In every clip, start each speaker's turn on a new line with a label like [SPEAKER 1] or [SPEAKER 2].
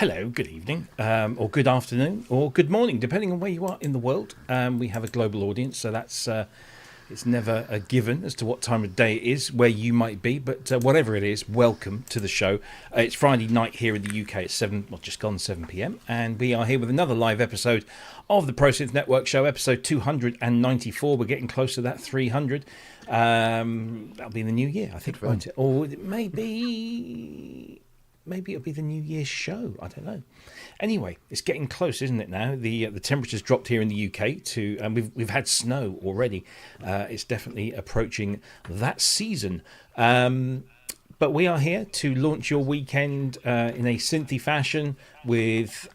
[SPEAKER 1] Hello, good evening, or good afternoon, or good morning, depending on where you are in the world. We have a global audience, so that's it's never a given as to what time of day it is where you might be. But whatever it is, welcome to the show. It's Friday night here in the UK at 7, well, just gone 7 p.m, and we are here with another live episode of the Synth Network Show, episode 294. We're getting close to that 300. That'll be the new year, I think, won't it? Or maybe it'll be the New Year's show. I don't know. Anyway, it's getting close, isn't it? Now the temperature's dropped here in the UK to, and we've had snow already. It's definitely approaching that season. But we are here to launch your weekend in a synthy fashion with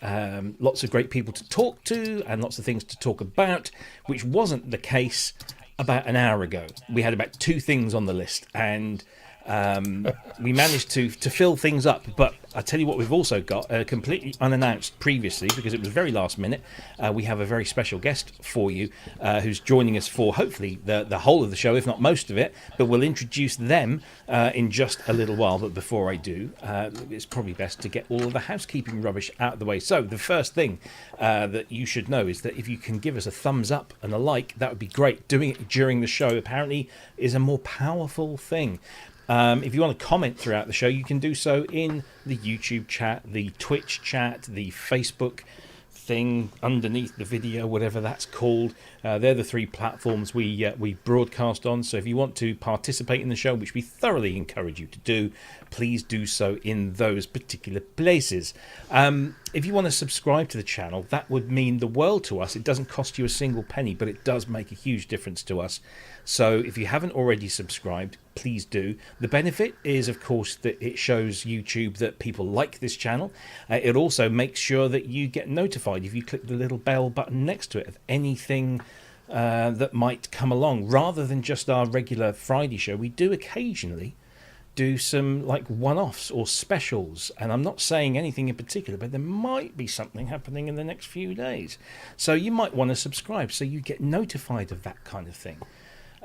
[SPEAKER 1] lots of great people to talk to and lots of things to talk about, which wasn't the case about an hour ago. We had about 2 things on the list, and we managed to fill things up. But I tell you what, we've also got completely unannounced previously, because it was very last minute. We have a very special guest for you who's joining us for hopefully the whole of the show, if not most of it, but we'll introduce them in just a little while. But before I do, it's probably best to get all of the housekeeping rubbish out of the way. So the first thing that you should know is that if you can give us a thumbs up and a like, that would be great. Doing it during the show apparently is a more powerful thing. If you want to comment throughout the show, you can do so in the YouTube chat, the Twitch chat, the Facebook thing underneath the video, whatever that's called. They're the 3 platforms we broadcast on. So if you want to participate in the show, which we thoroughly encourage you to do, please do so in those particular places. If you want to subscribe to the channel, that would mean the world to us. It doesn't cost you a single penny, but it does make a huge difference to us. So if you haven't already subscribed, please do. The benefit is, of course, that it shows YouTube that people like this channel. It also makes sure that you get notified if you click the little bell button next to it of anything that might come along. Rather than just our regular Friday show, we do occasionally do some like one-offs or specials, and I'm not saying anything in particular, but there might be something happening in the next few days. So you might want to subscribe so you get notified of that kind of thing.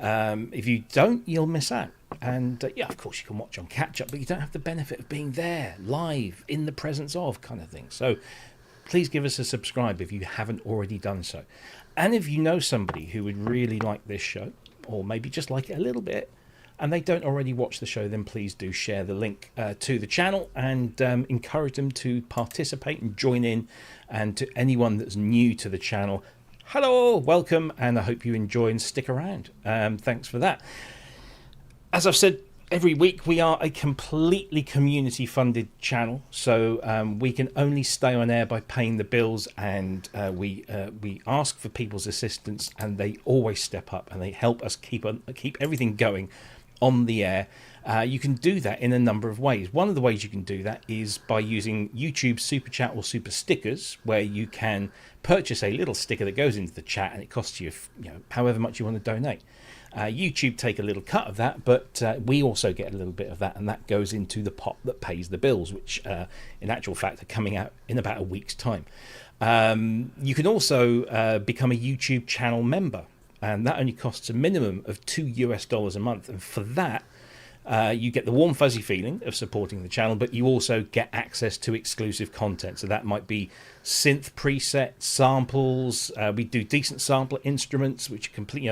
[SPEAKER 1] If you don't, you'll miss out. And yeah, of course you can watch on catch up, but you don't have the benefit of being there live in the presence of kind of thing. So please give us a subscribe if you haven't already done so. And if you know somebody who would really like this show, or maybe just like it a little bit, and they don't already watch the show, then please do share the link to the channel and encourage them to participate and join in. And to anyone that's new to the channel, hello, welcome, and I hope you enjoy and stick around. Thanks for that. As I've said every week, we are a completely community-funded channel, so we can only stay on air by paying the bills, and we ask for people's assistance, and they always step up and they help us keep everything going on the air. You can do that in a number of ways. One of the ways you can do that is by using YouTube Super Chat or Super Stickers, where you can purchase a little sticker that goes into the chat, and it costs you, however much you want to donate. YouTube take a little cut of that, but we also get a little bit of that, and that goes into the pot that pays the bills, which in actual fact are coming out in about a week's time. You can also become a YouTube channel member, and that only costs a minimum of $2 a month, and for that you get the warm fuzzy feeling of supporting the channel, but you also get access to exclusive content. So that might be synth presets, samples. We do decent sampler instruments, which are complete.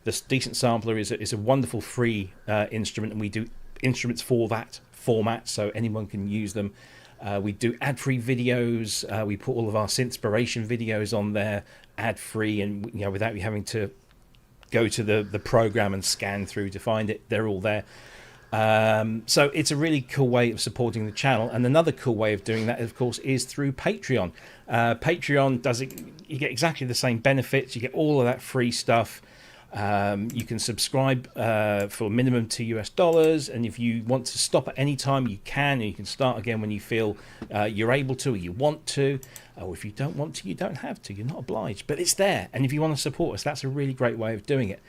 [SPEAKER 1] The decent sampler is a wonderful free instrument, and we do instruments for that format, so anyone can use them. We do ad-free videos. We put all of our synthspiration videos on there ad-free, and without you having to go to the program and scan through to find it. They're all there. So it's a really cool way of supporting the channel. And another cool way of doing that, of course, is through Patreon. Patreon does it. You get exactly the same benefits. You get all of that free stuff. You can subscribe for a minimum $2, and if you want to stop at any time, you can, and you can start again when you feel you're able to or you want to, or if you don't want to, you don't have to. You're not obliged, but it's there. And if you want to support us, that's a really great way of doing it.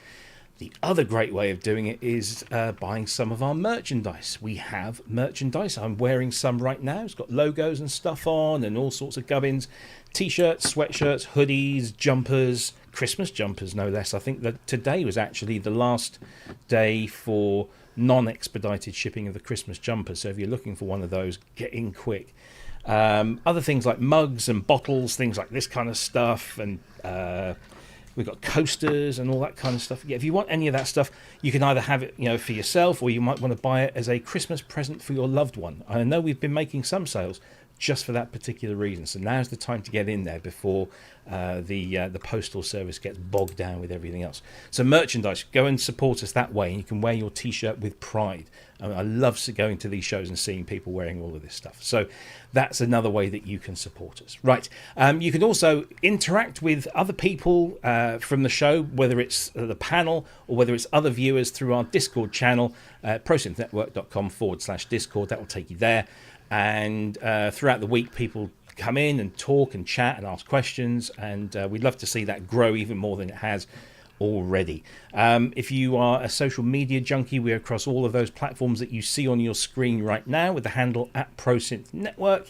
[SPEAKER 1] The other great way of doing it is buying some of our merchandise. We have merchandise. I'm wearing some right now. It's got logos and stuff on and all sorts of gubbins. T-shirts, sweatshirts, hoodies, jumpers, Christmas jumpers, no less. I think that today was actually the last day for non-expedited shipping of the Christmas jumpers. So if you're looking for one of those, get in quick. Other things like mugs and bottles, things like this kind of stuff, and we've got coasters and all that kind of stuff. Yeah, if you want any of that stuff, you can either have it, for yourself, or you might want to buy it as a Christmas present for your loved one. I know we've been making some sales just for that particular reason. So now's the time to get in there before the postal service gets bogged down with everything else. So merchandise, go and support us that way, and you can wear your T-shirt with pride. I love going to these shows and seeing people wearing all of this stuff. So that's another way that you can support us. Right. You can also interact with other people from the show, whether it's the panel or whether it's other viewers through our Discord channel, prosynthnetwork.com/Discord. That will take you there. And throughout the week, people come in and talk and chat and ask questions, and we'd love to see that grow even more than it has already. If you are a social media junkie, we're across all of those platforms that you see on your screen right now with the handle @ProSynthNetwork.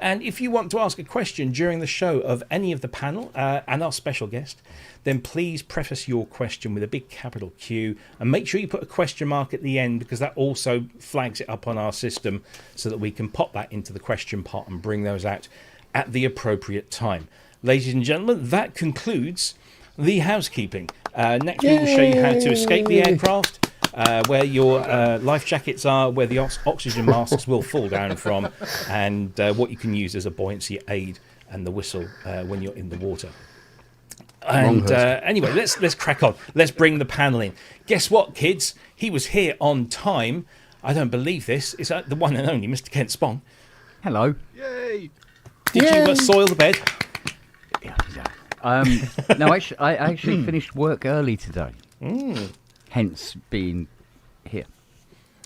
[SPEAKER 1] And if you want to ask a question during the show of any of the panel and our special guest, then please preface your question with a big capital Q, and make sure you put a question mark at the end, because that also flags it up on our system so that we can pop that into the question pot and bring those out at the appropriate time. Ladies and gentlemen, that concludes the housekeeping. Next we will show you how to escape the aircraft, where your life jackets are, where the oxygen masks will fall down from, and what you can use as a buoyancy aid, and the whistle when you're in the water. And anyway, let's crack on. Let's bring the panel in. Guess what, kids? He was here on time. I don't believe this. It's the one and only Mr. Kent Spong.
[SPEAKER 2] Hello.
[SPEAKER 3] Yay!
[SPEAKER 1] Did you soil the bed?
[SPEAKER 2] No, actually, I actually finished work early today. Hence being here.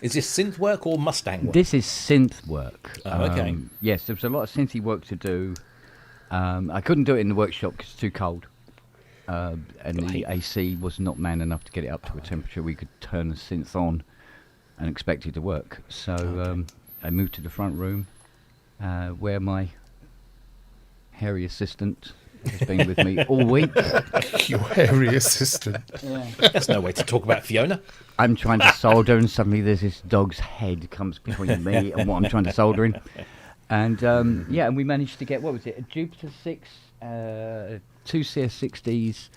[SPEAKER 1] Is this synth work or Mustang work?
[SPEAKER 2] This is synth work.
[SPEAKER 1] Oh, okay.
[SPEAKER 2] Yes, there was a lot of synthy work to do. I couldn't do it in the workshop because it's too cold. And the AC was not man enough to get it up to a temperature we could turn the synth on and expect it to work. So I moved to the front room where my hairy assistant has been with me all week.
[SPEAKER 3] Your hairy assistant.
[SPEAKER 2] Yeah.
[SPEAKER 1] That's no way to talk about Fiona.
[SPEAKER 2] I'm trying to solder, and suddenly there's this dog's head comes between me and what I'm trying to solder in. And and we managed to get, what was it, a Jupiter 6, 2 CS60s,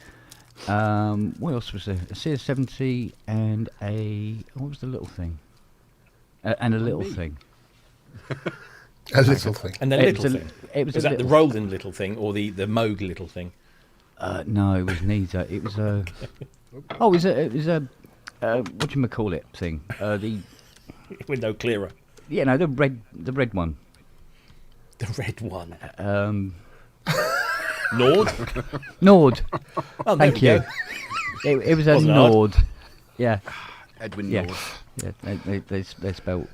[SPEAKER 2] what else was there? A CS70 and what was the little thing? And a little thing.
[SPEAKER 3] A little thing.
[SPEAKER 1] And the little thing.
[SPEAKER 2] Was
[SPEAKER 1] that the Roland little thing or the Moog little thing?
[SPEAKER 2] No, it was neither. It was a. Oh, it was a. Whatchamacallit thing? The
[SPEAKER 1] window clearer.
[SPEAKER 2] Yeah, no, the red one.
[SPEAKER 1] The red one.
[SPEAKER 2] Nord.
[SPEAKER 1] Oh,
[SPEAKER 2] thank you. It was a Nord. Yeah.
[SPEAKER 3] Edwin
[SPEAKER 2] yeah.
[SPEAKER 3] Nord.
[SPEAKER 2] Yeah, they spelled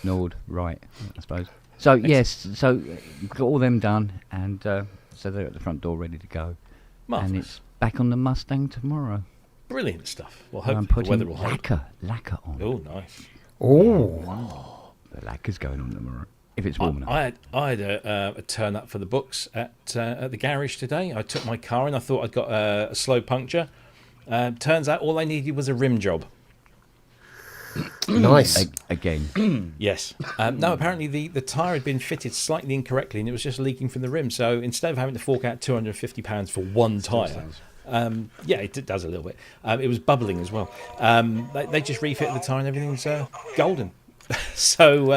[SPEAKER 2] Nord right, I suppose. So yes, so we've got all them done, and so they're at the front door ready to go.
[SPEAKER 1] Marvellous.
[SPEAKER 2] And it's back on the Mustang tomorrow.
[SPEAKER 1] Brilliant stuff. Well,
[SPEAKER 2] I'm
[SPEAKER 1] hopefully the
[SPEAKER 2] putting
[SPEAKER 1] weather will hold.
[SPEAKER 2] lacquer on.
[SPEAKER 1] Oh, nice.
[SPEAKER 3] Oh.
[SPEAKER 2] The lacquer's going on tomorrow if it's warm enough.
[SPEAKER 1] I had a turn up for the books at the garage today. I took my car in. I thought I'd got a slow puncture. Turns out all I needed was a rim job.
[SPEAKER 3] Nice.
[SPEAKER 2] Again.
[SPEAKER 1] Yes. No, apparently the tyre had been fitted slightly incorrectly, and it was just leaking from the rim. So instead of having to fork out £250 for one tyre, yeah, it does a little bit. It was bubbling as well. They just refitted the tyre, and everything's golden. So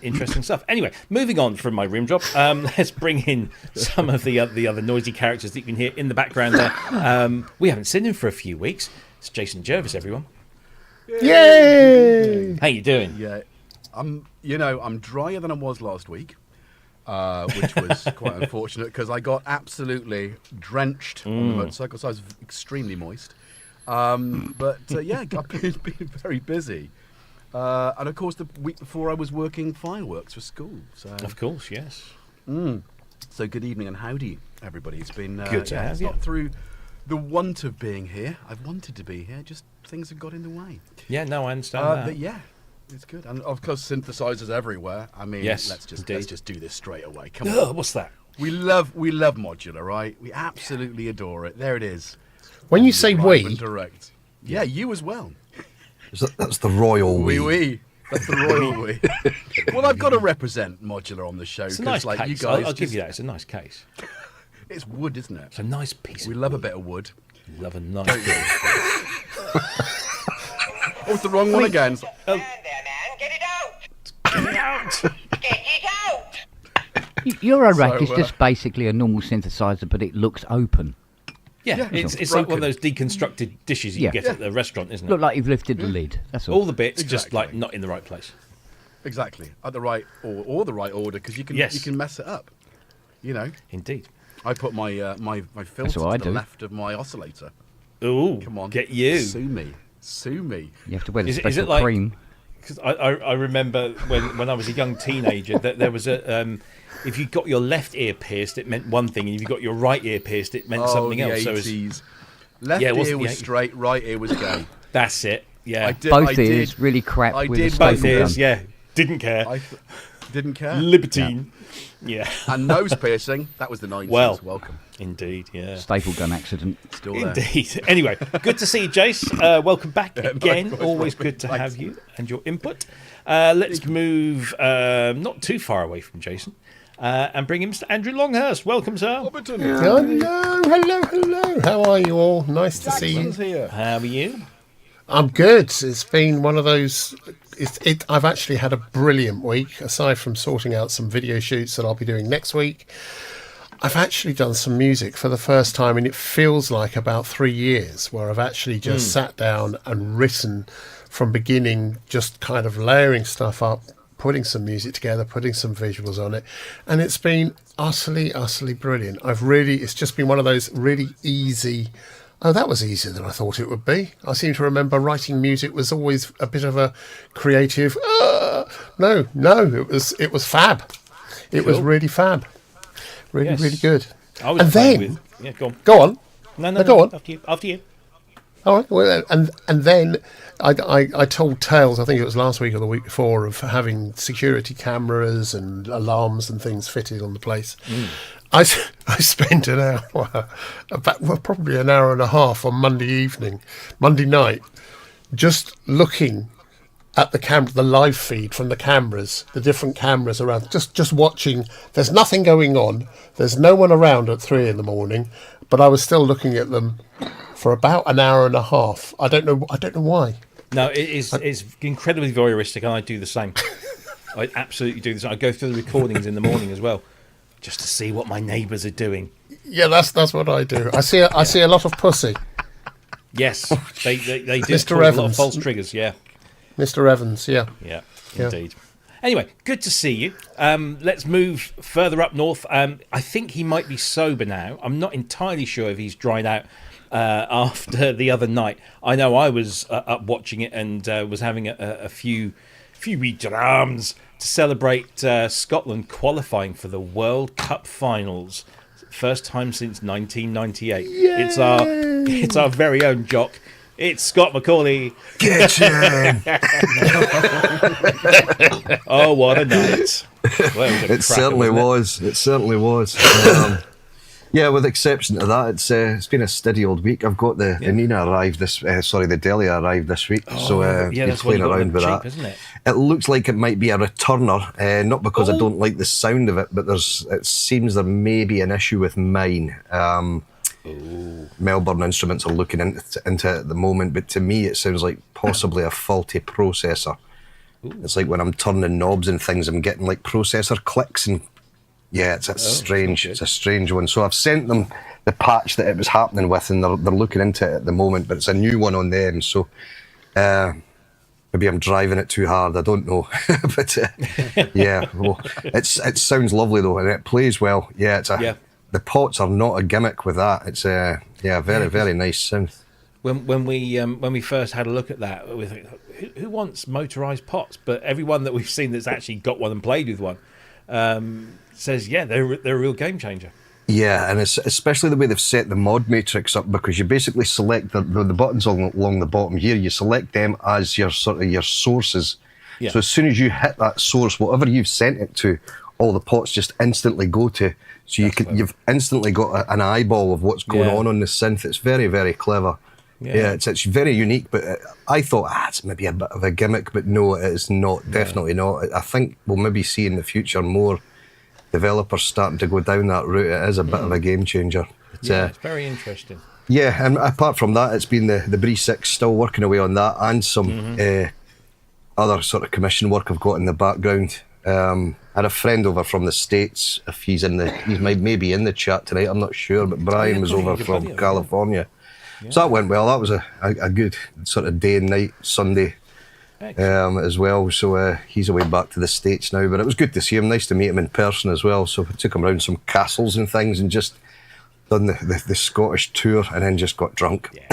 [SPEAKER 1] interesting stuff. Anyway, moving on from my rim job, let's bring in some of the other noisy characters that you can hear in the background there. We haven't seen him for a few weeks. It's Jason Jervis, everyone.
[SPEAKER 3] Yay!
[SPEAKER 1] How you doing?
[SPEAKER 4] Yeah, I'm drier than I was last week, which was quite unfortunate because I got absolutely drenched on the motorcycle, so I was extremely moist. But I've been very busy. And of course, the week before I was working fireworks for school. So
[SPEAKER 1] Of course, yes.
[SPEAKER 4] So good evening and howdy, everybody. It's been
[SPEAKER 1] Good to have
[SPEAKER 4] it's
[SPEAKER 1] you.
[SPEAKER 4] not through the want of being here. I've wanted to be here, just things have got in the way.
[SPEAKER 1] Yeah, no, I understand that.
[SPEAKER 4] But yeah, it's good. And of course, synthesizers everywhere. I mean,
[SPEAKER 1] Yes,
[SPEAKER 4] let's just do this straight away. Come
[SPEAKER 1] Ugh,
[SPEAKER 4] on.
[SPEAKER 1] what's that?
[SPEAKER 4] We love Modular, right? We absolutely adore it. There it is.
[SPEAKER 3] When you say
[SPEAKER 4] Live
[SPEAKER 3] we,
[SPEAKER 4] and direct. Yeah, you as well.
[SPEAKER 5] That's the royal we.
[SPEAKER 4] We. That's the royal we. Well, I've got to represent Modular on the show
[SPEAKER 1] It's a nice
[SPEAKER 4] like
[SPEAKER 1] case.
[SPEAKER 4] you guys.
[SPEAKER 1] I'll give you that. It's a nice case.
[SPEAKER 4] It's wood, isn't it?
[SPEAKER 1] It's a nice piece.
[SPEAKER 4] We
[SPEAKER 1] of
[SPEAKER 4] love a
[SPEAKER 1] wood.
[SPEAKER 4] bit of wood.
[SPEAKER 1] Love a nice. Piece.
[SPEAKER 4] Oh, it's the wrong one again.
[SPEAKER 5] Stand there, man. Get it out.
[SPEAKER 1] Get it out.
[SPEAKER 5] Get it out.
[SPEAKER 2] Your rack
[SPEAKER 4] So,
[SPEAKER 2] is just basically a normal synthesizer, but it looks open.
[SPEAKER 1] Yeah, it's like one of those deconstructed dishes you get at the restaurant, isn't it?
[SPEAKER 2] Look like you've lifted the lid. That's all.
[SPEAKER 1] All the bits just
[SPEAKER 4] Exactly.
[SPEAKER 1] like not in the right place.
[SPEAKER 4] Exactly, at the right or the right order, because you can
[SPEAKER 1] Yes.
[SPEAKER 4] you can mess it up. You know,
[SPEAKER 1] Indeed.
[SPEAKER 4] I put my my filter
[SPEAKER 2] what I
[SPEAKER 4] to the
[SPEAKER 2] do.
[SPEAKER 4] left of my oscillator.
[SPEAKER 1] Ooh,
[SPEAKER 4] Come on,
[SPEAKER 1] get you.
[SPEAKER 4] Sue me, sue me.
[SPEAKER 2] You have to wear the
[SPEAKER 1] Is it
[SPEAKER 2] special
[SPEAKER 1] like-
[SPEAKER 2] cream.
[SPEAKER 1] Because I remember when I was a young teenager that there was a if you got your left ear pierced it meant one thing, and if you got your right ear pierced it meant something
[SPEAKER 4] the
[SPEAKER 1] else. So it's,
[SPEAKER 4] 80s. Left
[SPEAKER 1] Yeah, it wasn't
[SPEAKER 4] ear
[SPEAKER 1] the
[SPEAKER 4] was
[SPEAKER 1] 80s.
[SPEAKER 4] straight, right ear was gay.
[SPEAKER 1] that's it. Yeah,
[SPEAKER 2] Both ears really crap
[SPEAKER 4] I
[SPEAKER 2] with a
[SPEAKER 4] did
[SPEAKER 2] staple
[SPEAKER 1] both ears.
[SPEAKER 2] gun.
[SPEAKER 1] Yeah, didn't care.
[SPEAKER 4] I didn't care.
[SPEAKER 1] Libertine. Yeah,
[SPEAKER 4] And nose piercing, that was the 90s.
[SPEAKER 1] Well.
[SPEAKER 4] Welcome.
[SPEAKER 1] indeed. Yeah.
[SPEAKER 2] Staple gun accident.
[SPEAKER 4] Still there.
[SPEAKER 1] Indeed. Anyway, good to see you, Jace. Welcome back again.
[SPEAKER 4] likewise,
[SPEAKER 1] Always
[SPEAKER 4] Robin.
[SPEAKER 1] good to
[SPEAKER 4] Thanks.
[SPEAKER 1] have you and your input. Let's move not too far away from Jason and bring him to Andrew Longhurst. Welcome, sir.
[SPEAKER 3] Hello. How are you all? Nice to see you.
[SPEAKER 4] Jackson's here.
[SPEAKER 1] How are you?
[SPEAKER 3] I'm good. It's been one of those. I've actually had a brilliant week. Aside from sorting out some video shoots that I'll be doing next week, I've actually done some music for the first time, and it feels like about 3 years where I've actually just sat down and written from beginning, just kind of layering stuff up, putting some music together, putting some visuals on it, and it's been utterly brilliant. It's just been one of those really easy. Oh, that was easier than I thought it would be. I seem to remember writing music was always a bit of a creative. No, it was fab. It was
[SPEAKER 1] Cool.
[SPEAKER 3] really fab. Really,
[SPEAKER 1] Yes.
[SPEAKER 3] really good.
[SPEAKER 1] I was
[SPEAKER 3] And
[SPEAKER 1] playing
[SPEAKER 3] then,
[SPEAKER 1] with. Yeah, go on.
[SPEAKER 3] go on.
[SPEAKER 1] No,
[SPEAKER 3] go on.
[SPEAKER 1] After you. After you.
[SPEAKER 3] All right. Well, and then I told tales. I think it was last week or the week before, of having security cameras and alarms and things fitted on the place. I spent an hour, probably an hour and a half on Monday night, just looking at the live feed from the cameras, the different cameras around, just watching. There's nothing going on. There's no one around at 3 a.m, but I was still looking at them for about an hour and a half. I don't know why.
[SPEAKER 1] No, it's incredibly voyeuristic, and I do the same. I absolutely do the same. I go through the recordings in the morning as well, just to see what my neighbours are doing.
[SPEAKER 3] Yeah, that's what I do. I see a lot of pussy.
[SPEAKER 1] Yes, they do
[SPEAKER 3] Mr.
[SPEAKER 1] cause a lot of
[SPEAKER 3] Evans.
[SPEAKER 1] false triggers. Yeah,
[SPEAKER 3] Mr. Evans, yeah.
[SPEAKER 1] yeah,
[SPEAKER 3] Yeah.
[SPEAKER 1] indeed. Anyway, good to see you. Let's move further up north. I think he might be sober now. I'm not entirely sure if he's dried out after the other night. I know I was up watching it and was having a few wee drams to celebrate Scotland qualifying for the World Cup finals. First time since 1998. It's our very own jock. It's Scott McAuley.
[SPEAKER 6] Get in!
[SPEAKER 1] Oh, what a night! Well, it was a
[SPEAKER 6] It certainly
[SPEAKER 1] cracker, wasn't
[SPEAKER 6] was. It certainly was. Yeah, with exception to that, it's been a steady old week. I've got the Nina arrived the Delia arrived this week, so
[SPEAKER 1] yeah,
[SPEAKER 6] been
[SPEAKER 1] that's when
[SPEAKER 6] playing
[SPEAKER 1] you got
[SPEAKER 6] around
[SPEAKER 1] them
[SPEAKER 6] with
[SPEAKER 1] cheap,
[SPEAKER 6] that.
[SPEAKER 1] isn't it?
[SPEAKER 6] It looks like it might be a returner, not because I
[SPEAKER 1] Oh.
[SPEAKER 6] don't like the sound of it, but it seems there may be an issue with mine. Melbourne Instruments are looking into it at the moment, but to me it sounds like possibly a faulty processor. It's like when I'm turning knobs and things, I'm getting like processor clicks, and yeah, it's strange. It's a strange one. So I've sent them the patch that it was happening with, and they're looking into it at the moment, but it's a new one on them. So maybe I'm driving it too hard. I don't know, but yeah, well, it sounds lovely though, and it plays well. Yeah, the pots are not a gimmick with that. It's very very nice sound.
[SPEAKER 1] When we first had a look at that, we think, who wants motorised pots? But everyone that we've seen that's actually got one and played with one says, yeah, they're a real game changer.
[SPEAKER 6] Yeah, and it's especially the way they've set the mod matrix up, because you basically select the buttons along the bottom here. You select them as your sources.
[SPEAKER 1] Yeah.
[SPEAKER 6] So as soon as you hit that source, whatever you've sent it to, all the pots just instantly go to. So you've instantly got an eyeball of what's going on the synth. It's very very clever. Yeah, it's very unique, but I thought it's maybe a bit of a gimmick, but no, it is not. Definitely not. I think we'll maybe see in the future more developers starting to go down that route. It is a bit of a game changer.
[SPEAKER 1] It's very interesting.
[SPEAKER 6] Yeah, and apart from that, it's been the Bree 6 still working away on that, and some other sort of commission work I've got in the background. I had a friend over from the States. If he's maybe in the chat tonight, I'm not sure, but Brian was over from California. Yeah. So that went well. That was a good sort of day and night Sunday as well. So he's away back to the States now, but it was good to see him. Nice to meet him in person as well. So I took him around some castles and things and just done the Scottish tour and then just got drunk.
[SPEAKER 1] Yeah.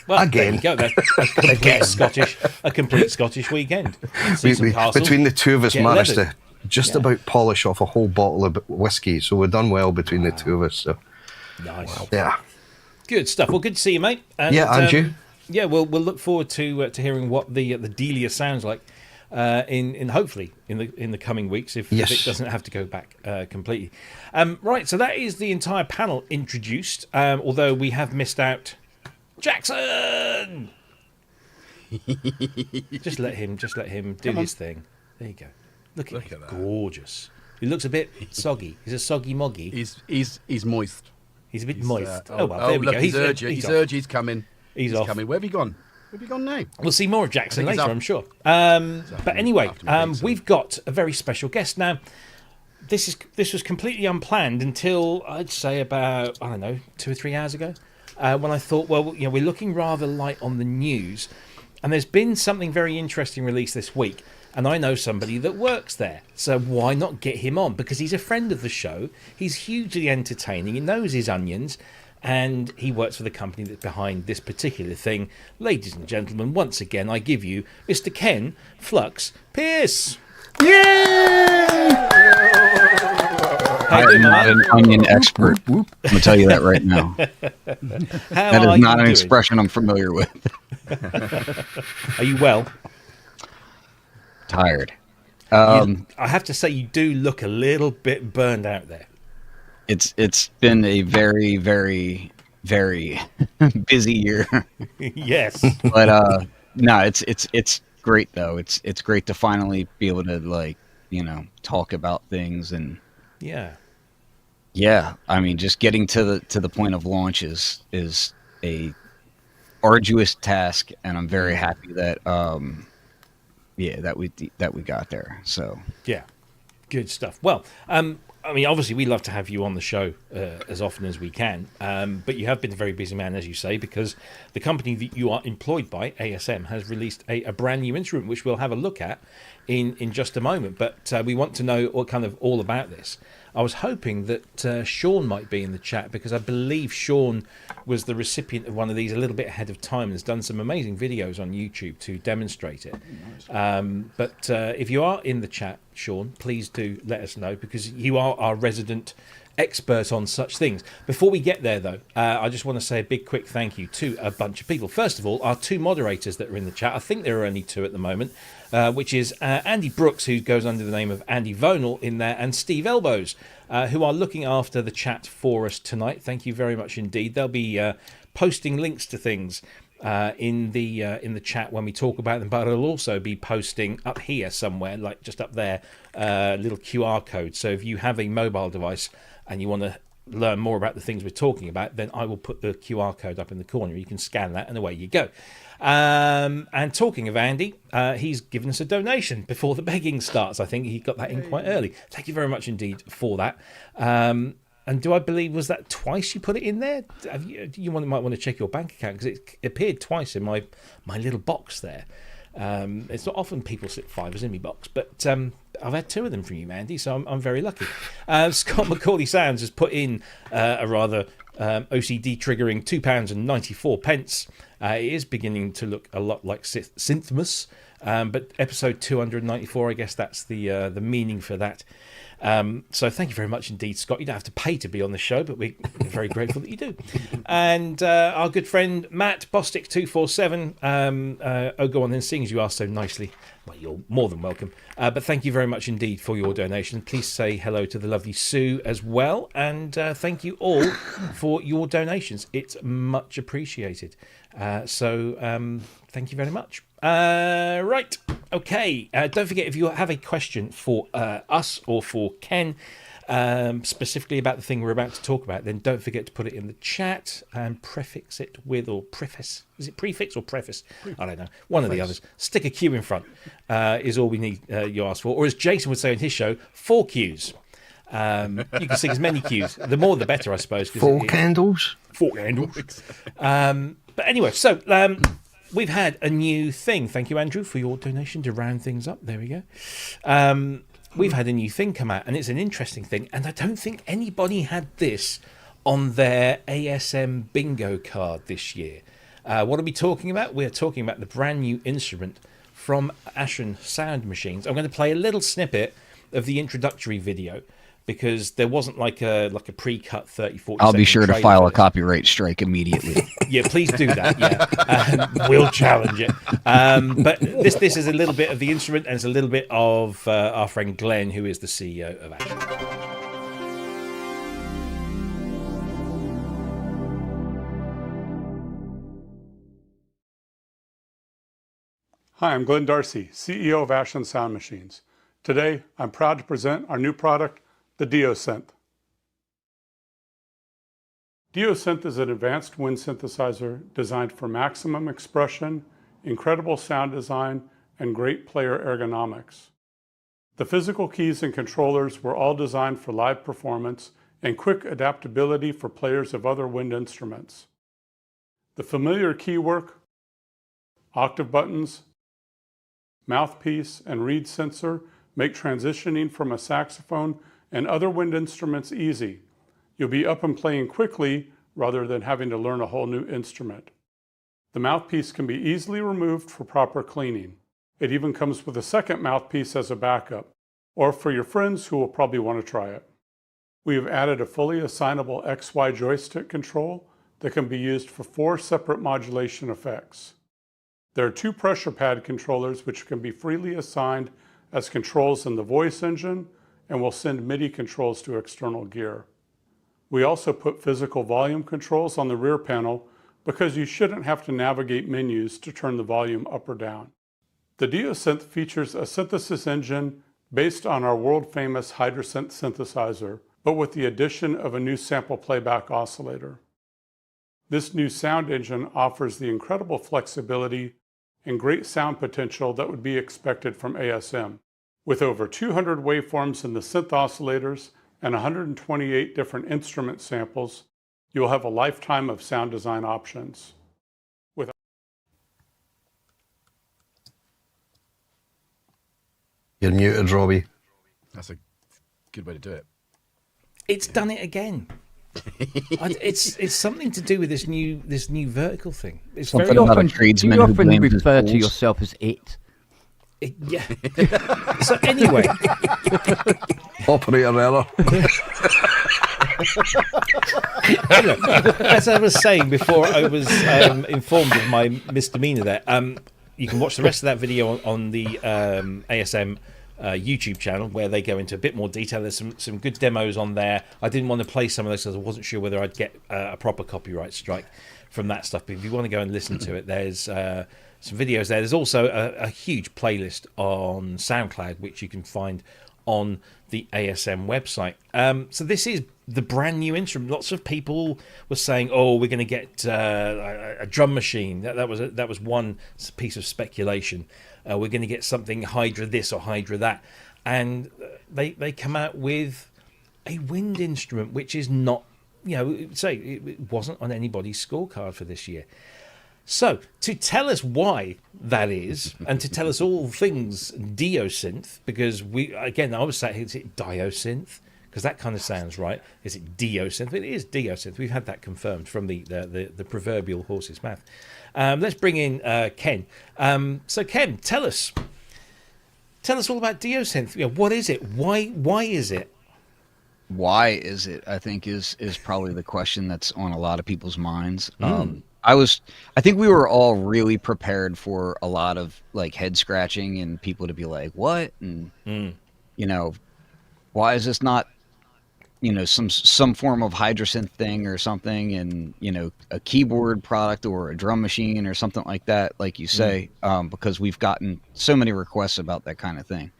[SPEAKER 1] Well,
[SPEAKER 6] again.
[SPEAKER 1] There you go. A complete Scottish weekend.
[SPEAKER 6] Between the two of us managed to just about polish off a whole bottle of whiskey. So we've done well between the two of us. So
[SPEAKER 1] nice.
[SPEAKER 6] Yeah.
[SPEAKER 1] Good stuff. Well, good to see you, mate. And,
[SPEAKER 6] and you.
[SPEAKER 1] Yeah, we'll look forward to hearing what the Delia sounds like in hopefully in the coming weeks if it doesn't have to go back completely. Right, so that is the entire panel introduced. Although we have missed out Jackson. just let him do his thing. There you go. Look at that. Gorgeous. He looks a bit soggy. He's a soggy moggy.
[SPEAKER 4] He's moist.
[SPEAKER 1] He's a bit moist. There we go.
[SPEAKER 4] He's urged. He's coming.
[SPEAKER 1] He's off.
[SPEAKER 4] Coming. Where have you gone? Where have you gone now?
[SPEAKER 1] We'll see more of Jackson later, I'm sure. But anyway, we've got a very special guest. Now, this was completely unplanned until I'd say about, 2 or 3 hours ago, when I thought, well, we're looking rather light on the news, and there's been something very interesting released this week. And I know somebody that works there, so why not get him on? Because he's a friend of the show, he's hugely entertaining, he knows his onions, and he works for the company that's behind this particular thing. Ladies and gentlemen, once again, I give you Mr. Ken Flux Pierce.
[SPEAKER 3] Yay!
[SPEAKER 7] I am not an onion expert. I'm going to tell you that right now. That is not an expression I'm familiar with.
[SPEAKER 1] Are you well?
[SPEAKER 7] Tired.
[SPEAKER 1] I have to say, you do look a little bit burned out there.
[SPEAKER 7] It's been a very, very, very busy year.
[SPEAKER 1] Yes,
[SPEAKER 7] but no, it's great though. It's great to finally be able to talk about things and yeah. I mean, just getting to the point of launch is a arduous task, and I'm very happy that that we got there. So
[SPEAKER 1] yeah, good stuff. Well, I mean, obviously we love to have you on the show as often as we can, but you have been a very busy man, as you say, because the company that you are employed by, ASM, has released a brand new instrument which we'll have a look at in just a moment. But we want to know all about this. I was hoping that Sean might be in the chat, because I believe Sean was the recipient of one of these a little bit ahead of time and has done some amazing videos on YouTube to demonstrate it. But if you are in the chat, Sean, please do let us know, because you are our resident expert on such things. Before we get there, though, I just want to say a big quick thank you to a bunch of people. First of all, our two moderators that are in the chat. I think there are only two at the moment, which is Andy Brooks, who goes under the name of Andy Vonal in there, and Steve Elbows, who are looking after the chat for us tonight. Thank you very much indeed. They'll be posting links to things in the chat when we talk about them, but it'll also be posting up here somewhere, like just up there, little QR code. So if you have a mobile device and you want to learn more about the things we're talking about, then I will put the QR code up in the corner. You can scan that and away you go. And talking of Andy, he's given us a donation before the begging starts. I think he got that in quite early. Thank you very much indeed for that. And do I believe, was that twice you put it in there? Might want to check your bank account, because it appeared twice in my little box there. It's not often people slip fivers in my box, but I've had two of them from you, Andy, so I'm very lucky. Scott McAuley Sounds has put in a rather OCD triggering £2.94. It is beginning to look a lot like Synthmus, but episode 294, I guess that's the meaning for that. So thank you very much indeed, Scott. You don't have to pay to be on the show, but we're very grateful that you do. And our good friend Matt Bostic 247, go on then, seeing as you asked so nicely. Well, you're more than welcome. But thank you very much indeed for your donation. Please say hello to the lovely Sue as well. And thank you all for your donations. It's much appreciated. So thank you very much. Right. Okay. Don't forget, if you have a question for us or for Ken, specifically about the thing we're about to talk about, then don't forget to put it in the chat and prefix it with, or preface. Is it prefix or preface? I don't know. One of the others. Stick a Q in front is all we need you ask for. Or as Jason would say in his show, 4 Qs. You can sing as many Qs. The more the better, I suppose.
[SPEAKER 6] 4 candles.
[SPEAKER 1] 4 candles. But anyway, so we've had a new thing. Thank you, Andrew, for your donation to round things up. There we go. We've had a new thing come out, and it's an interesting thing. And I don't think anybody had this on their ASM bingo card this year. What are we talking about? We're talking about the brand new instrument from ASM Sound Machines. I'm going to play a little snippet of the introductory video, because there wasn't like a pre-cut 30-40
[SPEAKER 7] I'll be sure to file a
[SPEAKER 1] copy.
[SPEAKER 7] copyright strike immediately.
[SPEAKER 1] Yeah, please do that. Yeah, we'll challenge it. But this is a little bit of the instrument, and it's a little bit of our friend Glenn, who is the CEO of Action.
[SPEAKER 8] Hi, I'm Glenn Darcy, CEO of ASM Sound Machines. Today, I'm proud to present our new product, the Diosynth. Diosynth is an advanced wind synthesizer designed for maximum expression, incredible sound design, and great player ergonomics. The physical keys and controllers were all designed for live performance and quick adaptability for players of other wind instruments. The familiar keywork, octave buttons, mouthpiece, and reed sensor make transitioning from a saxophone and other wind instruments easy. You'll be up and playing quickly rather than having to learn a whole new instrument. The mouthpiece can be easily removed for proper cleaning. It even comes with a second mouthpiece as a backup, or for your friends who will probably want to try it. We have added a fully assignable XY joystick control that can be used for 4 separate modulation effects. There are 2 pressure pad controllers which can be freely assigned as controls in the voice engine, and will send MIDI controls to external gear. We also put physical volume controls on the rear panel because you shouldn't have to navigate menus to turn the volume up or down. The Diosynth features a synthesis engine based on our world-famous Hydrasynth synthesizer, but with the addition of a new sample playback oscillator. This new sound engine offers the incredible flexibility and great sound potential that would be expected from ASM. With over 200 waveforms in the synth oscillators and 128 different instrument samples, you'll have a lifetime of sound design options.
[SPEAKER 6] You're muted, Robbie.
[SPEAKER 4] That's a good way to do it.
[SPEAKER 1] It's done it again. It's something to do with this new vertical thing. It's
[SPEAKER 7] Something
[SPEAKER 1] very
[SPEAKER 7] about a
[SPEAKER 2] Do
[SPEAKER 7] tradesman
[SPEAKER 2] you
[SPEAKER 7] who
[SPEAKER 2] often
[SPEAKER 7] blames his
[SPEAKER 2] refer to
[SPEAKER 7] tools.
[SPEAKER 2] yourself as it?
[SPEAKER 1] yeah. So anyway,
[SPEAKER 6] Operator error.
[SPEAKER 1] as I was saying before, I was informed of my misdemeanor there. You can watch the rest of that video on the ASM YouTube channel, where they go into a bit more detail. There's some good demos on there. I didn't want to play some of those because I wasn't sure whether I'd get a proper copyright strike from that stuff. But if you want to go and listen to it, there's some videos there. There's also a huge playlist on SoundCloud, which you can find on the ASM website. So this is the brand new instrument. Lots of people were saying, "Oh, we're going to get a drum machine." That was one piece of speculation. We're going to get something Hydra this or Hydra that, and they come out with a wind instrument, which is not, it wasn't on anybody's scorecard for this year. So, to tell us why that is, and to tell us all things Diosynth, because I was saying, is it Diosynth? Because that kind of sounds right. Is it Diosynth? It is Diosynth. We've had that confirmed from the proverbial horse's mouth. Let's bring in Ken. So, Ken, tell us all about Diosynth. What is it? Why is it?
[SPEAKER 7] Why is it? I think is probably the question that's on a lot of people's minds. I think we were all really prepared for a lot of like head scratching and people to be like, "What?" and why is this not some form of hydrosynth thing or something, and a keyboard product or a drum machine or something like that, like you say, because we've gotten so many requests about that kind of thing.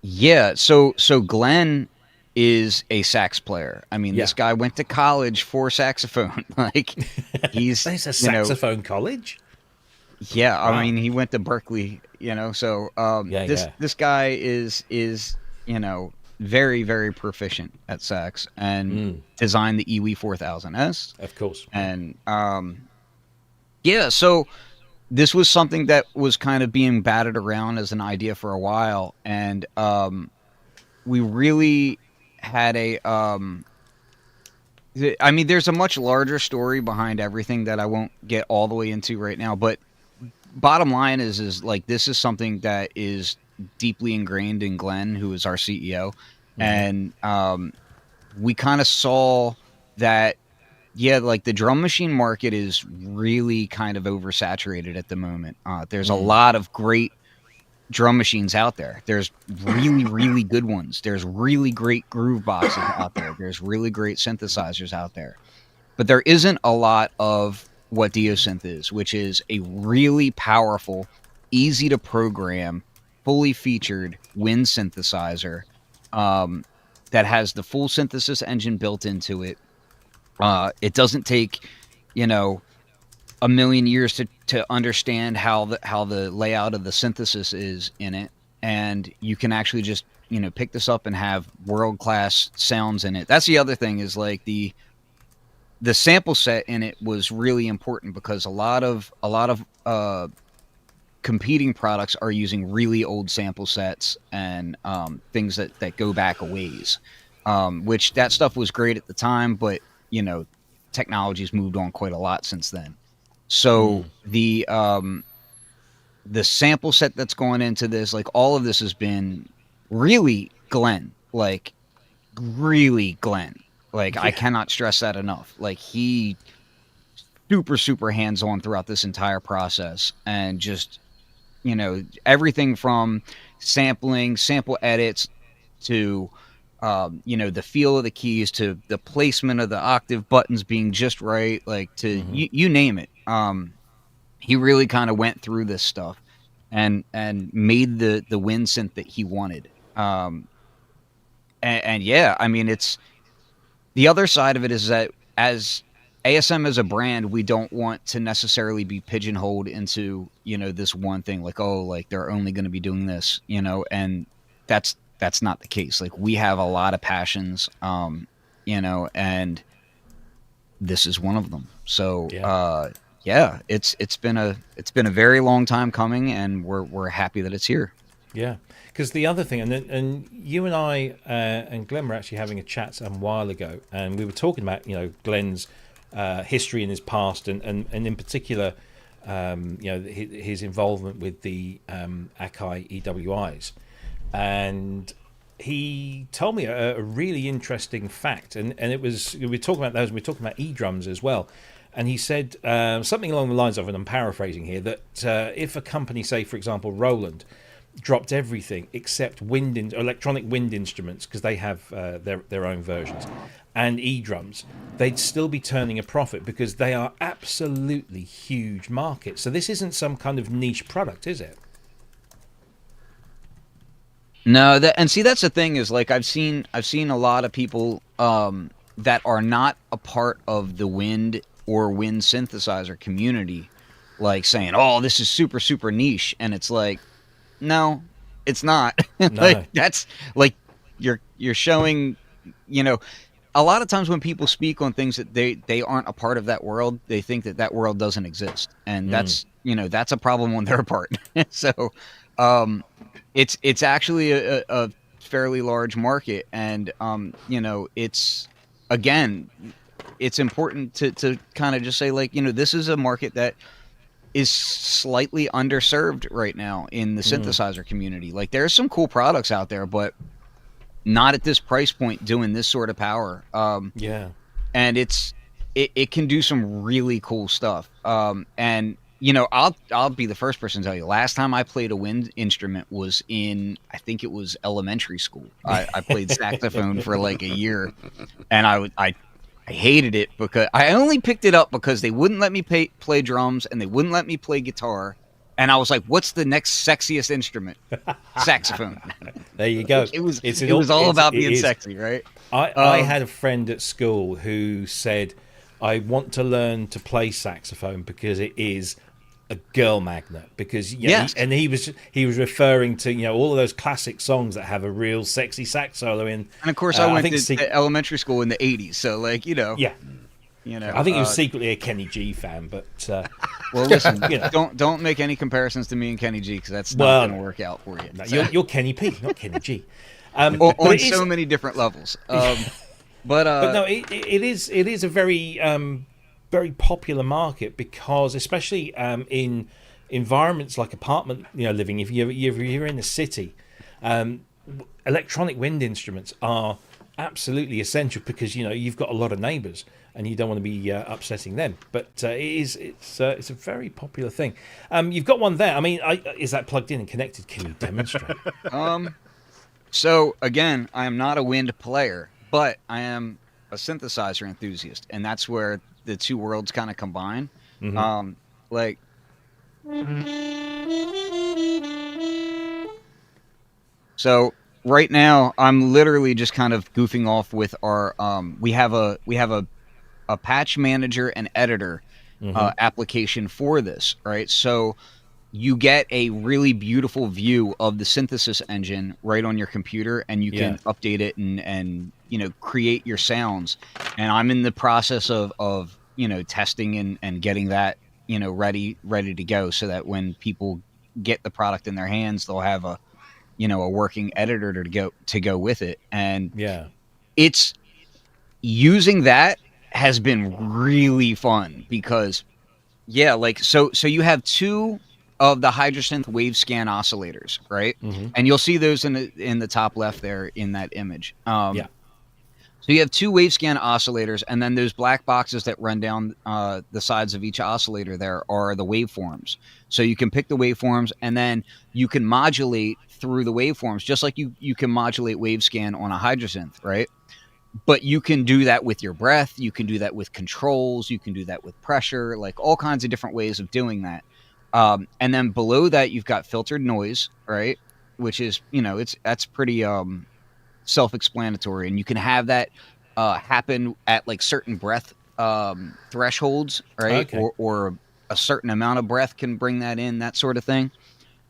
[SPEAKER 7] Yeah, so Glenn is a sax player. I mean, this guy went to college for saxophone. Like, he's
[SPEAKER 1] There's a saxophone college.
[SPEAKER 7] Yeah,
[SPEAKER 1] Wow.
[SPEAKER 7] I mean, he went to Berkeley. So this guy is very, very proficient at sax, and designed the EWI 4000S,
[SPEAKER 1] of course.
[SPEAKER 7] And so this was something that was kind of being batted around as an idea for a while, and we really had I mean, there's a much larger story behind everything that I won't get all the way into right now, but bottom line is like, this is something that is deeply ingrained in Glenn, who is our CEO. And we kind of saw that, like, the drum machine market is really kind of oversaturated at the moment. There's a lot of great drum machines out there. There's really, really good ones. There's really great groove boxes out there. There's really great synthesizers out there. But there isn't a lot of what Diosynth is, which is a really powerful, easy to program, fully featured wind synthesizer that has the full synthesis engine built into it. It doesn't take, a million years to understand how the layout of the synthesis is in it, and you can actually just pick this up and have world-class sounds in it. That's the other thing, is like the sample set in it was really important, because a lot of competing products are using really old sample sets and things that go back a ways, which that stuff was great at the time, but technology's moved on quite a lot since then. So the sample set that's going into this, like, all of this has been really Glenn, like, really Glenn. Like, I cannot stress that enough. Like, he super, super hands-on throughout this entire process, and just, everything from sampling, sample edits, to, the feel of the keys, to the placement of the octave buttons being just right, like, to you name it. He really kind of went through this stuff and made the wind synth that he wanted. And yeah, I mean, it's, the other side of it is that, as ASM as a brand, we don't want to necessarily be pigeonholed into, this one thing, like, oh, like, they're only going to be doing this, and that's not the case. Like, we have a lot of passions, and this is one of them. So, it's been a very long time coming, and we're happy that it's here.
[SPEAKER 1] Yeah, because the other thing, and you and I and Glenn were actually having a chat some while ago, and we were talking about Glenn's history in his past, and in particular, his involvement with the Akai EWIs, and he told me a really interesting fact, and it was, we were talking about those, and we were talking about e-drums as well. And he said something along the lines of, and I'm paraphrasing here, that if a company, say, for example, Roland, dropped everything except electronic wind instruments, because they have their own versions, and e-drums, they'd still be turning a profit, because they are absolutely huge markets. So this isn't some kind of niche product, is it?
[SPEAKER 7] No, that's the thing, is, like, I've seen a lot of people that are not a part of the wind or wind synthesizer community, like, saying, oh, this is super, super niche, and it's like, no, it's not. Like, that's, like, you're showing, a lot of times when people speak on things that they aren't a part of that world, they think that world doesn't exist, and that's a problem on their part. So it's actually a fairly large market, and it's, again, it's important to kind of just say, like, this is a market that is slightly underserved right now in the synthesizer community. Like, there's some cool products out there, but not at this price point doing this sort of power. And it can do some really cool stuff. And I'll be the first person to tell you. Last time I played a wind instrument was in, I think it was elementary school. I played saxophone for like a year, and I hated it because I only picked it up because they wouldn't let me play drums and they wouldn't let me play guitar. And I was like, "What's the next sexiest instrument?" Saxophone.
[SPEAKER 1] There you go.
[SPEAKER 7] It was all about being sexy, right?
[SPEAKER 1] I had a friend at school who said, "I want to learn to play saxophone because it is a girl magnet." Because
[SPEAKER 7] Yes.
[SPEAKER 1] and he was referring to all of those classic songs that have a real sexy sax solo in.
[SPEAKER 7] And of course, I went
[SPEAKER 1] think
[SPEAKER 7] to elementary school in the '80s, so like
[SPEAKER 1] yeah. I think he was secretly a Kenny G fan, but
[SPEAKER 7] well, listen, don't make any comparisons to me and Kenny G because that's not going to work out for you.
[SPEAKER 1] No, you're Kenny P, not Kenny G.
[SPEAKER 7] On so many different levels. But
[SPEAKER 1] no, it is a very very popular market because especially in environments like apartment living, if you're in a city, electronic wind instruments are absolutely essential because you've got a lot of neighbors and you don't want to be upsetting them. But it's a very popular thing. You've got one there. I mean, is that plugged in and connected? Can you demonstrate?
[SPEAKER 7] So again, I am not a wind player, but I am a synthesizer enthusiast, and that's where the two worlds kind of combine.
[SPEAKER 1] Mm-hmm.
[SPEAKER 7] So right now, I'm literally just kind of goofing off with our. We have a patch manager and editor application for this, right? So you get a really beautiful view of the synthesis engine right on your computer, and you can update it and create your sounds. And I'm in the process of testing and getting that ready to go, so that when people get the product in their hands, they'll have a working editor to go with it. And it's using that has been really fun because so you have two of the Hydrosynth wave scan oscillators, right?
[SPEAKER 1] Mm-hmm.
[SPEAKER 7] And you'll see those in the top left there in that image. So you have two wave scan oscillators, and then those black boxes that run down the sides of each oscillator there are the waveforms. So you can pick the waveforms, and then you can modulate through the waveforms, just like you can modulate wave scan on a Hydrosynth, right? But you can do that with your breath. You can do that with controls. You can do that with pressure, like all kinds of different ways of doing that. And then below that, you've got filtered noise, right? Which is, that's pretty self-explanatory, and you can have that happen at like certain breath thresholds, right?
[SPEAKER 1] Okay.
[SPEAKER 7] Or a certain amount of breath can bring that in, that sort of thing.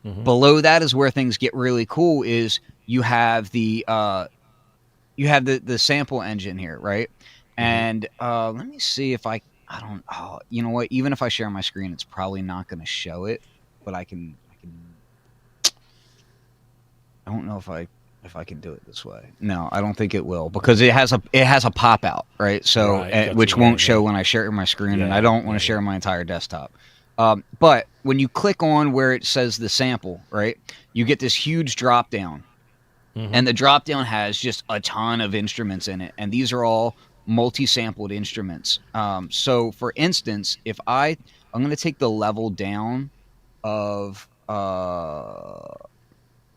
[SPEAKER 1] Mm-hmm.
[SPEAKER 7] Below that is where things get really cool. Is you have the sample engine here, right?
[SPEAKER 1] Mm-hmm.
[SPEAKER 7] And let me see if I don't. Oh, you know what? Even if I share my screen, it's probably not going to show it. But I can. I don't know if I can do it this way. No, I don't think it will, because it has a pop out, right? So which won't show when I share my screen, and I don't want to share my entire desktop. But when you click on where it says the sample, right, you get this huge drop down, and the drop down has just a ton of instruments in it, and these are all multi-sampled instruments. So for instance, if I'm going to take the level down of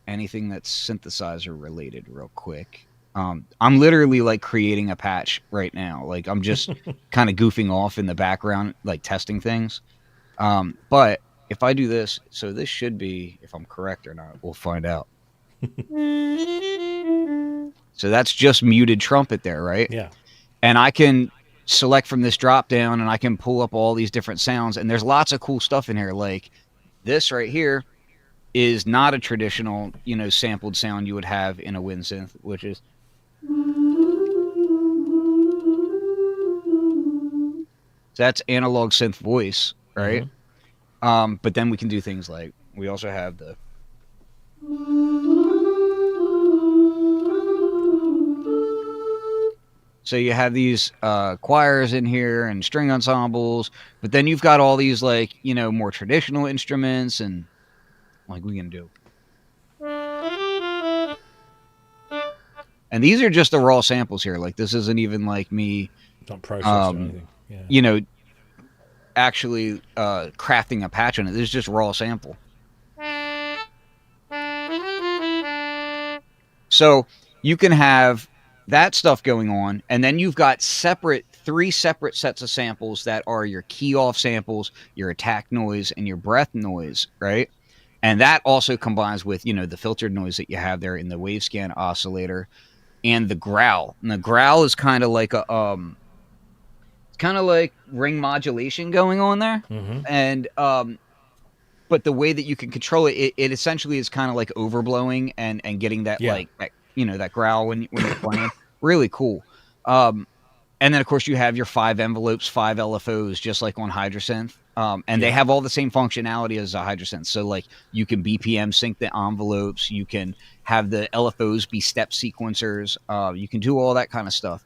[SPEAKER 7] anything that's synthesizer related real quick. I'm literally like creating a patch right now. Like I'm just kind of goofing off in the background, like testing things. But if I do this, so this should be, if I'm correct or not, we'll find out. So that's just muted trumpet there, right?
[SPEAKER 1] Yeah.
[SPEAKER 7] And I can select from this drop down, and I can pull up all these different sounds, and there's lots of cool stuff in here. Like this right here is not a traditional, sampled sound you would have in a wind synth, which is that's analog synth voice, right? But then we can do things like, we also have the so you have these choirs in here and string ensembles, but then you've got all these like, more traditional instruments, and like we can do. And these are just the raw samples here. Like this isn't even like me
[SPEAKER 1] Not processed or anything. Yeah.
[SPEAKER 7] actually crafting a patch on it. This is just raw sample. So you can have that stuff going on, and then you've got three separate sets of samples that are your key off samples, your attack noise, and your breath noise, right? And that also combines with, you know, the filtered noise that you have there in the wave scan oscillator and the growl. And the growl is kind of like ring modulation going on there. And but the way that you can control it, it essentially is kind of like overblowing and getting that that growl when you're playing. Really cool. And then of course you have your 5 envelopes, 5 LFOs, just like on Hydrosynth. And they have all the same functionality as a Hydrosynth. So like you can BPM sync the envelopes, you can have the LFOs be step sequencers, you can do all that kind of stuff.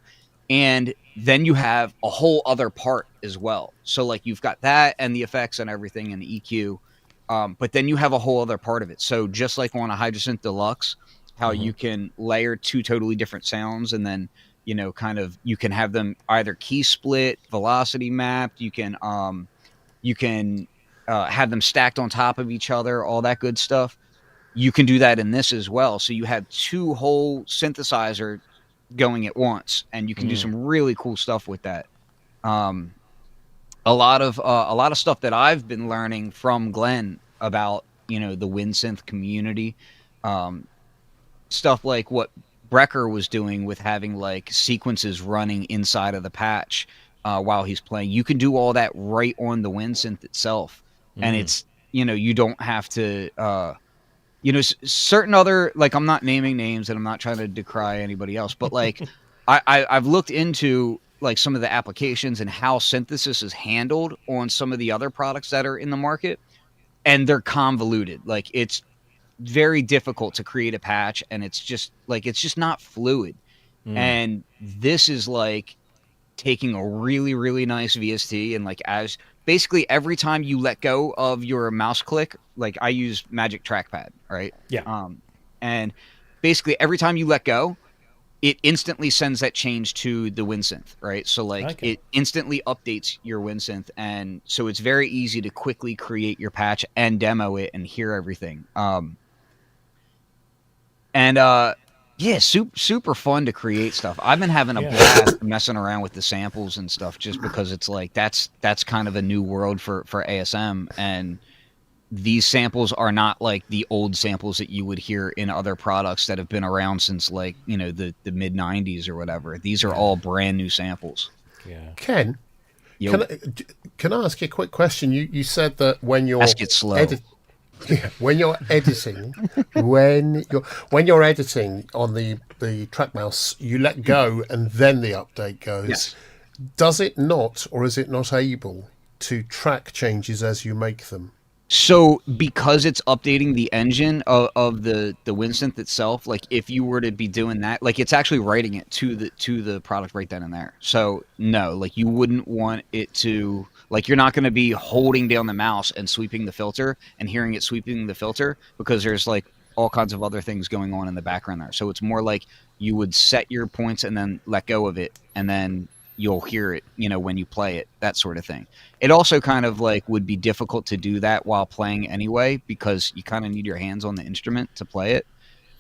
[SPEAKER 7] And then you have a whole other part as well. So like you've got that and the effects and everything and the EQ. But then you have a whole other part of it. So just like on a Hydrosynth Deluxe, how you can layer 2 totally different sounds, and then, you know, kind of, you can have them either key split, velocity mapped. You can have them stacked on top of each other, all that good stuff. You can do that in this as well. So you have 2 whole synthesizer going at once, and you can do some really cool stuff with that. A lot of stuff that I've been learning from Glenn about, you know, the WinSynth community, stuff like what Brecker was doing with having like sequences running inside of the patch while he's playing. You can do all that right on the WinSynth itself, and it's, you know, you don't have to. You know, certain other, like, I'm not naming names and I'm not trying to decry anybody else, but like I've looked into like some of the applications and how synthesis is handled on some of the other products that are in the market, and they're convoluted. Like, it's very difficult to create a patch, and it's just not fluid. And this is like taking a really, really nice VST, and like, as basically every time you let go of your mouse click, like I use Magic Trackpad, right?
[SPEAKER 1] Yeah.
[SPEAKER 7] And basically every time you let go, it instantly sends that change to the WinSynth, right? So like it instantly updates your WinSynth, and so it's very easy to quickly create your patch and demo it and hear everything. Yeah, super fun to create stuff. I've been having a blast messing around with the samples and stuff, just because it's like that's kind of a new world for ASM, and these samples are not like the old samples that you would hear in other products that have been around since, like, you know, the mid 90s or whatever. These are all brand new samples.
[SPEAKER 1] Yeah.
[SPEAKER 3] Ken, can I ask you a quick question? You said that when you're
[SPEAKER 7] Ask it slow.
[SPEAKER 3] When you're editing, when you're editing on the track mouse, you let go and then the update goes.
[SPEAKER 7] Yes.
[SPEAKER 3] Does it not, or is it not able to track changes as you make them?
[SPEAKER 7] So because it's updating the engine of the WinSynth itself, like if you were to be doing that, like it's actually writing it to the product right then and there. So no, like you wouldn't want it to, like, you're not going to be holding down the mouse and sweeping the filter and hearing it sweeping the filter, because there's like all kinds of other things going on in the background there. So it's more like you would set your points and then let go of it, and then you'll hear it, you know, when you play it, that sort of thing. It also kind of like would be difficult to do that while playing anyway, because you kind of need your hands on the instrument to play it.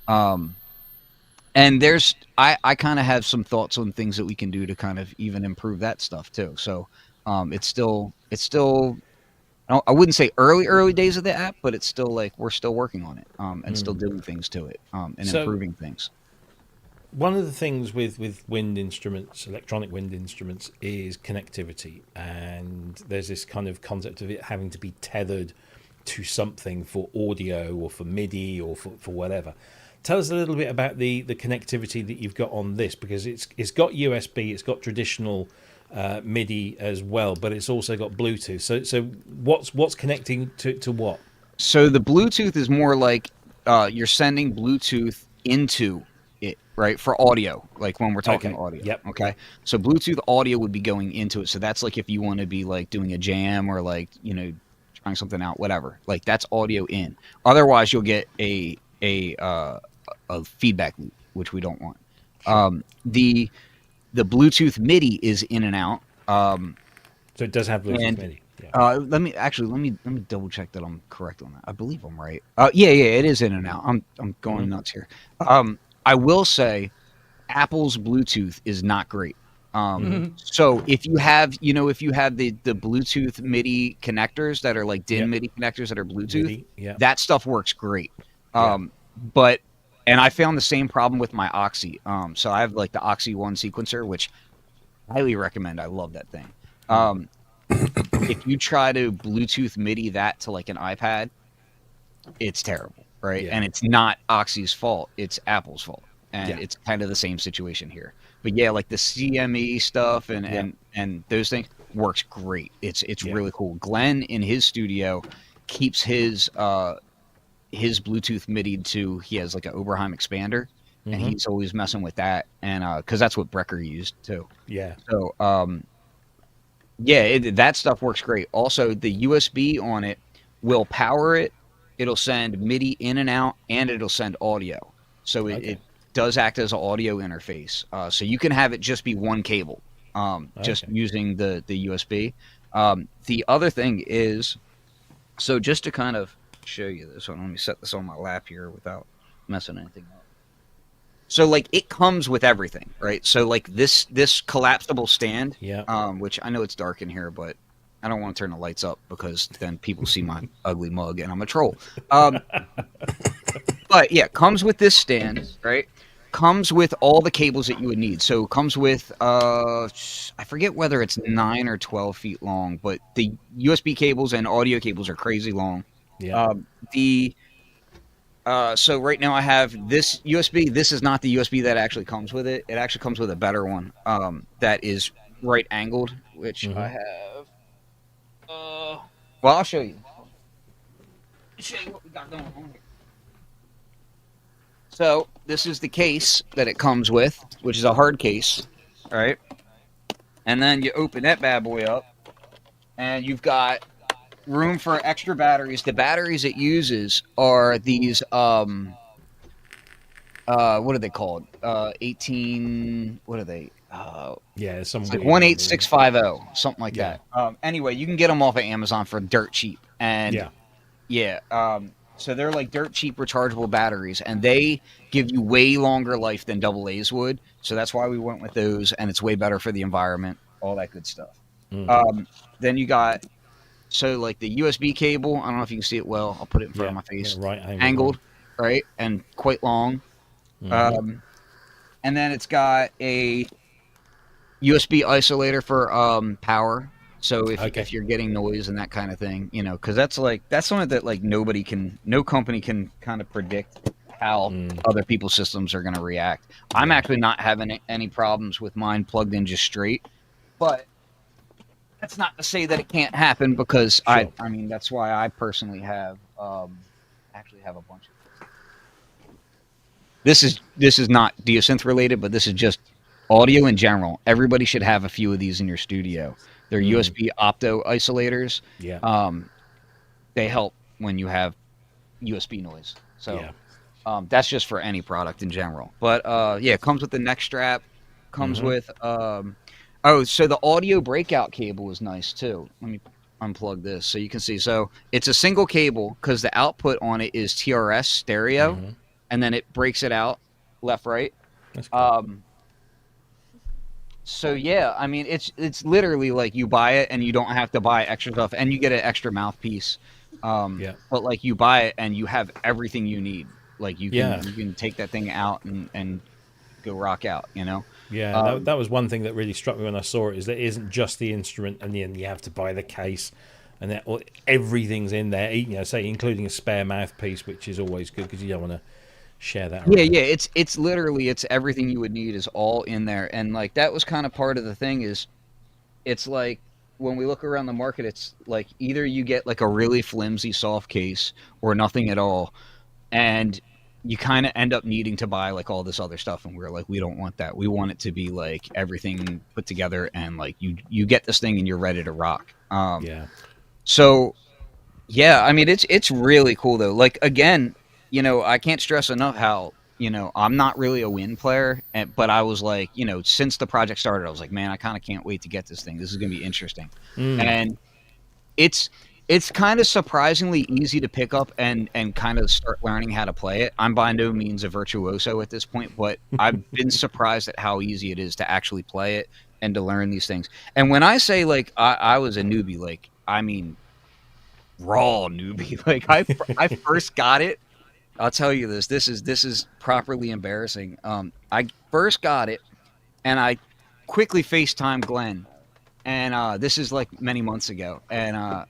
[SPEAKER 7] And there's, I kind of have some thoughts on things that we can do to kind of even improve that stuff too. So it's still, I wouldn't say early days of the app, but it's still like, we're still working on it and still doing things to it and improving things.
[SPEAKER 1] One of the things with wind instruments, electronic wind instruments, is connectivity, and there's this kind of concept of it having to be tethered to something for audio or for MIDI or for whatever. Tell us a little bit about the connectivity that you've got on this, because it's got USB, it's got traditional MIDI as well, but it's also got Bluetooth. So what's connecting to what?
[SPEAKER 7] So the Bluetooth is more like you're sending Bluetooth into it, right, for audio, like when we're talking audio.
[SPEAKER 1] Yep.
[SPEAKER 7] Okay. So Bluetooth audio would be going into it. So that's like if you want to be like doing a jam or like, you know, trying something out, whatever. Like that's audio in. Otherwise, you'll get a feedback loop, which we don't want. Sure. The Bluetooth MIDI is in and out.
[SPEAKER 1] So it does have Bluetooth MIDI.
[SPEAKER 7] Let me double check that I'm correct on that. I believe I'm right. Yeah, it is in and out. I'm going nuts here. I will say, Apple's Bluetooth is not great. So if you have the Bluetooth MIDI connectors that are like DIN MIDI connectors that are Bluetooth, that stuff works great. But I found the same problem with my Oxy. So I have like the Oxy One sequencer, which I highly recommend. I love that thing. If you try to Bluetooth MIDI that to like an iPad, it's terrible, right? And it's not Oxy's fault; it's Apple's fault, and it's kind of the same situation here. But yeah, like the CME stuff and those things works great. It's really cool. Glenn in his studio keeps his Bluetooth MIDI to, he has like an Oberheim expander, and he's always messing with that, and because that's what Brecker used too. So that stuff works great. Also, the USB on it will power it. It'll send MIDI in and out, and it'll send audio. So it does act as an audio interface. So you can have it just be one cable, just using the USB. The other thing is, so just to kind of show you this one, let me set this on my lap here without messing anything up. So like it comes with everything, right? So like this collapsible stand, which I know it's dark in here, but I don't want to turn the lights up because then people see my ugly mug and I'm a troll. But yeah, comes with this stand, right? Comes with all the cables that you would need. So it comes with I forget whether it's 9 or 12 feet long, but the USB cables and audio cables are crazy long. So right now I have this USB. This is not the USB that actually comes with it. It actually comes with a better one that is right angled, which I have. Well, I'll show you. Show you what we got going on here. So this is the case that it comes with, which is a hard case, all right? And then you open that bad boy up, and you've got room for extra batteries. The batteries it uses are these what are they called? 18, what are they?
[SPEAKER 1] Some
[SPEAKER 7] like 18650, something like that. Anyway, you can get them off of Amazon for dirt cheap. And so they're like dirt cheap rechargeable batteries, and they give you way longer life than AA's would. So that's why we went with those, and it's way better for the environment, all that good stuff. Then you got, so like the USB cable, I don't know if you can see it well. I'll put it in front of my face.
[SPEAKER 1] Right
[SPEAKER 7] angled, right, and quite long. And then it's got a USB isolator for power. So if you're getting noise and that kind of thing, because that's something that like no company can kind of predict how other people's systems are going to react. I'm actually not having any problems with mine plugged in just straight, but that's not to say that it can't happen, because I mean that's why I personally have actually have a bunch of. This is not Diosynth related, but this is just audio in general. Everybody should have a few of these in your studio. They're USB opto isolators. They help when you have USB noise. So that's just for any product in general. But it comes with the neck strap. Comes with so the audio breakout cable is nice too. Let me unplug this so you can see. So it's a single cable because the output on it is TRS stereo, and then it breaks it out left right.
[SPEAKER 1] That's cool.
[SPEAKER 7] So yeah, I mean it's literally like you buy it and you don't have to buy extra stuff, and you get an extra mouthpiece. But like you buy it and you have everything you need. Like you can take that thing out and go rock out.
[SPEAKER 1] That was one thing that really struck me when I saw it, is that it isn't just the instrument and then you have to buy the case, and that everything's in there. Say including a spare mouthpiece, which is always good because you don't want to share that around.
[SPEAKER 7] It's literally everything you would need is all in there. And like that was kind of part of the thing, is it's like when we look around the market, it's like either you get like a really flimsy soft case or nothing at all, and you kind of end up needing to buy like all this other stuff, and we're like, we don't want that. We want it to be like everything put together, and like you get this thing and you're ready to rock. So I mean it's really cool though. Like again, I can't stress enough how, I'm not really a wind player, but I was like, since the project started, I was like, man, I kind of can't wait to get this thing. This is going to be interesting. And it's kind of surprisingly easy to pick up and kind of start learning how to play it. I'm by no means a virtuoso at this point, but I've been surprised at how easy it is to actually play it and to learn these things. And when I say like I was a newbie, like I mean raw newbie. Like I first got it. I'll tell you this. This is properly embarrassing. I first got it, and I quickly FaceTimed Glenn, and this is like many months ago, and I'm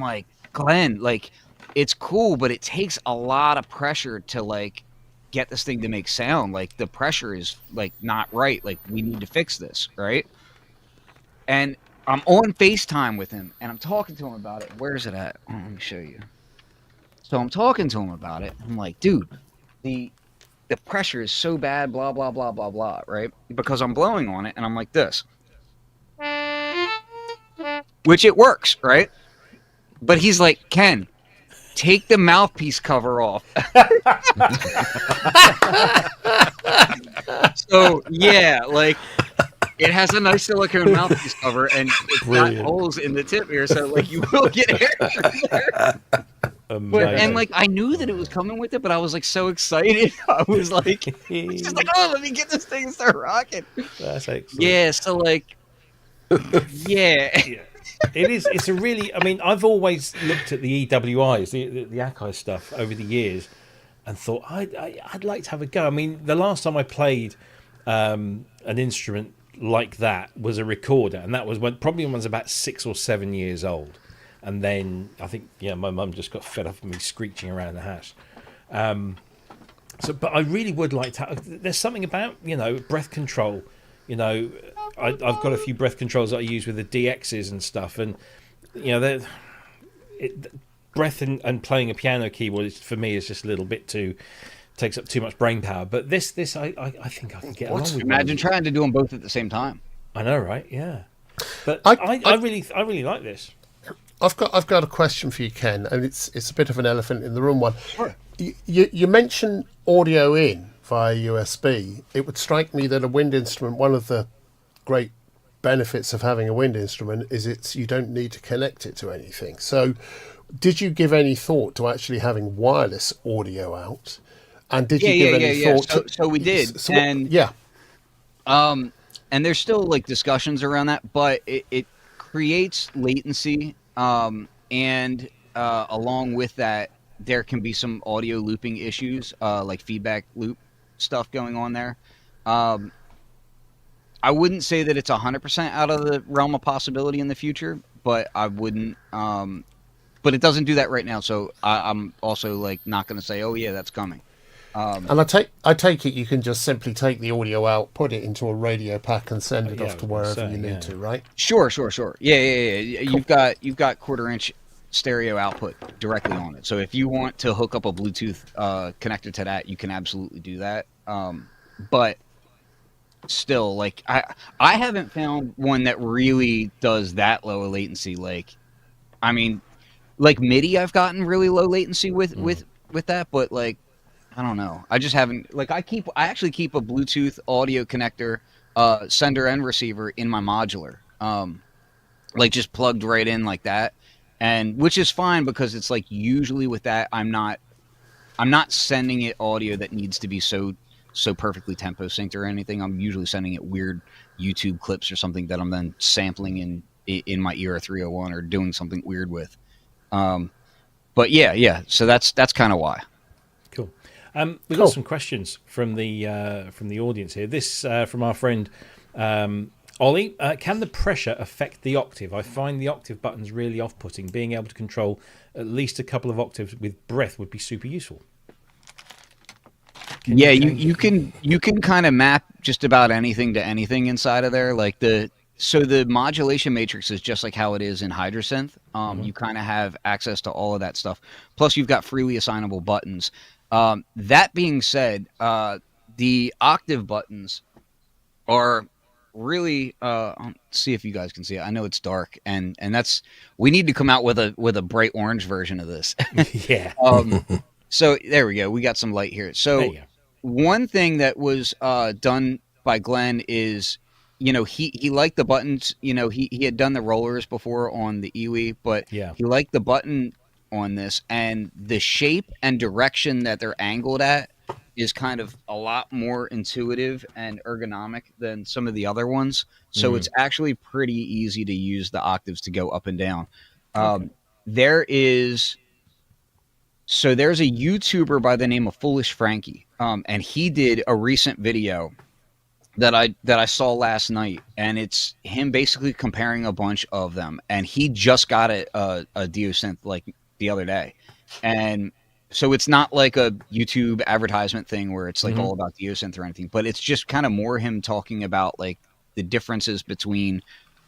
[SPEAKER 7] like, Glenn, like it's cool, but it takes a lot of pressure to like get this thing to make sound. Like the pressure is like not right. Like we need to fix this, right? And I'm on FaceTime with him, and I'm talking to him about it. Where is it at? Oh, let me show you. So I'm talking to him about it. I'm like, dude, the pressure is so bad, blah, blah, blah, blah, blah, right? Because I'm blowing on it, and I'm like this. Which it works, right? But he's like, Ken, take the mouthpiece cover off. So, yeah, like, it has a nice silicone mouthpiece cover, and it's got holes in the tip here, so, like, you will get air through there. And like I knew that it was coming with it, but I was like so excited. I was like, just like, oh, let me get this thing and start rocking.
[SPEAKER 1] That's excellent.
[SPEAKER 7] Yeah, so like, yeah.
[SPEAKER 1] It is. It's a really. I mean, I've always looked at the EWIs, the Akai stuff over the years, and thought I'd like to have a go. I mean, the last time I played an instrument like that was a recorder, and that was probably when I was about 6 or 7 years old. And then I think, my mum just got fed up of me screeching around the house. But I really would like to. There's something about breath control. I've got a few breath controls that I use with the DXs and stuff, and breath and playing a piano keyboard for me is just a little bit takes up too much brain power. But this I think I can get along with.
[SPEAKER 7] Imagine trying to do them both at the same time.
[SPEAKER 1] I know, right? Yeah. But I really like this.
[SPEAKER 3] I've got a question for you, Ken, and it's a bit of an elephant in the room one.
[SPEAKER 1] Sure.
[SPEAKER 3] You mentioned audio in via USB. It would strike me that a wind instrument, one of the great benefits of having a wind instrument is you don't need to connect it to anything. So did you give any thought to actually having wireless audio out? And did you give any thought?
[SPEAKER 7] So we did. And there's still like discussions around that, but it creates latency. And along with that, there can be some audio looping issues, like feedback loop stuff going on there. I wouldn't say that it's 100% out of the realm of possibility in the future, but I wouldn't. But it doesn't do that right now, so I'm also like not going to say, oh yeah, that's coming.
[SPEAKER 3] And I take it you can just simply take the audio out, put it into a radio pack, and send it off to wherever you need to, right?
[SPEAKER 7] Sure. Yeah. Cool. You've got 1/4-inch stereo output directly on it. So if you want to hook up a Bluetooth connector to that, you can absolutely do that. But still, like I haven't found one that really does that low latency. Like, I mean, like MIDI, I've gotten really low latency with that, but like. I don't know. I just haven't. Like, I actually keep a Bluetooth audio connector, sender and receiver in my modular, like just plugged right in like that, and which is fine because it's like usually with that I'm not sending it audio that needs to be so perfectly tempo synced or anything. I'm usually sending it weird YouTube clips or something that I'm then sampling in my ER 301 or doing something weird with. But yeah. So that's kind of why.
[SPEAKER 1] Cool. We've got some questions from the audience here. This from our friend Ollie. Can the pressure affect the octave? I find the octave buttons really off-putting. Being able to control at least a couple of octaves with breath would be super useful.
[SPEAKER 7] You can kind of map just about anything to anything inside of there. Like the modulation matrix is just like how it is in Hydrosynth. You kind of have access to all of that stuff. Plus, you've got freely assignable buttons. That being said, the octave buttons are really, let's see if you guys can see it. I know it's dark and we need to come out with a bright orange version of this.
[SPEAKER 1] Yeah.
[SPEAKER 7] So there we go. We got some light here. So one thing that was, done by Glenn is he liked the buttons. He had done the rollers before on the Iwi, but
[SPEAKER 1] Yeah.
[SPEAKER 7] he liked the button on this, and the shape and direction that they're angled at is kind of a lot more intuitive and ergonomic than some of the other ones. So it's actually pretty easy to use the octaves to go up and down. There's a YouTuber by the name of Foolish Frankie, and he did a recent video that I saw last night, and it's him basically comparing a bunch of them, and he just got a Diosynth like the other day, and so it's not like a YouTube advertisement thing where it's like all about Diosynth or anything, but it's just kind of more him talking about like the differences between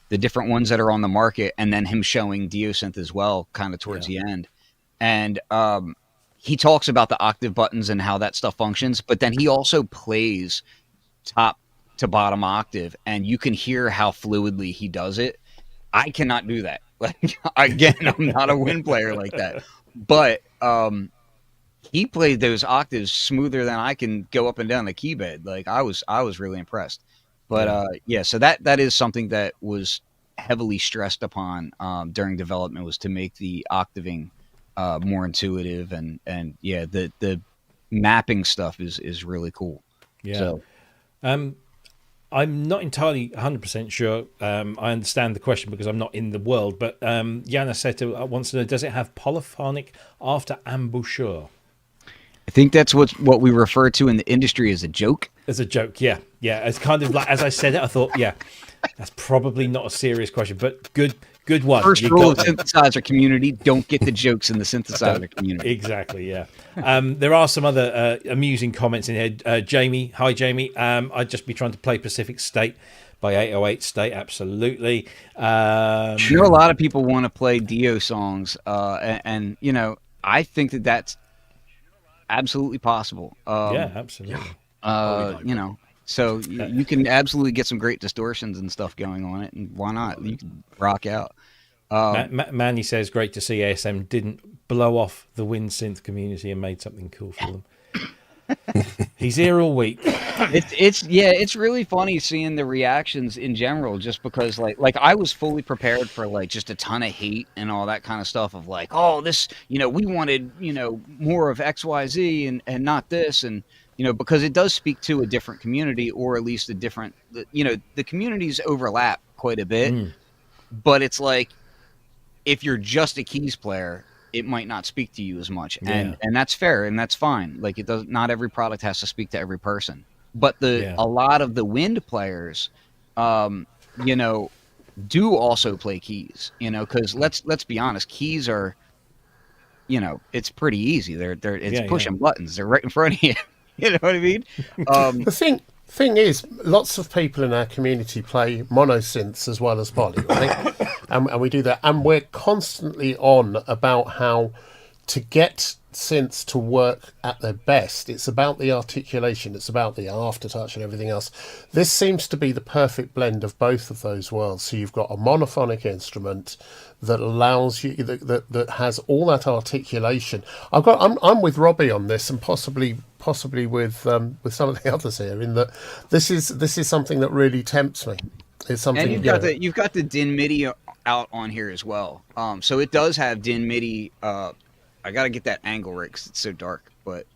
[SPEAKER 7] the different ones that are on the market, and then him showing Diosynth as well, kind of towards the end. And he talks about the octave buttons and how that stuff functions, but then he also plays top to bottom octave, and you can hear how fluidly he does it. I cannot do that. Like, again, I'm not a wind player like that, but he played those octaves smoother than I can go up and down the key bed. Like, I was really impressed. But so that is something that was heavily stressed upon during development, was to make the octaving more intuitive, and the mapping stuff is really cool.
[SPEAKER 1] Yeah.
[SPEAKER 7] So,
[SPEAKER 1] I'm not entirely 100% sure. I understand the question because I'm not in the world, but Yana Seto wants to know, does it have polyphonic after embouchure?
[SPEAKER 7] I think that's what we refer to in the industry as a joke.
[SPEAKER 1] As a joke, yeah. It's kind of like, as I said it, I thought, that's probably not a serious question, but good one.
[SPEAKER 7] First rule of synthesizer community: don't get the jokes in the synthesizer community.
[SPEAKER 1] Exactly, yeah. There are some other amusing comments in here. Jamie, hi Jamie. I'd just be trying to play Pacific State by 808 State, absolutely.
[SPEAKER 7] A lot of people want to play Dio songs, and I think that's absolutely possible.
[SPEAKER 1] Absolutely.
[SPEAKER 7] So you can absolutely get some great distortions and stuff going on it, and why not? You can rock out.
[SPEAKER 1] Manny says, great to see ASM didn't blow off the wind synth community and made something cool for them. He's here all week.
[SPEAKER 7] It's really funny seeing the reactions in general, just because like I was fully prepared for like just a ton of hate and all that kind of stuff of like, oh, this, we wanted, more of XYZ and not this, and because it does speak to a different community, or at least a different, the communities overlap quite a bit, but it's like, if you're just a keys player, it might not speak to you as much, and that's fair, and that's fine. Like, it does, not every product has to speak to every person, but a lot of the wind players, do also play keys, because let's be honest, keys are, it's pretty easy. It's pushing buttons. They're right in front of you. You know what I mean?
[SPEAKER 3] The thing is, lots of people in our community play monosynths as well as poly, right? and we do that, and we're constantly on about how to get synths to work at their best. It's about the articulation, it's about the aftertouch and everything else. This seems to be the perfect blend of both of those worlds. So you've got a monophonic instrument that allows you, that has all that articulation. I'm with Robbie on this, and possibly with some of the others here, in that this is something that really tempts me. It's something.
[SPEAKER 7] And you've got the DIN MIDI out on here as well. So it does have DIN MIDI. I got to get that angle right because it's so dark. But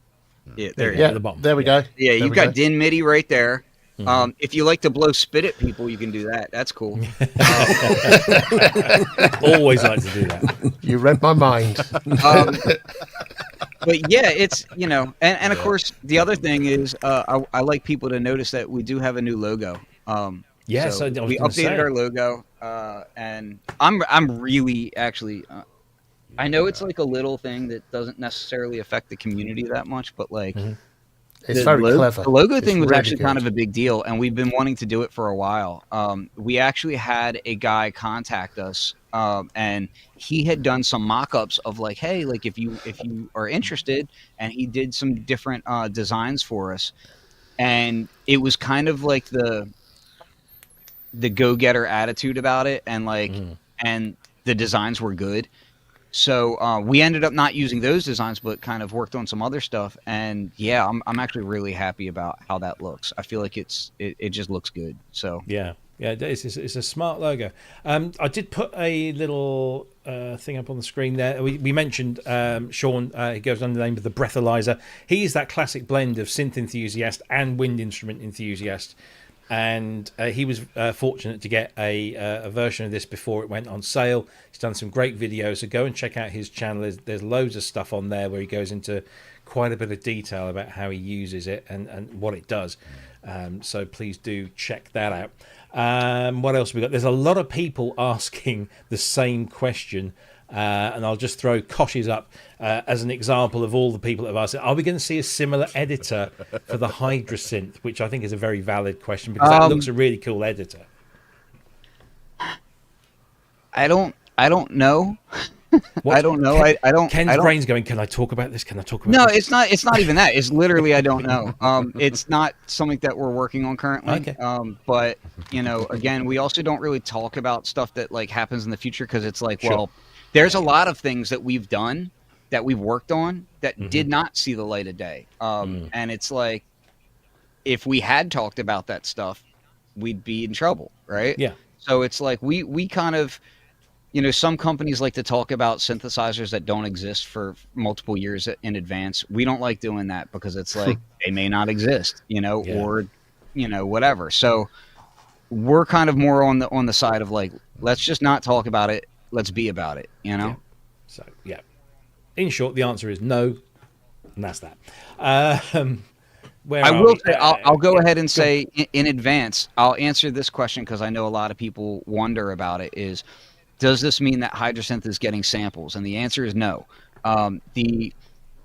[SPEAKER 7] there we go. Yeah, you've got DIN MIDI right there. Mm-hmm. If you like to blow spit at people, you can do that. That's cool.
[SPEAKER 1] Always like to do that.
[SPEAKER 3] You read my mind.
[SPEAKER 7] But yeah, it's, and of course, the other thing is, I like people to notice that we do have a new logo.
[SPEAKER 1] Yes,
[SPEAKER 7] so we updated our logo, and I'm really actually. I know it's like a little thing that doesn't necessarily affect the community that much, but like. Mm-hmm.
[SPEAKER 3] It's very clever.
[SPEAKER 7] The logo thing was really actually kind of a big deal, and we've been wanting to do it for a while. We actually had a guy contact us, and he had done some mock-ups of like, hey, like if you are interested, and he did some different designs for us, and it was kind of like the go-getter attitude about it, and like, and the designs were good. So we ended up not using those designs, but kind of worked on some other stuff. And yeah, I'm actually really happy about how that looks. I feel like it just looks good. So
[SPEAKER 1] yeah, Yeah, it's a smart logo. I did put a little thing up on the screen there. We mentioned Sean. He goes under the name of the Breathalyzer. He is that classic blend of synth enthusiast and wind instrument enthusiast. And he was fortunate to get a version of this before it went on sale. He's done some great videos, so go and check out his channel. There's loads of stuff on there where he goes into quite a bit of detail about how he uses it and what it does. So please do check that out. What else we got? There's a lot of people asking the same question. And I'll just throw Kosh's up as an example of all the people that have asked it. Are we going to see a similar editor for the Hydrosynth? Which I think is a very valid question because that looks a really cool editor.
[SPEAKER 7] I don't know. I don't know. I don't.
[SPEAKER 1] Ken's brain's going. Can I talk about this? Can I talk about this?
[SPEAKER 7] No, it's not even that. It's literally I don't know. It's not something that we're working on currently.
[SPEAKER 1] Okay.
[SPEAKER 7] But again, we also don't really talk about stuff that like happens in the future because it's like,
[SPEAKER 1] Sure.
[SPEAKER 7] well, there's a lot of things that we've done that we've worked on that did not see the light of day. And it's like, if we had talked about that stuff, we'd be in trouble, right?
[SPEAKER 1] Yeah.
[SPEAKER 7] So it's like we kind of. Some companies like to talk about synthesizers that don't exist for multiple years in advance. We don't like doing that because it's like they may not exist, or whatever. So we're kind of more on the side of like, let's just not talk about it. Let's be about it,
[SPEAKER 1] Yeah. So yeah. In short, the answer is no, and that's that. Where
[SPEAKER 7] I
[SPEAKER 1] are
[SPEAKER 7] will
[SPEAKER 1] we?
[SPEAKER 7] say, I'll go ahead and say in advance, I'll answer this question because I know a lot of people wonder about it is, does this mean that Hydrosynth is getting samples? And the answer is no.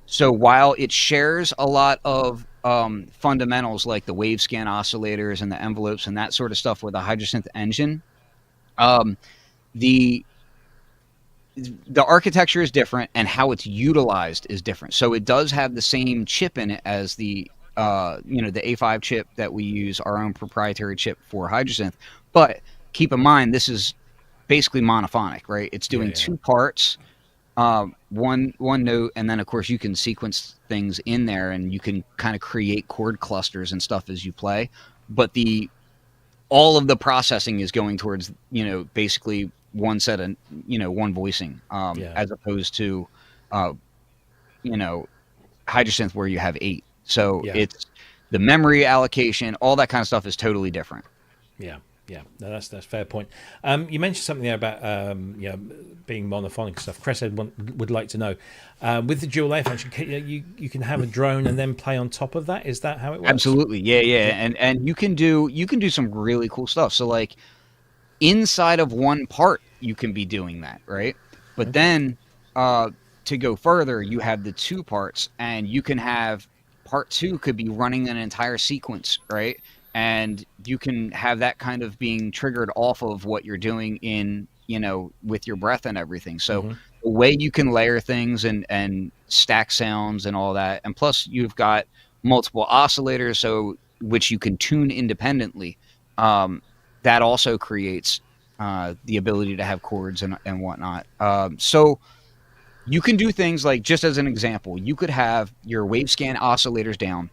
[SPEAKER 7] So while it shares a lot of fundamentals like the wave scan oscillators and the envelopes and that sort of stuff with the Hydrosynth engine, the architecture is different and how it's utilized is different. So it does have the same chip in it as the A5 chip that we use, our own proprietary chip for Hydrosynth. But keep in mind, this is basically monophonic, right? It's doing two parts, one note, and then of course you can sequence things in there and you can kind of create chord clusters and stuff as you play. But all of the processing is going towards, basically one set of, one voicing, as opposed to, Hydrosynth where you have 8. So it's the memory allocation, all that kind of stuff is totally different.
[SPEAKER 1] Yeah. Yeah, no, that's a fair point. You mentioned something there about being monophonic stuff. Cresshead would like to know with the dual layer function, you can have a drone and then play on top of that. Is that how it works?
[SPEAKER 7] Absolutely, yeah. And you can do some really cool stuff. So like inside of one part, you can be doing that, right? But then to go further, you have the 2 parts, and you can have part 2 could be running an entire sequence, right? And you can have that kind of being triggered off of what you're doing in, with your breath and everything. So the way you can layer things and stack sounds and all that. And plus you've got multiple oscillators, so which you can tune independently. That also creates the ability to have chords and whatnot. So you can do things like, just as an example, you could have your wave scan oscillators down,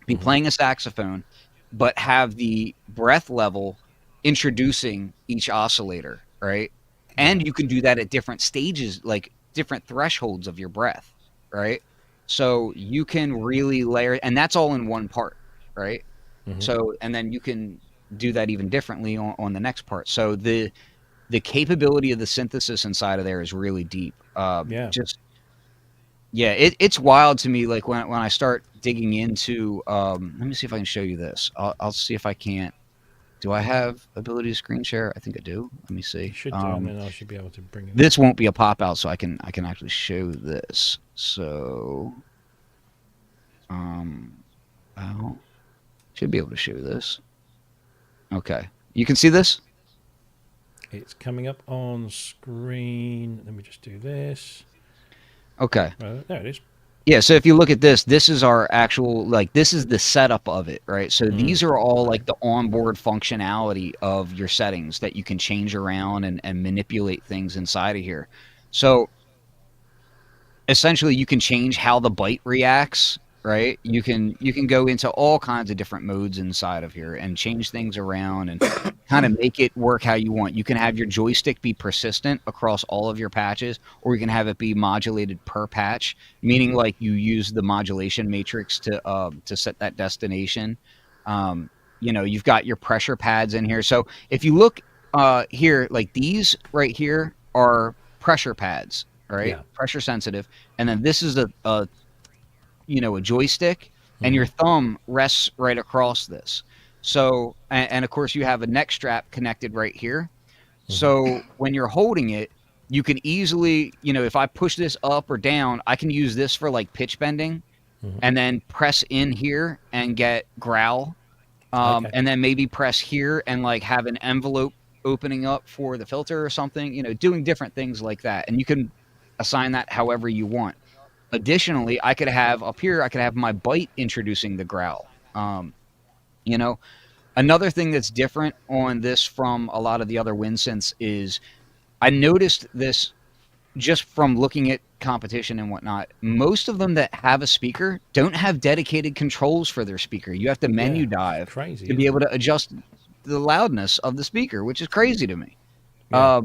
[SPEAKER 7] be playing a saxophone, but have the breath level introducing each oscillator, right? And you can do that at different stages, like different thresholds of your breath, right? So you can really layer, and that's all in one part, right? So, and then you can do that even differently on the next part. So the capability of the synthesis inside of there is really deep. It's wild to me. Like when I start digging into, let me see if I can show you this. I'll see if I can't. Do I have ability to screen share? I think I do. Let me see.
[SPEAKER 1] You should do, and then I should be able to bring it.
[SPEAKER 7] This won't be a pop out, so I can actually show this. So, should be able to show this. Okay, you can see this.
[SPEAKER 1] It's coming up on screen. Let me just do this.
[SPEAKER 7] Okay.
[SPEAKER 1] There it is.
[SPEAKER 7] Yeah, so if you look at this, this is our actual, like, this is the setup of it, right? So these are all, like, the onboard functionality of your settings that you can change around and manipulate things inside of here. So, essentially, you can change how the byte reacts, right? You can go into all kinds of different modes inside of here and change things around and kind of make it work how you want. You can have your joystick be persistent across all of your patches, or you can have it be modulated per patch, meaning like you use the modulation matrix to set that destination. You've got your pressure pads in here. So if you look here, like these right here are pressure pads, right?
[SPEAKER 1] Yeah.
[SPEAKER 7] Pressure sensitive. And then this is a joystick, and your thumb rests right across this. So, and of course you have a neck strap connected right here. So when you're holding it, you can easily, if I push this up or down, I can use this for like pitch bending, and then press in here and get growl. And then maybe press here and like have an envelope opening up for the filter or something, doing different things like that. And you can assign that however you want. Additionally, I could have up here, I could have my bite introducing the growl. Another thing that's different on this from a lot of the other wind synths is I noticed this just from looking at competition and whatnot. Most of them that have a speaker don't have dedicated controls for their speaker. You have to menu dive to be able to adjust the loudness of the speaker, which is crazy to me.
[SPEAKER 1] Yeah.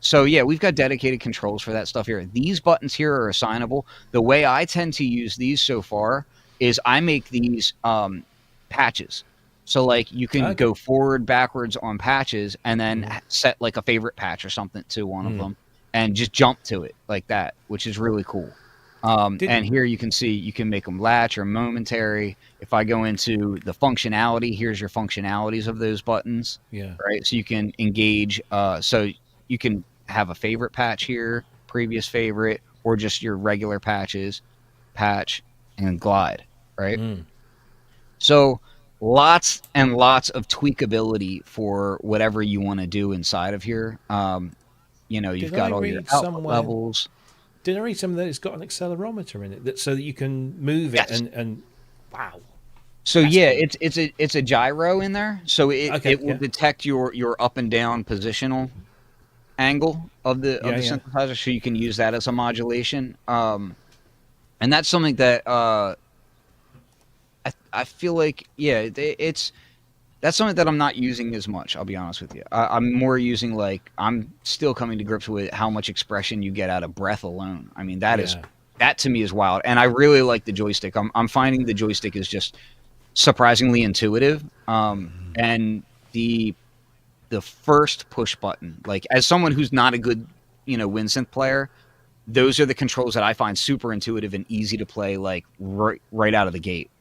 [SPEAKER 7] So yeah, we've got dedicated controls for that stuff here. These buttons here are assignable. The way I tend to use these so far is I make these patches. So like you can go forward, backwards on patches, and then set like a favorite patch or something to one of them, and just jump to it like that, which is really cool. And here you can see you can make them latch or momentary. If I go into the functionality, here's your functionalities of those buttons.
[SPEAKER 1] Yeah.
[SPEAKER 7] Right. So you can engage. So you can have a favorite patch here, previous favorite, or just your regular patches, patch, and glide. Right. So lots and lots of tweakability for whatever you want to do inside of here. You've got all your output levels.
[SPEAKER 1] Did I read something that it's got an accelerometer in it so that you can move it and wow.
[SPEAKER 7] So that's cool. It's a gyro in there, so it will detect your up and down positional angle of the synthesizer, so you can use that as a modulation. And that's something that I feel like that's something that I'm not using as much. I'll be honest with you. I'm more using I'm still coming to grips with how much expression you get out of breath alone. I mean that to me is wild, and I really like the joystick. I'm finding the joystick is just surprisingly intuitive, and the first push button, like as someone who's not a good wind synth player, those are the controls that I find super intuitive and easy to play right out of the gate.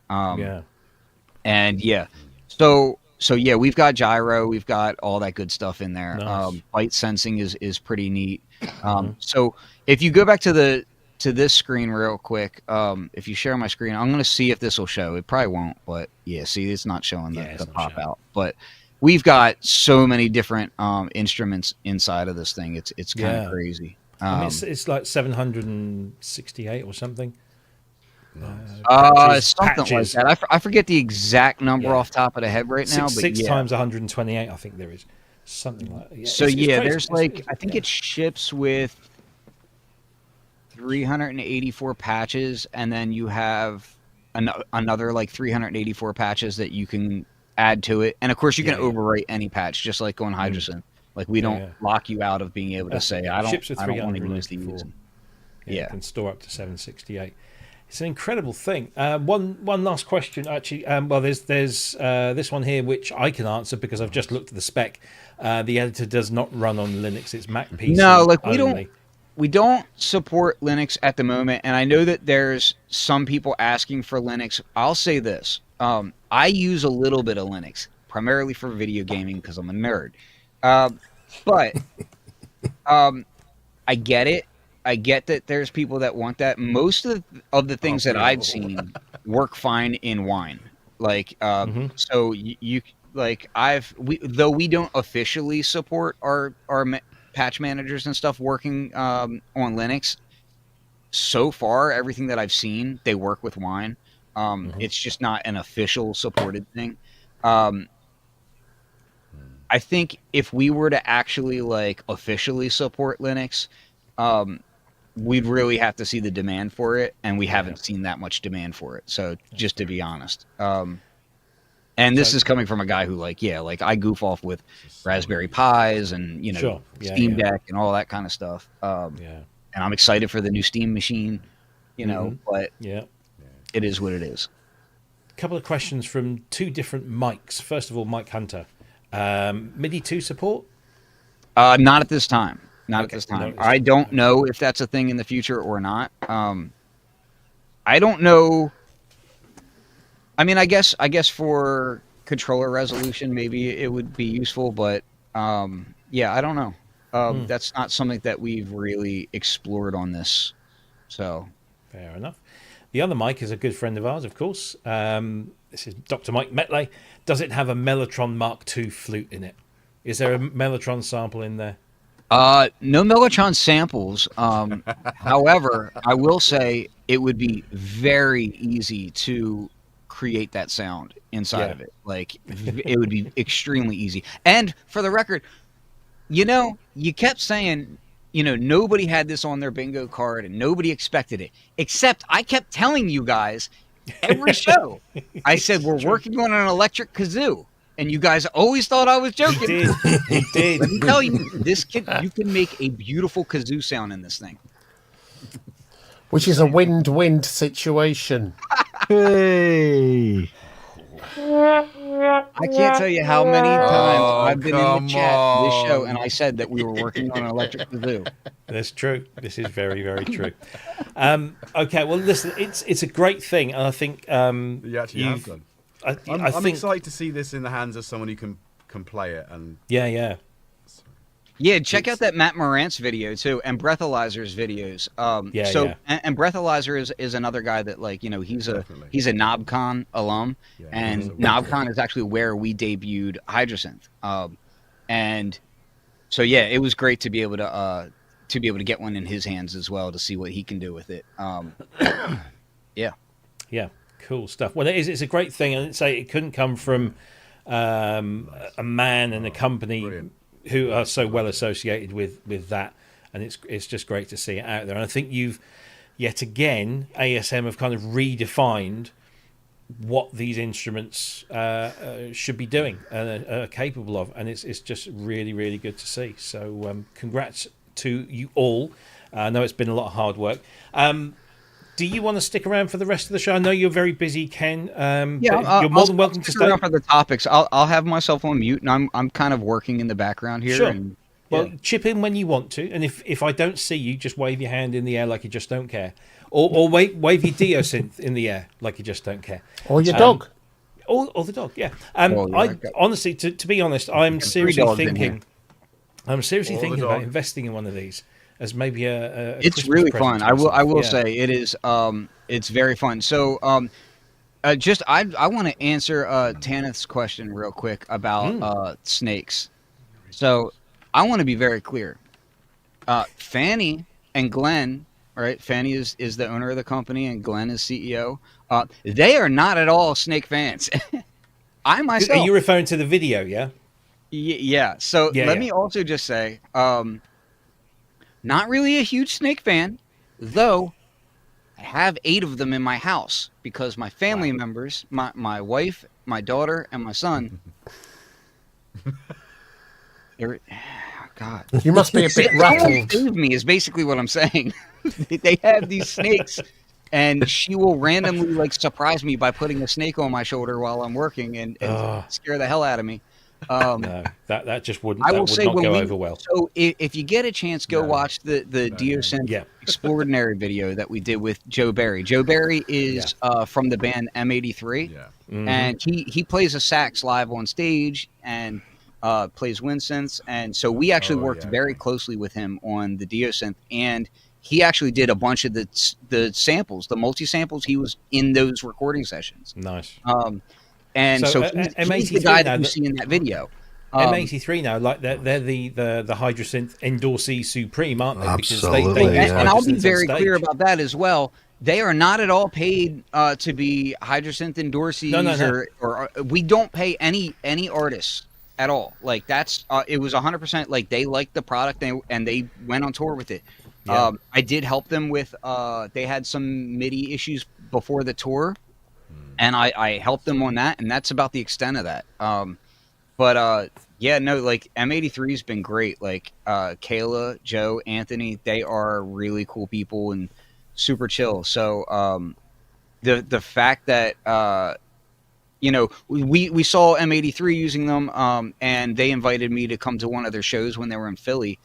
[SPEAKER 7] So yeah, we've got gyro, we've got all that good stuff in there.
[SPEAKER 1] Nice.
[SPEAKER 7] Bite sensing is pretty neat. So if you go back to this screen real quick, if you share my screen, I'm going to see if this will show. It probably won't, but yeah, see, it's not showing the pop out. But we've got so many different instruments inside of this thing. It's kind of crazy.
[SPEAKER 1] I mean, it's like 768 or something.
[SPEAKER 7] Something like that. I forget the exact number off top of the head right now.
[SPEAKER 1] Six times 128, I think there is something like that. Yeah,
[SPEAKER 7] so there's I think it ships with 384 patches, and then you have another 384 patches that you can add to it, and of course you can overwrite any patch, just like on Hydrosynth. Like we don't lock you out of being able to say I don't want to use these.
[SPEAKER 1] You can store up to 768. It's an incredible thing. One last question, actually. Well, there's this one here which I can answer because I've just looked at the spec. The editor does not run on Linux; it's Mac PC.
[SPEAKER 7] No,
[SPEAKER 1] only.
[SPEAKER 7] we don't support Linux at the moment, and I know that there's some people asking for Linux. I'll say this: I use a little bit of Linux, primarily for video gaming because I'm a nerd. But I get it. I get that there's people that want that. Most of the things that I've seen work fine in Wine. So you though we don't officially support our patch managers and stuff working on Linux. So far, everything that I've seen, they work with Wine. It's just not an official supported thing. I think if we were to actually officially support Linux, we'd really have to see the demand for it, and we haven't seen that much demand for it. So just to be honest, and this is coming from a guy who like I goof off with Raspberry Pis and Steam Deck and all that kind of stuff. And I'm excited for the new Steam machine, but it is what it is.
[SPEAKER 1] A couple of questions from two different mics. First of all, Mike Hunter, MIDI 2 support?
[SPEAKER 7] Not at this time. Not at this time. I don't know if that's a thing in the future or not. I don't know. I mean, I guess for controller resolution, maybe it would be useful, but I don't know. That's not something that we've really explored on this. So
[SPEAKER 1] fair enough. The other mic is a good friend of ours, of course. This is Dr. Mike McAuley. Does it have a Mellotron Mark II flute in it? Is there a Mellotron sample in there?
[SPEAKER 7] No Mellotron samples. However, I will say it would be very easy to create that sound inside of it. Like, it would be extremely easy. And for the record, you kept saying, nobody had this on their bingo card and nobody expected it. Except I kept telling you guys every show. I said, we're working on an electric kazoo. And you guys always thought I was joking.
[SPEAKER 1] He did.
[SPEAKER 7] Let me tell you, you can make a beautiful kazoo sound in this thing.
[SPEAKER 3] Which is a wind situation.
[SPEAKER 2] Hey.
[SPEAKER 7] I can't tell you how many times I've been in the chat this show and I said that we were working on an electric kazoo.
[SPEAKER 1] That's true. This is very, very true. Okay, well, listen, it's a great thing, and I think
[SPEAKER 4] you actually have done.
[SPEAKER 1] I
[SPEAKER 4] I'm
[SPEAKER 1] think
[SPEAKER 4] excited to see this in the hands of someone who can play it. And
[SPEAKER 7] yeah, check out that Matt Morant's video too, and Breathalyzer's videos. And Breathalyzer is another guy that he's a KnobCon alum, and KnobCon is actually where we debuted Hydrosynth. And so it was great to be able to get one in his hands as well to see what he can do with it.
[SPEAKER 1] Yeah, cool stuff. Well, it's a great thing, and it couldn't come from a man and a company who are so well associated with that, and it's just great to see it out there. And I think you've yet again ASM have kind of redefined what these instruments should be doing and are capable of, and it's just really, really good to see. So congrats to you all. I know it's been a lot of hard work. Do you want to stick around for the rest of the show? I know you're very busy, Ken. You're more than welcome to stay.
[SPEAKER 7] Around for the topics. I'll have myself on mute, and I'm kind of working in the background here.
[SPEAKER 1] Sure. Chip in when you want to, and if I don't see you, just wave your hand in the air like you just don't care, or wave your Diosynth in the air like you just don't care,
[SPEAKER 3] or your dog,
[SPEAKER 1] or the dog. Yeah. Honestly, to be honest, I'm seriously thinking about investing in one of these. As maybe a
[SPEAKER 7] it's
[SPEAKER 1] Christmas
[SPEAKER 7] really
[SPEAKER 1] present.
[SPEAKER 7] fun. I will say it is. It's very fun. So, I want to answer Tanith's question real quick about snakes. So, I want to be very clear. Fanny and Glenn, right? Fanny is the owner of the company, and Glenn is CEO. They are not at all snake fans. I myself.
[SPEAKER 1] Are you referring to the video? Yeah.
[SPEAKER 7] Yeah. So let me also just say. Not really a huge snake fan, though I have 8 of them in my house because my family members, my wife, my daughter, and my son. God.
[SPEAKER 3] You must be a bit rattled.
[SPEAKER 7] Save me is basically what I'm saying. They have these snakes, and she will randomly surprise me by putting a snake on my shoulder while I'm working and scare the hell out of me.
[SPEAKER 1] No, that just wouldn't.
[SPEAKER 7] I will
[SPEAKER 1] would
[SPEAKER 7] say
[SPEAKER 1] not go over well.
[SPEAKER 7] So if you get a chance, go watch the Diosynth Extraordinary video that we did with Joe Barry. Joe Barry is from the band M83, and he plays a sax live on stage and plays wind synths, and so we actually worked very closely with him on the Diosynth, and he actually did a bunch of the samples, the multi samples. He was in those recording sessions.
[SPEAKER 1] Nice.
[SPEAKER 7] And so he's the guy that you see in that video.
[SPEAKER 1] M83 now, they're the Hydrosynth Endorsee Supreme, aren't they?
[SPEAKER 6] Absolutely.
[SPEAKER 1] Because
[SPEAKER 7] and I'll be very clear about that as well. They are not at all paid to be Hydrosynth endorsees, or we don't pay any artists at all. That's it was 100% they liked the product and they went on tour with it.
[SPEAKER 1] Yeah.
[SPEAKER 7] I did help them with. They had some MIDI issues before the tour, and I helped them on that, and that's about the extent of that. But yeah, no, like M83 has been great. Like Kayla, Joe, Anthony, they are really cool people and super chill. So the fact that we saw M83 using them, and they invited me to come to one of their shows when they were in Philly,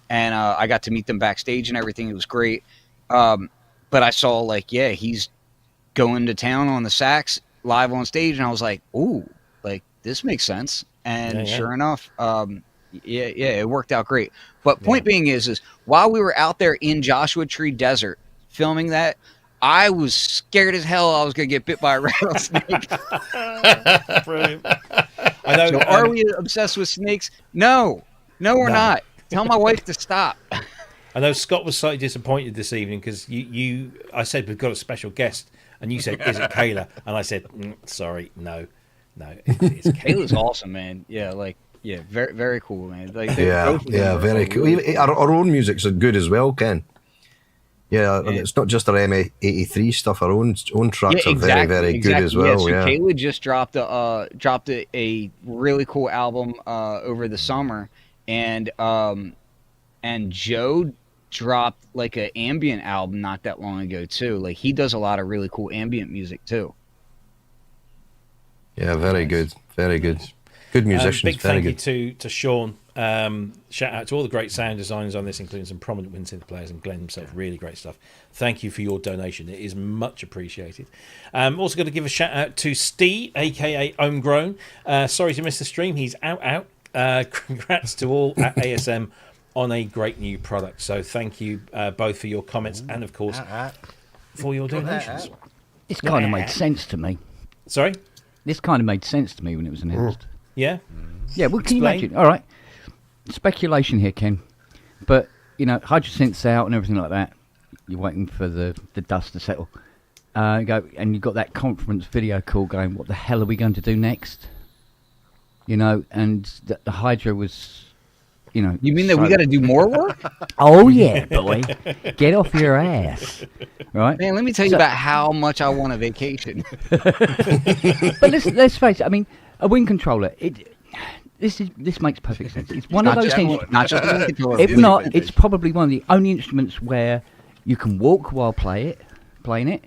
[SPEAKER 7] and I got to meet them backstage and everything. It was great. But I saw like, yeah, he's going to town on the sax live on stage, and I was like, ooh, like this makes sense. And sure enough, it worked out great. But point being is while we were out there in Joshua Tree Desert filming that, I was scared as hell I was going to get bit by a rattlesnake.
[SPEAKER 1] Brilliant. I know.
[SPEAKER 7] So are we obsessed with snakes? No, we're not. Tell my wife to stop.
[SPEAKER 1] I know Scott was slightly disappointed this evening because I said we've got a special guest, and you said, is it Kayla? And I said, sorry, no, it's Kayla.
[SPEAKER 7] Kayla's awesome, man. Yeah, very, very cool, man. Like,
[SPEAKER 6] very cool. Even our own music's good as well, Ken. Yeah, and it's not just our M83 stuff. Our own tracks are very, very good as well.
[SPEAKER 7] So Kayla just dropped a really cool album over the summer, and Joe dropped like an ambient album not that long ago too. Like he does a lot of really cool ambient music too.
[SPEAKER 6] Yeah, very good, very good. Good musicians.
[SPEAKER 1] Big thank you to Sean. Shout out to all the great sound designers on this, including some prominent wind synth players and Glenn himself. Really great stuff. Thank you for your donation. It is much appreciated. Also got to give a shout out to Steve, aka Homegrown. Sorry to miss the stream. He's out. Congrats to all at ASM on a great new product. So thank you both for your comments and of course for your donations.
[SPEAKER 2] This kind of made sense to me.
[SPEAKER 1] Sorry?
[SPEAKER 2] This kind of made sense to me when it was announced.
[SPEAKER 1] Yeah?
[SPEAKER 2] Yeah, well, can you imagine? All right. Speculation here, Ken. But, Hydrosynth's out and everything like that. You're waiting for the dust to settle. And you've got that conference video call going, what the hell are we going to do next? And the Hydra was, You
[SPEAKER 7] mean that we got to do more work?
[SPEAKER 2] Oh, yeah, boy. Get off your ass. Right?
[SPEAKER 7] Man, let me tell you about how much I want a vacation.
[SPEAKER 2] But let's face it. I mean, a wind controller, this makes perfect sense. It's one of those things.
[SPEAKER 7] Not just a wind controller.
[SPEAKER 2] If not, it's probably one of the only instruments where you can walk while playing it.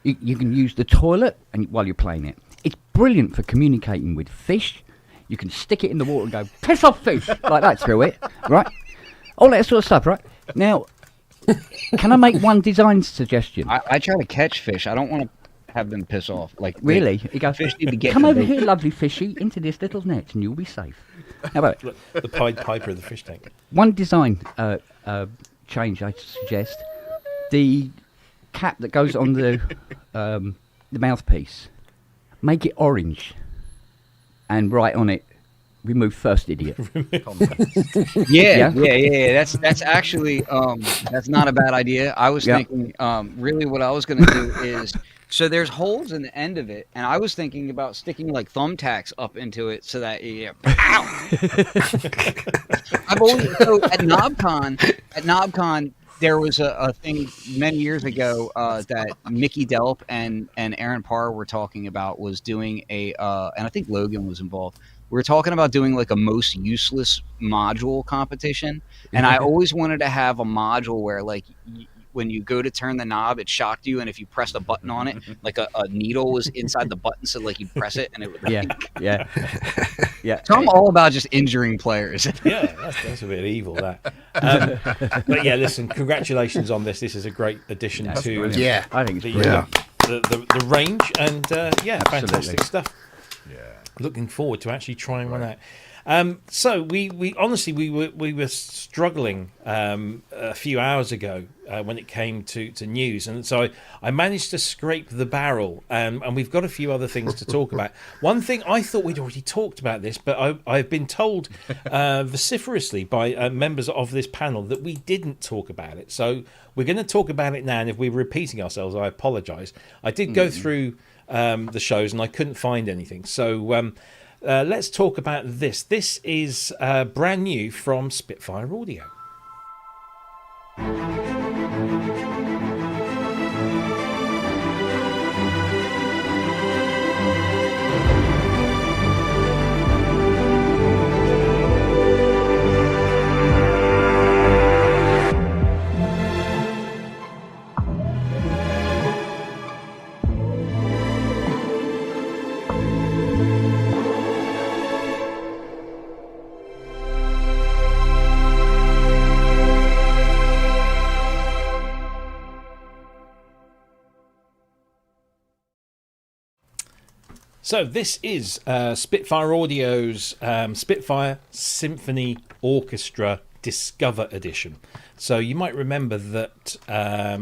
[SPEAKER 2] You can use the toilet while you're playing it. It's brilliant for communicating with fish. You can stick it in the water and go, piss off fish, like that through it, right? All that sort of stuff, right? Now, can I make one design suggestion?
[SPEAKER 7] I try to catch fish. I don't want to have them piss off. Like
[SPEAKER 2] really? You go,
[SPEAKER 7] fish need to get
[SPEAKER 2] come over here, lovely fishy, into this little net and you'll be safe. How about it?
[SPEAKER 1] The Pied Piper of the fish tank.
[SPEAKER 2] One design change I suggest. The cap that goes on the mouthpiece, make it orange. And write on it, remove first idiot.
[SPEAKER 7] Yeah. That's actually that's not a bad idea. I was thinking really what I was going to do is, so there's holes in the end of it, and I was thinking about sticking like thumbtacks up into it so that I've always at NobCon there was a thing many years ago that Mickey Delp and Aaron Parr were talking about, was doing and I think Logan was involved. We were talking about doing like a most useless module competition, and I always wanted to have a module where like when you go to turn the knob, it shocked you, and if you pressed a button on it, like a needle was inside the button, so like you press it and it would. Yeah. So I'm all about just injuring players.
[SPEAKER 1] Yeah, that's a bit evil, that. But yeah, listen, congratulations on this. This is a great addition to
[SPEAKER 2] I think it's
[SPEAKER 1] the range, and fantastic stuff.
[SPEAKER 6] Yeah,
[SPEAKER 1] looking forward to actually trying one out. So we honestly we were struggling a few hours ago when it came to news, and so I managed to scrape the barrel, and we've got a few other things to talk about. One thing, I thought we'd already talked about this, but I've been told vociferously by members of this panel that we didn't talk about it. So we're going to talk about it now, and if we're repeating ourselves, I apologise. I did go through the shows and I couldn't find anything. So let's talk about this. This is brand new from Spitfire Audio. So this is Spitfire Audio's Spitfire Symphony Orchestra Discover Edition. So you might remember that a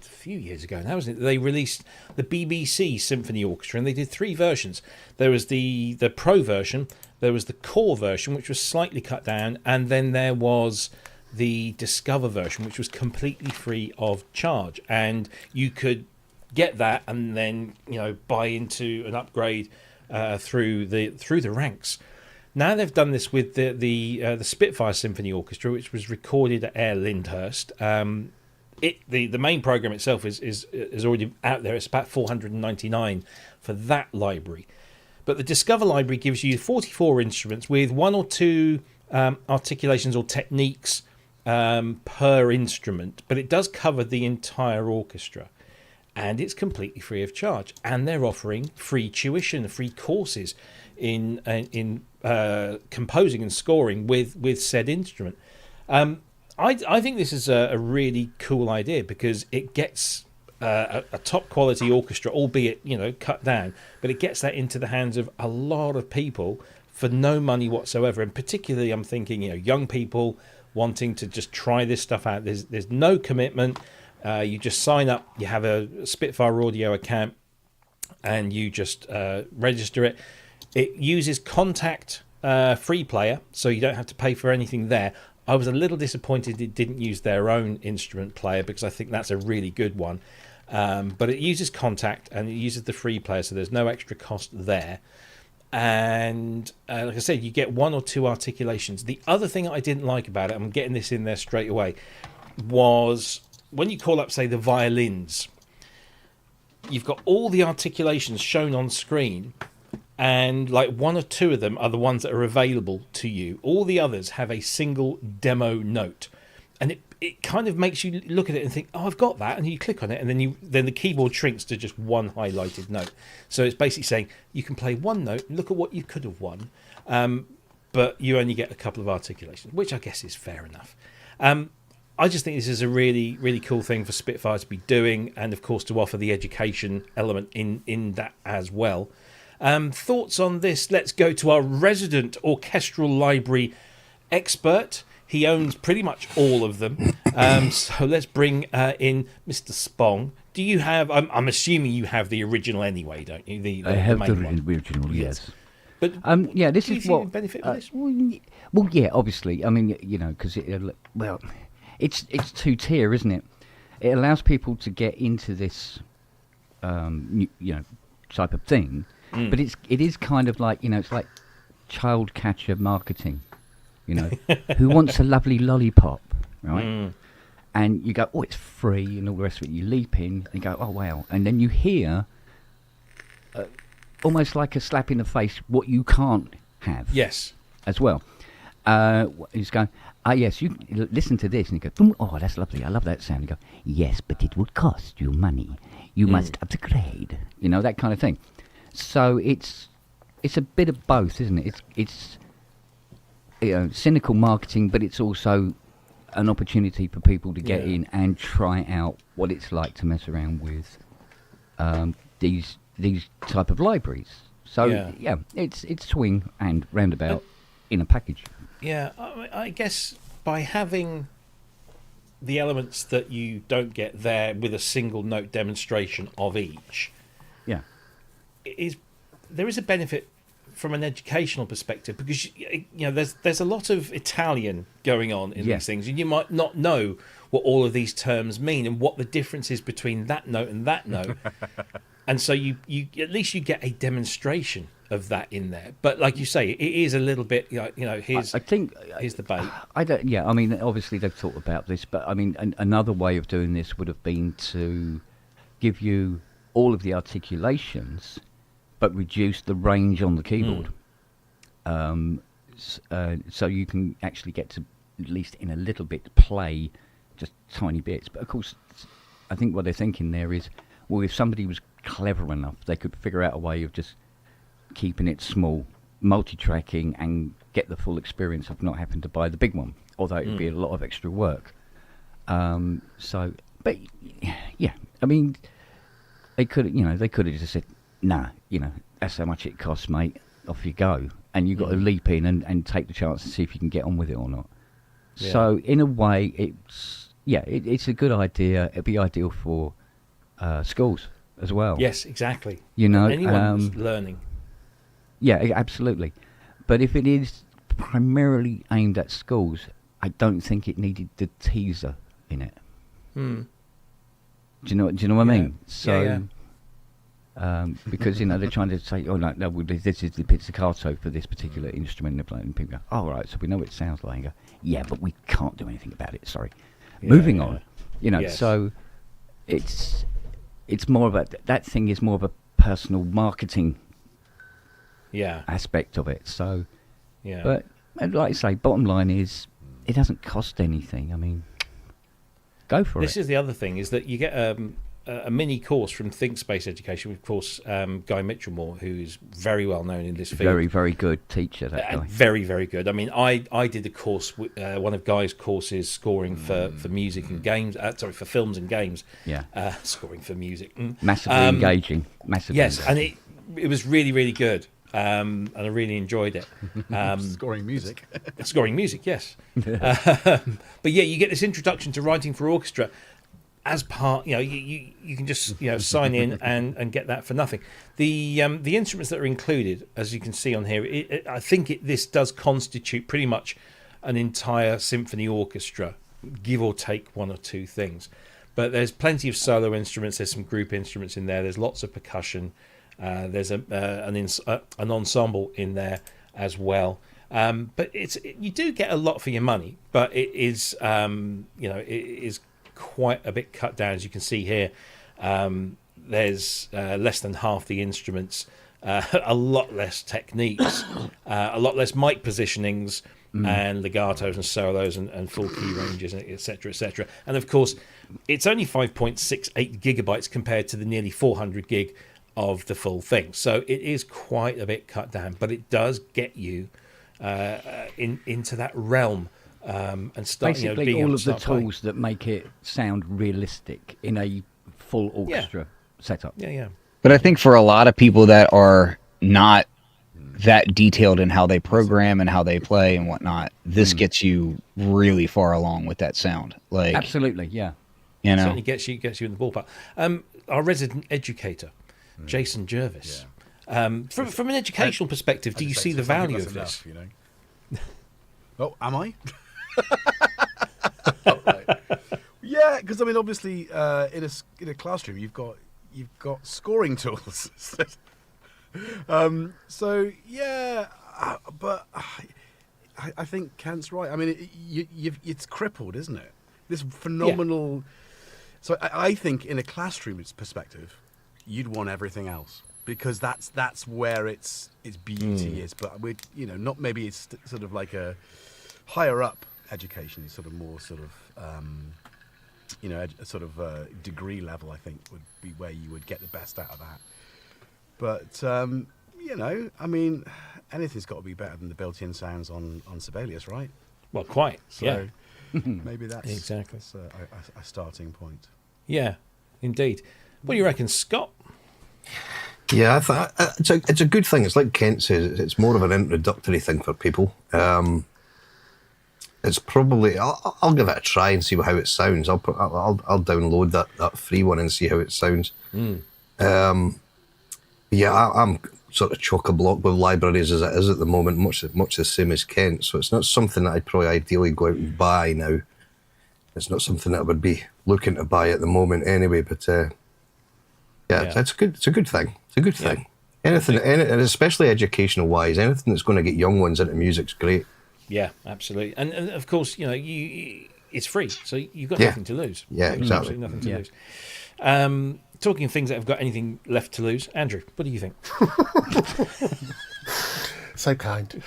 [SPEAKER 1] few years ago now, wasn't it? They released the BBC Symphony Orchestra, and they did 3 versions. There was the Pro version, there was the Core version, which was slightly cut down, and then there was the Discover version, which was completely free of charge. And you could get that and then buy into an upgrade through the ranks. Now they've done this with the Spitfire Symphony Orchestra, which was recorded at Air Lyndhurst. The main program itself is already out there. It's about $499 for that library. But the Discover library gives you 44 instruments with 1 or 2 articulations or techniques per instrument. But it does cover the entire orchestra. And it's completely free of charge. And they're offering free tuition, free courses in composing and scoring with said instrument. I think this is a really cool idea because it gets a top quality orchestra, albeit cut down, but it gets that into the hands of a lot of people for no money whatsoever. And particularly, I'm thinking young people wanting to just try this stuff out. There's no commitment. You just sign up. You have a Spitfire Audio account, and you just register it. It uses Contact Free Player, so you don't have to pay for anything there. I was a little disappointed it didn't use their own instrument player because I think that's a really good one. But it uses Contact and it uses the free player, so there's no extra cost there. And like I said, you get 1 or 2 articulations. The other thing I didn't like about it, I'm getting this in there straight away, was when you call up, say, the violins, you've got all the articulations shown on screen, and like 1 or 2 of them are the ones that are available to you. All the others have a single demo note, and it kind of makes you look at it and think, oh, I've got that, and you click on it, and then the keyboard shrinks to just 1 highlighted note. So it's basically saying you can play 1 note, look at what you could have won, but you only get a couple of articulations, which I guess is fair enough. I just think this is a really, really cool thing for Spitfire to be doing, and of course to offer the education element in that as well. Thoughts on this? Let's go to our resident orchestral library expert. He owns pretty much all of them. So let's bring in Mr. Spong. Do you have? I'm assuming you have the original anyway, don't you?
[SPEAKER 2] I have the
[SPEAKER 1] main
[SPEAKER 2] original, yes.
[SPEAKER 1] But
[SPEAKER 2] yeah, this
[SPEAKER 1] do
[SPEAKER 2] is
[SPEAKER 1] you
[SPEAKER 2] what
[SPEAKER 1] benefit from this.
[SPEAKER 2] Well, yeah, obviously. I mean, because it's 2-tier, isn't it? It allows people to get into this, type of thing. But it is kind of like, it's like child catcher marketing, who wants a lovely lollipop, right? And you go, oh, it's free and all the rest of it. You leap in and you go, oh, wow. And then you hear almost like a slap in the face what you can't have.
[SPEAKER 1] Yes.
[SPEAKER 2] As well. He's going, yes, you listen to this. And you go, oh, that's lovely. I love that sound. You go, yes, but it would cost you money. You must upgrade. That kind of thing. So it's a bit of both, isn't it? It's cynical marketing, but it's also an opportunity for people to get in and try out what it's like to mess around with these type of libraries. So yeah it's swing and roundabout in a package. Yeah,
[SPEAKER 1] I guess by having the elements that you don't get there with a single note demonstration of each.
[SPEAKER 2] Yeah.
[SPEAKER 1] There is a benefit from an educational perspective because there's a lot of Italian going on in these things, and you might not know what all of these terms mean and what the difference is between that note and that note. And so you at least you get a demonstration of that in there. But like you say, it is a little bit here's the bait.
[SPEAKER 2] I don't. Yeah, I mean, obviously they've thought about this, but I mean, another way of doing this would have been to give you all of the articulations, but reduce the range on the keyboard. So you can actually get to, at least in a little bit, play just tiny bits. But of course, I think what they're thinking there is, well, if somebody was clever enough, they could figure out a way of just keeping it small, multi-tracking, and get the full experience of not having to buy the big one, although it would be a lot of extra work. But yeah, I mean, they could have just said, nah, that's how much it costs, mate. Off you go. And you've got to leap in and take the chance and see if you can get on with it or not. Yeah. So in a way, it's a good idea. It'd be ideal for schools as well.
[SPEAKER 1] Yes, exactly.
[SPEAKER 2] Anyone
[SPEAKER 1] who's learning.
[SPEAKER 2] Yeah, absolutely. But if it is primarily aimed at schools, I don't think it needed the teaser in it. Do you know what I mean? So, because they're trying to say, oh no, this is the pizzicato for this particular instrument they're playing. And people go, oh right, so we know what it sounds like. And go, yeah, but we can't do anything about it. Sorry. Moving on.
[SPEAKER 1] Yes.
[SPEAKER 2] So it's more about that thing is more of a personal marketing aspect of it. So but like I say, bottom line is it doesn't cost anything. I mean, go for it.
[SPEAKER 1] This is the other thing, is that you get a mini course from Think Space Education, of course, Guy Mitchellmore, who's very well known in this field.
[SPEAKER 2] Very, very good teacher, that guy.
[SPEAKER 1] Very, very good. I mean, I did the course, one of Guy's courses, scoring for music and games, for films and games.
[SPEAKER 2] Yeah.
[SPEAKER 1] Scoring for music.
[SPEAKER 2] Massively engaging.
[SPEAKER 1] Yes, and it was really, really good. And I really enjoyed it.
[SPEAKER 4] Scoring music.
[SPEAKER 1] Scoring music, yes. But yeah, you get this introduction to writing for orchestra as part. You can just sign in and get that for nothing. The instruments that are included, as you can see on here, I think this does constitute pretty much an entire symphony orchestra, give or take one or two things. But there's plenty of solo instruments. There's some group instruments in there. There's lots of percussion. There's an ensemble in there as well, but you do get a lot for your money. But it is it is quite a bit cut down, as you can see here. There's less than half the instruments, a lot less techniques, a lot less mic positionings, and legatos and solos and full key ranges, etc., etc. And of course, it's only 5.68 gigabytes compared to the nearly 400 gig of the full thing. So it is quite a bit cut down, but it does get you into that realm and start
[SPEAKER 2] basically
[SPEAKER 1] being
[SPEAKER 2] all of the tools that make it sound realistic in a full orchestra setup.
[SPEAKER 1] Yeah.
[SPEAKER 7] But I think for a lot of people that are not that detailed in how they program and how they play and whatnot, this gets you really far along with that sound. Like
[SPEAKER 2] absolutely, yeah.
[SPEAKER 1] It certainly gets you in the ballpark. Our resident educator, Jason Jervis. From an educational perspective, do you see the value of this?
[SPEAKER 4] Oh, am I? Oh, right. Yeah, because I mean, obviously, in a classroom, you've got scoring tools. So yeah, but I think Kent's right. I mean, it's crippled, isn't it? This phenomenal. Yeah. So I think, in a classroom perspective, you'd want everything else, because that's where its beauty is. But we, not maybe it's sort of like a higher up education, sort of more sort of a sort of degree level. I think would be where you would get the best out of that. But I mean, anything's got to be better than the built-in sounds on Sibelius, right?
[SPEAKER 1] Well, quite.
[SPEAKER 4] So maybe that's
[SPEAKER 1] exactly
[SPEAKER 4] a starting point.
[SPEAKER 1] Yeah, indeed. What do you reckon, Scott?
[SPEAKER 6] Yeah, it's a good thing. It's like Kent says, it's more of an introductory thing for people. It's probably I'll give it a try and see how it sounds. I'll download that free one and see how it sounds. I'm sort of chock-a-block with libraries as it is at the moment, much the same as Kent. So it's not something that I'd probably ideally go out and buy now. It's not something that I would be looking to buy at the moment anyway. But it's a good thing. It's a good thing. Anything, and especially educational wise, anything that's going to get young ones into music's great.
[SPEAKER 1] Yeah, absolutely. And of course, it's free, so you've got nothing to lose.
[SPEAKER 6] Yeah, exactly.
[SPEAKER 1] Nothing to lose. Talking things that have got anything left to lose, Andrew, what do you think?
[SPEAKER 3] So kind.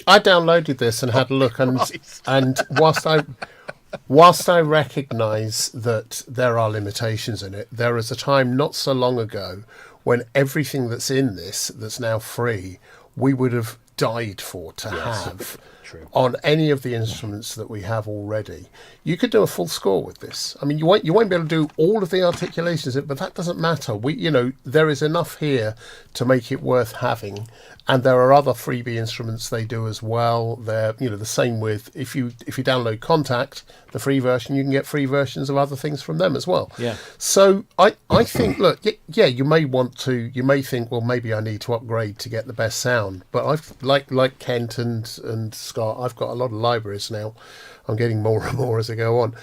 [SPEAKER 3] I downloaded this and had a look, and whilst I recognise that there are limitations in it, there was a time not so long ago when everything that's in this, that's now free, we would have died for to have.
[SPEAKER 1] True.
[SPEAKER 3] on any of the instruments that we have already. You could do a full score with this. I mean, you won't be able to do all of the articulations, but that doesn't matter. There is enough here to make it worth having. And there are other freebie instruments they do as well. They're, the same with, if you download Contact, the free version, you can get free versions of other things from them as well.
[SPEAKER 1] Yeah.
[SPEAKER 3] So I think, look, yeah, you may think, well, maybe I need to upgrade to get the best sound. But I've, like Kent and Scott, I've got a lot of libraries now. I'm getting more and more as I go on.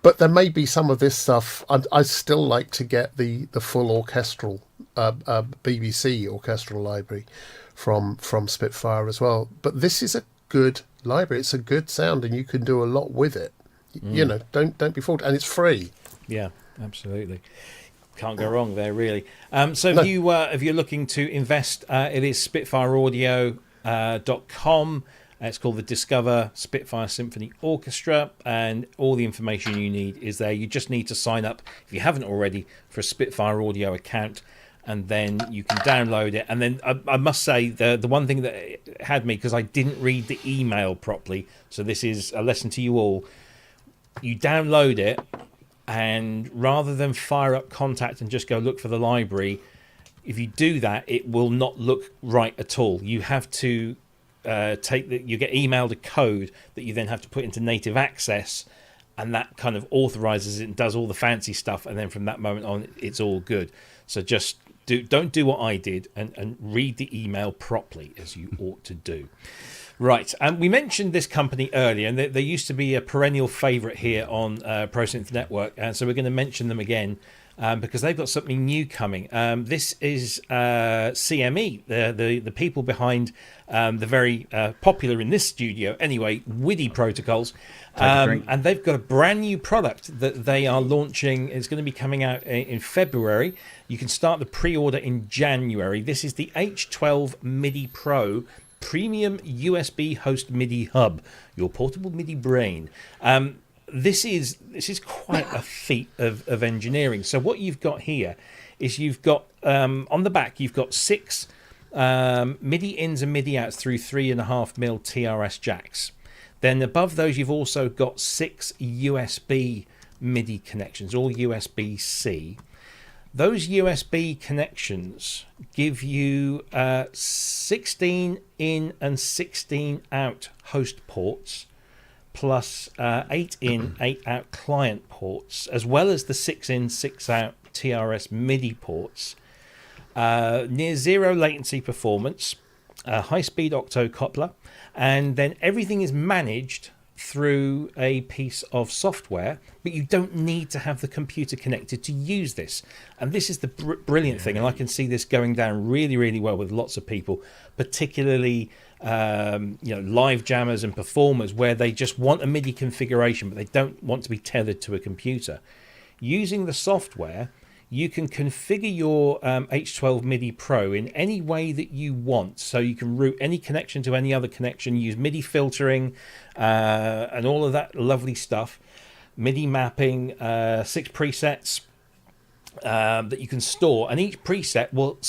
[SPEAKER 3] But there may be some of this stuff. I still like to get the full orchestral, BBC orchestral library from Spitfire as well. But this is a good library. It's a good sound, and you can do a lot with it. Don't be fooled, and it's free.
[SPEAKER 1] Yeah, absolutely. Can't go wrong there, really. If you're looking to invest, it is spitfireaudio.com. It's called the Discover Spitfire Symphony Orchestra, and all the information you need is there. You just need to sign up, if you haven't already, for a Spitfire Audio account, and then you can download it. And then I must say, the one thing that had me, because I didn't read the email properly, so this is a lesson to you all. You download it, and rather than fire up Contact and just go look for the library, if you do that, it will not look right at all. You have to you get emailed a code that you then have to put into native access, and that kind of authorizes it and does all the fancy stuff, and then from that moment on, it's all good. So just don't do what I did and read the email properly, as you ought to do. Right, and we mentioned this company earlier, and they used to be a perennial favourite here on ProSynth Network, and so we're going to mention them again because they've got something new coming. This is CME, the people behind the very popular in this studio, anyway, MIDI protocols, and they've got a brand new product that they are launching. It's going to be coming out in February. You can start the pre-order in January. This is the H12 MIDI Pro Premium USB Host MIDI Hub, your portable MIDI brain. This is quite a feat of engineering. So what you've got here is you've got on the back you've got 6 MIDI ins and MIDI outs through 3.5mm TRS jacks. Then above those you've also got 6 USB MIDI connections, all USB-C. Those USB connections give you 16 in and 16 out host ports, plus 8 in, 8 out client ports, as well as the 6 in, 6 out TRS MIDI ports. Near zero latency performance, high-speed octo coupler, and then everything is managed through a piece of software, but you don't need to have the computer connected to use this. And this is the brilliant thing, and I can see this going down really, really well with lots of people, particularly live jammers and performers where they just want a MIDI configuration, but they don't want to be tethered to a computer. Using the software, you can configure your H12 MIDI Pro in any way that you want. So you can route any connection to any other connection, use MIDI filtering and all of that lovely stuff. MIDI mapping, 6 presets that you can store. And each preset will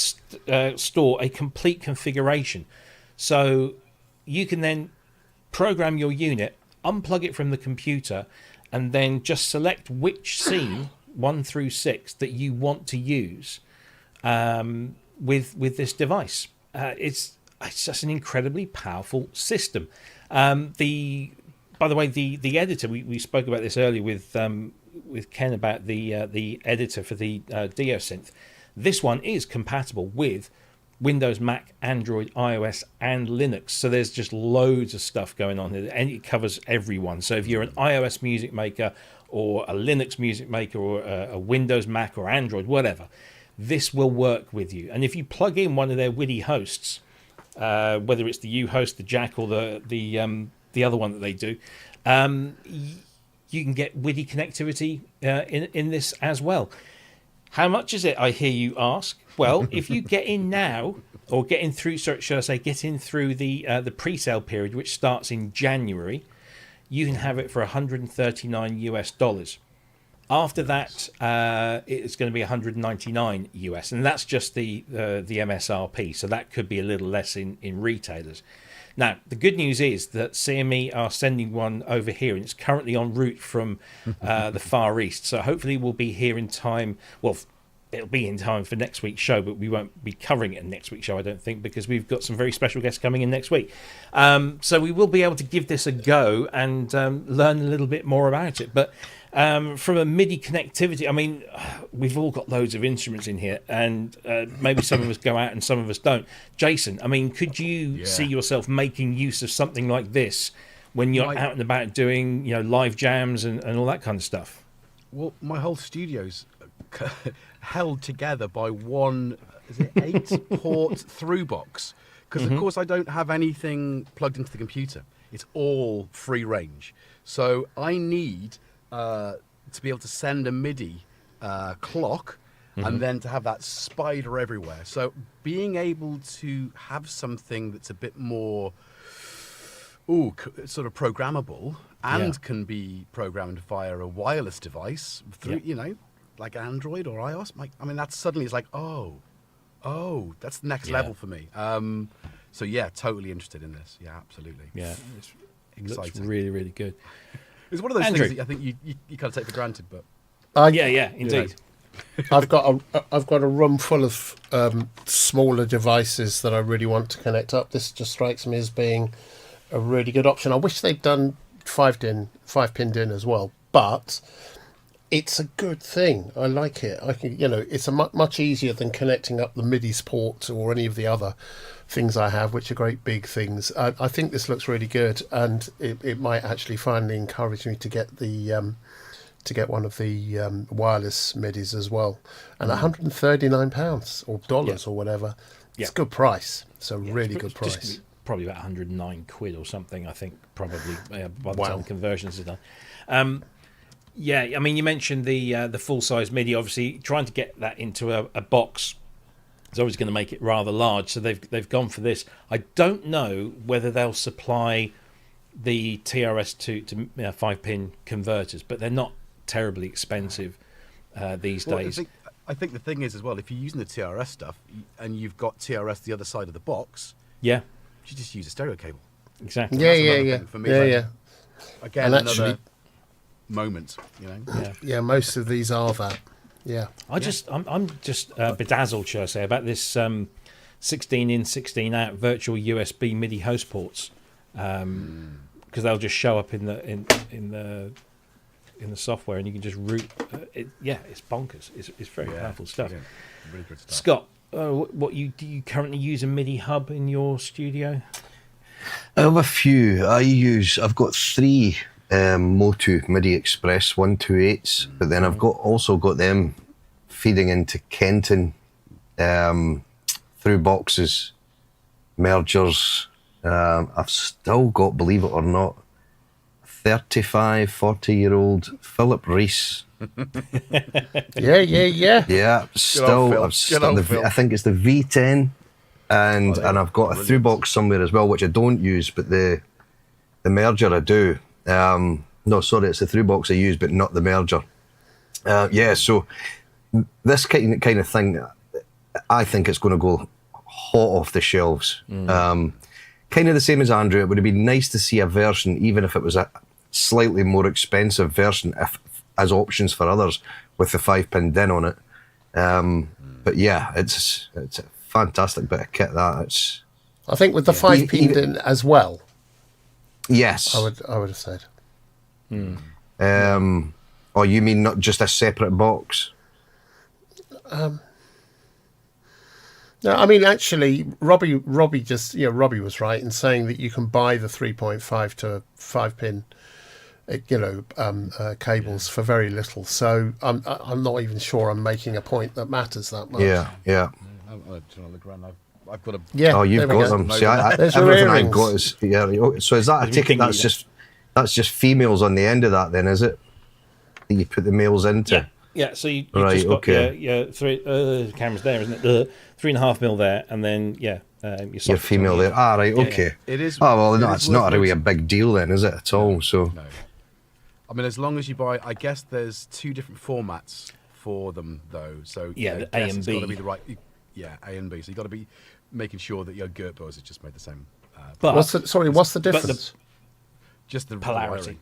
[SPEAKER 1] store a complete configuration. So you can then program your unit, unplug it from the computer, and then just select which scene 1 through 6 that you want to use with this device. It's just an incredibly powerful system. By the way, the editor, we spoke about this earlier with Ken about the editor for the Diosynth. This one is compatible with Windows, Mac, Android, iOS, and Linux. So there's just loads of stuff going on here, and it covers everyone. So if you're an iOS music maker, or a Linux music maker, or a Windows, Mac, or Android, whatever, this will work with you. And if you plug in one of their WIDI hosts, whether it's the U host, the Jack, or the other one that they do, you can get WIDI connectivity in this as well. How much is it, I hear you ask? Well, if you get in now, or get in through, should I say, get in through the pre-sale period, which starts in January, you can have it for $139 US. After that, it's going to be $199 US, and that's just the MSRP. So that could be a little less in retailers. Now, the good news is that CME are sending one over here, and it's currently en route from the Far East. So hopefully we'll be here in time. Well, it'll be in time for next week's show, but we won't be covering it in next week's show, I don't think, because we've got some very special guests coming in next week. So we will be able to give this a go and learn a little bit more about it. But from a MIDI connectivity, I mean, we've all got loads of instruments in here, and maybe some of us go out and some of us don't. Jason, I mean, could you see yourself making use of something like this when you're out and about doing, live jams and all that kind of stuff?
[SPEAKER 4] Well, my whole studio's held together by one, is it 8-port through box? Because, of course, I don't have anything plugged into the computer. It's all free range. So I need to be able to send a MIDI clock and then to have that spider everywhere. So being able to have something that's a bit more sort of programmable and can be programmed via a wireless device through, like Android or iOS. I mean, that's suddenly, it's like, oh, that's the next level for me. So yeah, totally interested in this. Yeah, absolutely.
[SPEAKER 1] Yeah, it looks really, really good.
[SPEAKER 4] It's one of those things that I think you kind of take for granted, but
[SPEAKER 1] yeah, indeed.
[SPEAKER 3] I've got a room full of smaller devices that I really want to connect up. This just strikes me as being a really good option. I wish they'd done 5-pin DIN as well, but it's a good thing. I like it. It's a much easier than connecting up the MIDI port or any of the other things I have, which are great big things. I think this looks really good, and it might actually finally encourage me to get one of the wireless MIDIs as well. And £139 or dollars or whatever. It's a good price. It's a really good price.
[SPEAKER 1] Probably about 109 quid or something, I think, probably by the time conversions are done. I mean, you mentioned the full-size MIDI. Obviously, trying to get that into a box is always going to make it rather large, so they've gone for this. I don't know whether they'll supply the TRS to 5-pin converters, but they're not terribly expensive these days.
[SPEAKER 4] I think the thing is as well, if you're using the TRS stuff and you've got TRS the other side of the box, you just use a stereo cable.
[SPEAKER 1] Exactly.
[SPEAKER 3] Yeah.
[SPEAKER 4] For me, again,
[SPEAKER 3] and
[SPEAKER 4] another
[SPEAKER 3] actually,
[SPEAKER 4] moment,
[SPEAKER 3] Yeah, most of these are that. Yeah.
[SPEAKER 1] I'm just bedazzled, shall I say, about this 16 in, 16 out virtual USB MIDI host ports, because they'll just show up in the software, and you can just route. It's bonkers. It's very powerful stuff.
[SPEAKER 4] Yeah, really good stuff.
[SPEAKER 1] Scott, do you currently use a MIDI hub in your studio?
[SPEAKER 6] I have a few. I've got 3 Motu MIDI Express 128s, but then I've also got them feeding into Kenton through boxes, mergers. I've still got, believe it or not, 35, 40-year-old Philip Reese. Yeah, still, I think it's the V10, and I've got a through box somewhere as well, which I don't use, but the merger I do. No, sorry, it's the through box I use, but not the merger. So this kind of thing, I think it's going to go hot off the shelves. Kind of the same as Andrew. It would have been nice to see a version, even if it was a slightly more expensive version, as options for others with the 5-pin DIN on it. But yeah, it's a fantastic bit of kit.
[SPEAKER 3] I think with the 5-pin DIN as well.
[SPEAKER 6] Yes,
[SPEAKER 3] I would have said.
[SPEAKER 6] Oh, you mean not just a separate box?
[SPEAKER 3] No, I mean, actually, Robbie was right in saying that you can buy the 3.5 to 5-pin, cables for very little. So I'm not even sure I'm making a point that matters that much.
[SPEAKER 6] Yeah.
[SPEAKER 4] I've got a...
[SPEAKER 3] Yeah.
[SPEAKER 6] Oh, you've got them. See, everything I've got is... Yeah. So is that, I take it that's just females on the end of that then, is it? That you put the males into?
[SPEAKER 1] Yeah, so you just got your three cameras there, isn't it? 3.5 mil there, and then your
[SPEAKER 6] female there. Right, okay.
[SPEAKER 4] It is.
[SPEAKER 6] Oh well, no, it's not really a big deal then, is it at all? So.
[SPEAKER 4] No. I mean, as long as you buy, I guess there's 2 different formats for them though. So
[SPEAKER 1] the A and B.
[SPEAKER 4] Got to be the right. A and B. So you got to be making sure that your Gertbos is just made the same
[SPEAKER 1] But
[SPEAKER 3] What's the
[SPEAKER 1] but
[SPEAKER 3] difference?
[SPEAKER 4] Just the
[SPEAKER 1] polarity.
[SPEAKER 4] wiring.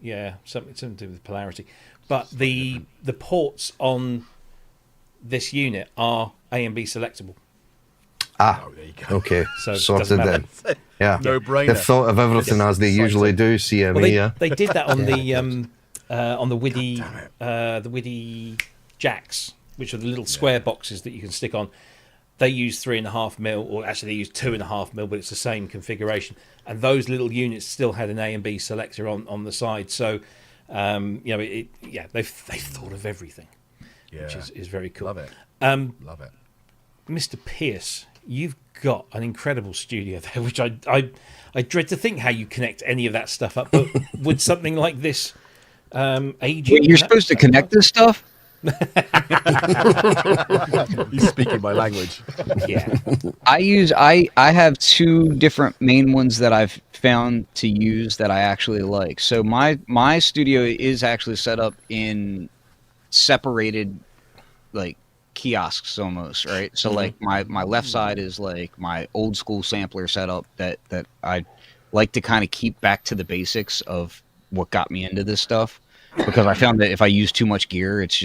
[SPEAKER 1] Yeah, something to do with polarity. But the ports on this unit are A and B selectable.
[SPEAKER 6] Ah,
[SPEAKER 4] Oh, there you go.
[SPEAKER 6] okay.
[SPEAKER 1] So it
[SPEAKER 6] Sorted
[SPEAKER 1] doesn't matter.
[SPEAKER 6] then. Yeah.
[SPEAKER 4] No-brainer.
[SPEAKER 6] They've thought of everything as they usually do, CME,
[SPEAKER 1] Well,
[SPEAKER 6] yeah.
[SPEAKER 1] they did that on the WIDI jacks, which are the little square boxes that you can stick on. They use 3.5mm, or actually they use 2.5mm, but it's the same configuration. And those little units still had an A and B selector on the side. So, they've thought of everything, which is very cool.
[SPEAKER 4] Love it. Love it.
[SPEAKER 1] Mr. Pierce, you've got an incredible studio there, which I dread to think how you connect any of that stuff up. But would something like this aid you?
[SPEAKER 7] Wait, you're supposed to connect this stuff?
[SPEAKER 4] He's speaking my language.
[SPEAKER 1] Yeah.
[SPEAKER 7] I have two different main ones that I've found to use that I actually like. So my studio is actually set up in separated like kiosks almost, right? So like my left side is like my old school sampler setup that I like to kind of keep back to the basics of what got me into this stuff, because I found that if I use too much gear, it's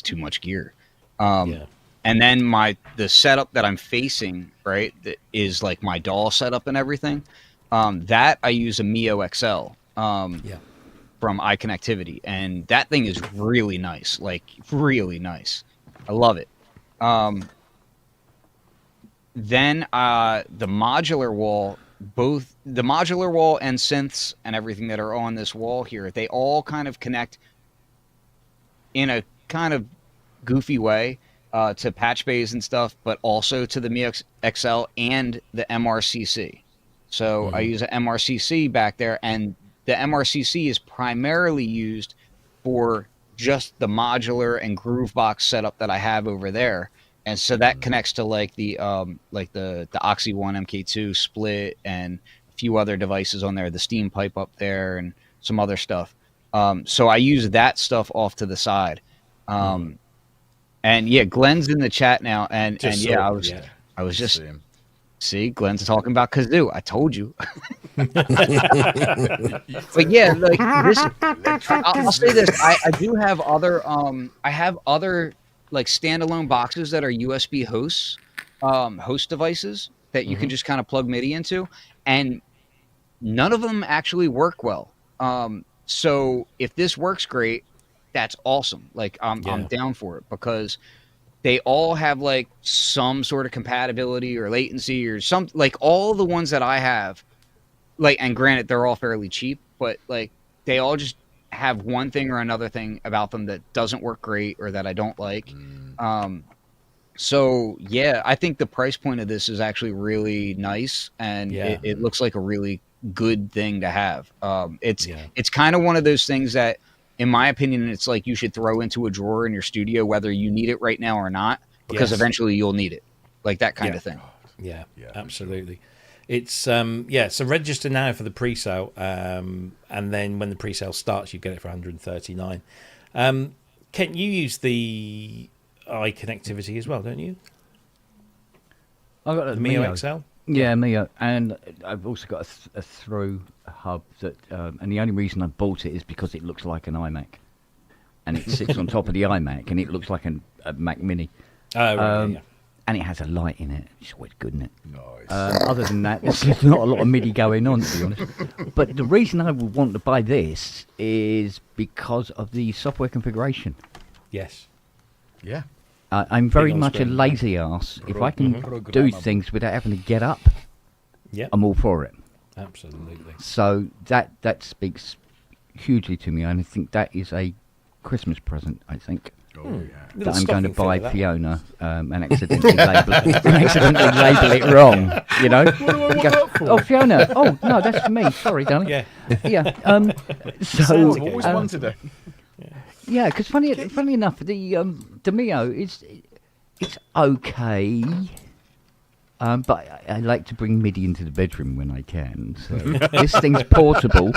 [SPEAKER 7] too much gear. And then the setup that I'm facing, right, that is like my DAW setup and everything. That I use a Mio XL from iConnectivity, and that thing is really nice, like really nice. I love it. Then the modular wall, both the modular wall and synths and everything that are on this wall here, they all kind of connect in a kind of goofy way to patch bays and stuff, but also to the Mio XL and the MRCC. So I use an MRCC back there, and the MRCC is primarily used for just the modular and Groovebox setup that I have over there. And so that connects to like the Oxy 1 MK2 split and a few other devices on there, the steam pipe up there and some other stuff. So I use that stuff off to the side. And yeah, Glenn's in the chat now, I was just see, Glenn's talking about kazoo. I told you. But yeah, like listen, I'll say this: I do have other like standalone boxes that are USB hosts, host devices that you can just kind of plug MIDI into, and none of them actually work well. So if this works great, that's awesome. Like I'm down for it, because they all have like some sort of compatibility or latency or some, like all the ones that I have, like, and granted they're all fairly cheap, but like they all just have one thing or another thing about them that doesn't work great or that I don't like. So yeah, I think the price point of this is actually really nice, and it looks like a really good thing to have. It's kind of one of those things that, in my opinion, it's like you should throw into a drawer in your studio, whether you need it right now or not, because eventually you'll need it, like that kind of thing.
[SPEAKER 1] Yeah, absolutely. It's so register now for the pre-sale, and then when the pre-sale starts, you get it for $139. Kent, you use the iConnectivity as well, don't you?
[SPEAKER 2] I've got
[SPEAKER 1] the Mio XL.
[SPEAKER 2] Yeah, Mio, and I've also got a through hub that, and the only reason I bought it is because it looks like an iMac, and it sits on top of the iMac, and it looks like a Mac Mini.
[SPEAKER 1] Oh, right,
[SPEAKER 2] and it has a light in it. It's always good, isn't it?
[SPEAKER 4] Nice.
[SPEAKER 2] Other than that, there's not a lot of MIDI going on, to be honest. But the reason I would want to buy this is because of the software configuration.
[SPEAKER 1] Yes.
[SPEAKER 4] Yeah.
[SPEAKER 2] I'm very much a lazy ass. If I can do things without having to get up, I'm all for it.
[SPEAKER 1] Absolutely.
[SPEAKER 2] So that speaks hugely to me, and I think that is a Christmas present, I think. That I'm going to buy Fiona and accidentally label it wrong, you know? Oh, Fiona. Oh, no, that's for me. Sorry, darling.
[SPEAKER 1] Yeah.
[SPEAKER 2] So,
[SPEAKER 4] I've always wanted it.
[SPEAKER 2] Yeah, because funny enough, the Mio it's okay, but I like to bring MIDI into the bedroom when I can. So this thing's portable,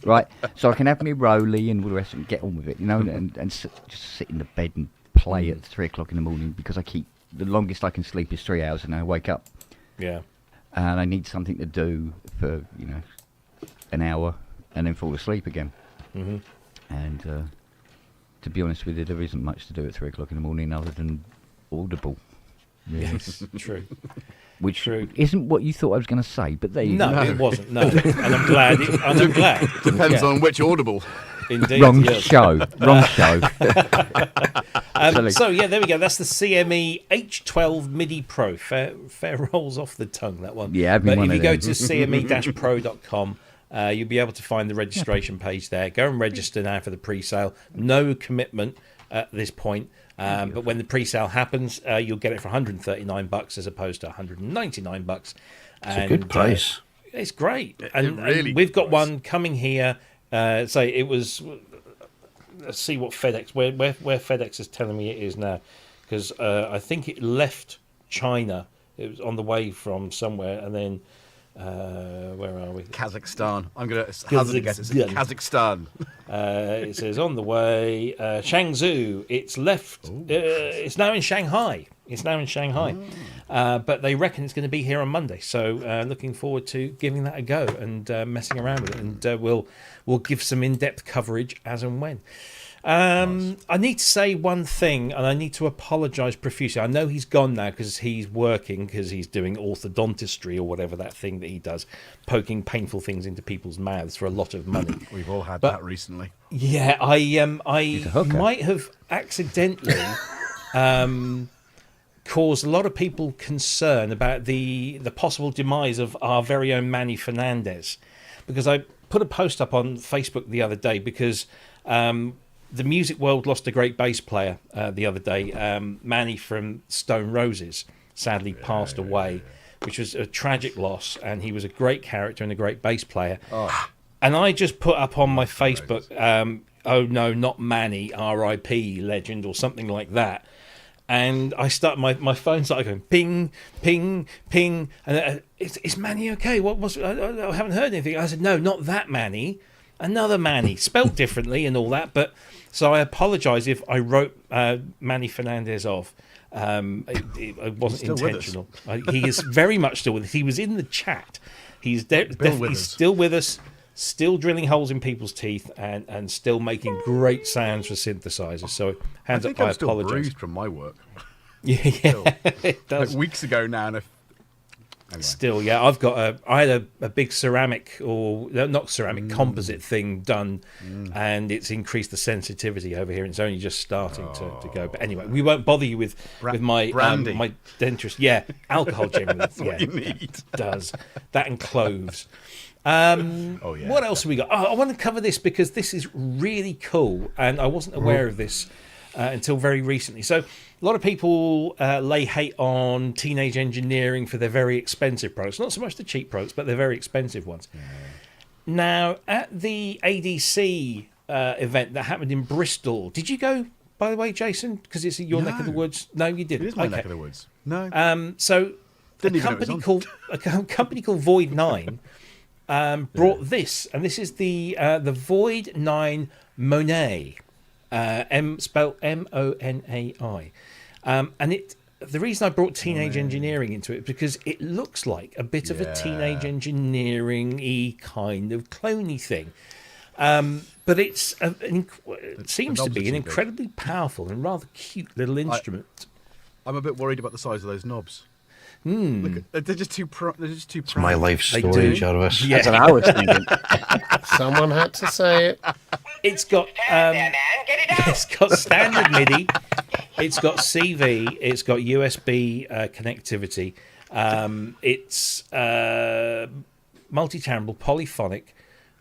[SPEAKER 2] right? So I can have me Rolly and all the rest and get on with it, you know, and just sit in the bed and play at 3 o'clock in the morning, because the longest I can sleep is 3 hours and I wake up.
[SPEAKER 1] Yeah.
[SPEAKER 2] and I need something to do for an hour and then fall asleep again.
[SPEAKER 1] Mm-hmm.
[SPEAKER 2] And to be honest with you, there isn't much to do at 3 o'clock in the morning other than Audible.
[SPEAKER 1] Yes, true.
[SPEAKER 2] Which
[SPEAKER 1] True.
[SPEAKER 2] isn't what you thought I was going to say, but there you
[SPEAKER 1] No,
[SPEAKER 2] go.
[SPEAKER 1] it wasn't. No, and I'm glad. I'm glad.
[SPEAKER 4] Depends
[SPEAKER 1] Yeah.
[SPEAKER 4] on which Audible.
[SPEAKER 1] Indeed.
[SPEAKER 2] Wrong
[SPEAKER 1] yes.
[SPEAKER 2] show. Wrong show. Silly.
[SPEAKER 1] So yeah, there we go. That's the CME H12 MIDI Pro. Fair rolls off the tongue, that one.
[SPEAKER 2] Yeah, having
[SPEAKER 1] but
[SPEAKER 2] one
[SPEAKER 1] if you
[SPEAKER 2] of
[SPEAKER 1] go
[SPEAKER 2] them.
[SPEAKER 1] to cme-pro.com, you'll be able to find the registration page there. Go and register now for the pre-sale. No commitment at this point. But when the pre-sale happens, you'll get it for $139 as opposed to $199.
[SPEAKER 6] It's a good price.
[SPEAKER 1] It's great,
[SPEAKER 4] It
[SPEAKER 1] and
[SPEAKER 4] really
[SPEAKER 1] we've got
[SPEAKER 4] was.
[SPEAKER 1] one coming here. Say it was. Let's see what FedEx where FedEx is telling me it is now, because I think it left China. It was on the way from somewhere, and then where are we?
[SPEAKER 4] Kazakhstan. I'm going to hazard a guess. It's Kazakhstan.
[SPEAKER 1] It says on the way, Shangzhou. It's left. It's now in Shanghai. But they reckon it's going to be here on Monday. So looking forward to giving that a go and messing around with it. And we'll give some in-depth coverage as and when. I need to say one thing, and I need to apologise profusely. I know he's gone now because he's working, because he's doing orthodontistry or whatever that thing that he does, poking painful things into people's mouths for a lot of money.
[SPEAKER 4] We've all had that recently.
[SPEAKER 1] Yeah, I
[SPEAKER 2] a hooker.
[SPEAKER 1] might have accidentally caused a lot of people concern about the possible demise of our very own Manny Fernandez, because I put a post up on Facebook the other day because the music world lost a great bass player the other day. Manny from Stone Roses sadly passed away, which was a tragic loss, and he was a great character and a great bass player. And I just put up on my Facebook, oh no, not Manny, R.I.P. legend, or something like that. And I start my phone started going ping, ping, ping, and is Manny okay? I haven't heard anything. I said, no, not that Manny, another Manny, spelt differently and all that. But so I apologise if I wrote Manny Fernandez off. It wasn't intentional. He is very much still with us. He was in the chat. He's definitely still with us. Still drilling holes in people's teeth and still making great sounds for synthesizers. So hands up, I
[SPEAKER 4] I'm still
[SPEAKER 1] apologise.
[SPEAKER 4] bruised from my work.
[SPEAKER 1] Yeah, it does.
[SPEAKER 4] Like weeks ago now. And anyway.
[SPEAKER 1] Still, yeah, I had a big ceramic, or not ceramic, composite thing done, and it's increased the sensitivity over here, and it's only just starting to go. But anyway, we won't bother you with my
[SPEAKER 4] brandy.
[SPEAKER 1] My dentist. Yeah, alcohol generally.
[SPEAKER 4] That's what you need.
[SPEAKER 1] Does that, and cloves.
[SPEAKER 4] Yeah.
[SPEAKER 1] What else have we got? I want to cover this because this is really cool, and I wasn't aware of this until very recently. So a lot of people lay hate on Teenage Engineering for their very expensive products. Not so much the cheap products, but their very expensive ones. Yeah. Now, at the ADC event that happened in Bristol, did you go, by the way, Jason? Because it's your neck of the woods. No, you didn't.
[SPEAKER 4] It is my neck of the woods. No.
[SPEAKER 1] So a company called Void 9 brought this, and this is the Void 9 Monet, spelled Monai, and the reason I brought Teenage Engineering into it because it looks like a bit of a Teenage Engineering-y kind of cloney thing, but it seems to be an incredibly powerful and rather cute little instrument.
[SPEAKER 4] I'm a bit worried about the size of those knobs. Look, they're just too proud.
[SPEAKER 6] It's my life story, Jervis.
[SPEAKER 7] That's what I was thinking.
[SPEAKER 3] Someone had to say it.
[SPEAKER 1] It's got
[SPEAKER 5] Stand there, man. Get it out.
[SPEAKER 1] it's got standard MIDI, it's got CV, it's got USB connectivity, it's multi-timbral, polyphonic,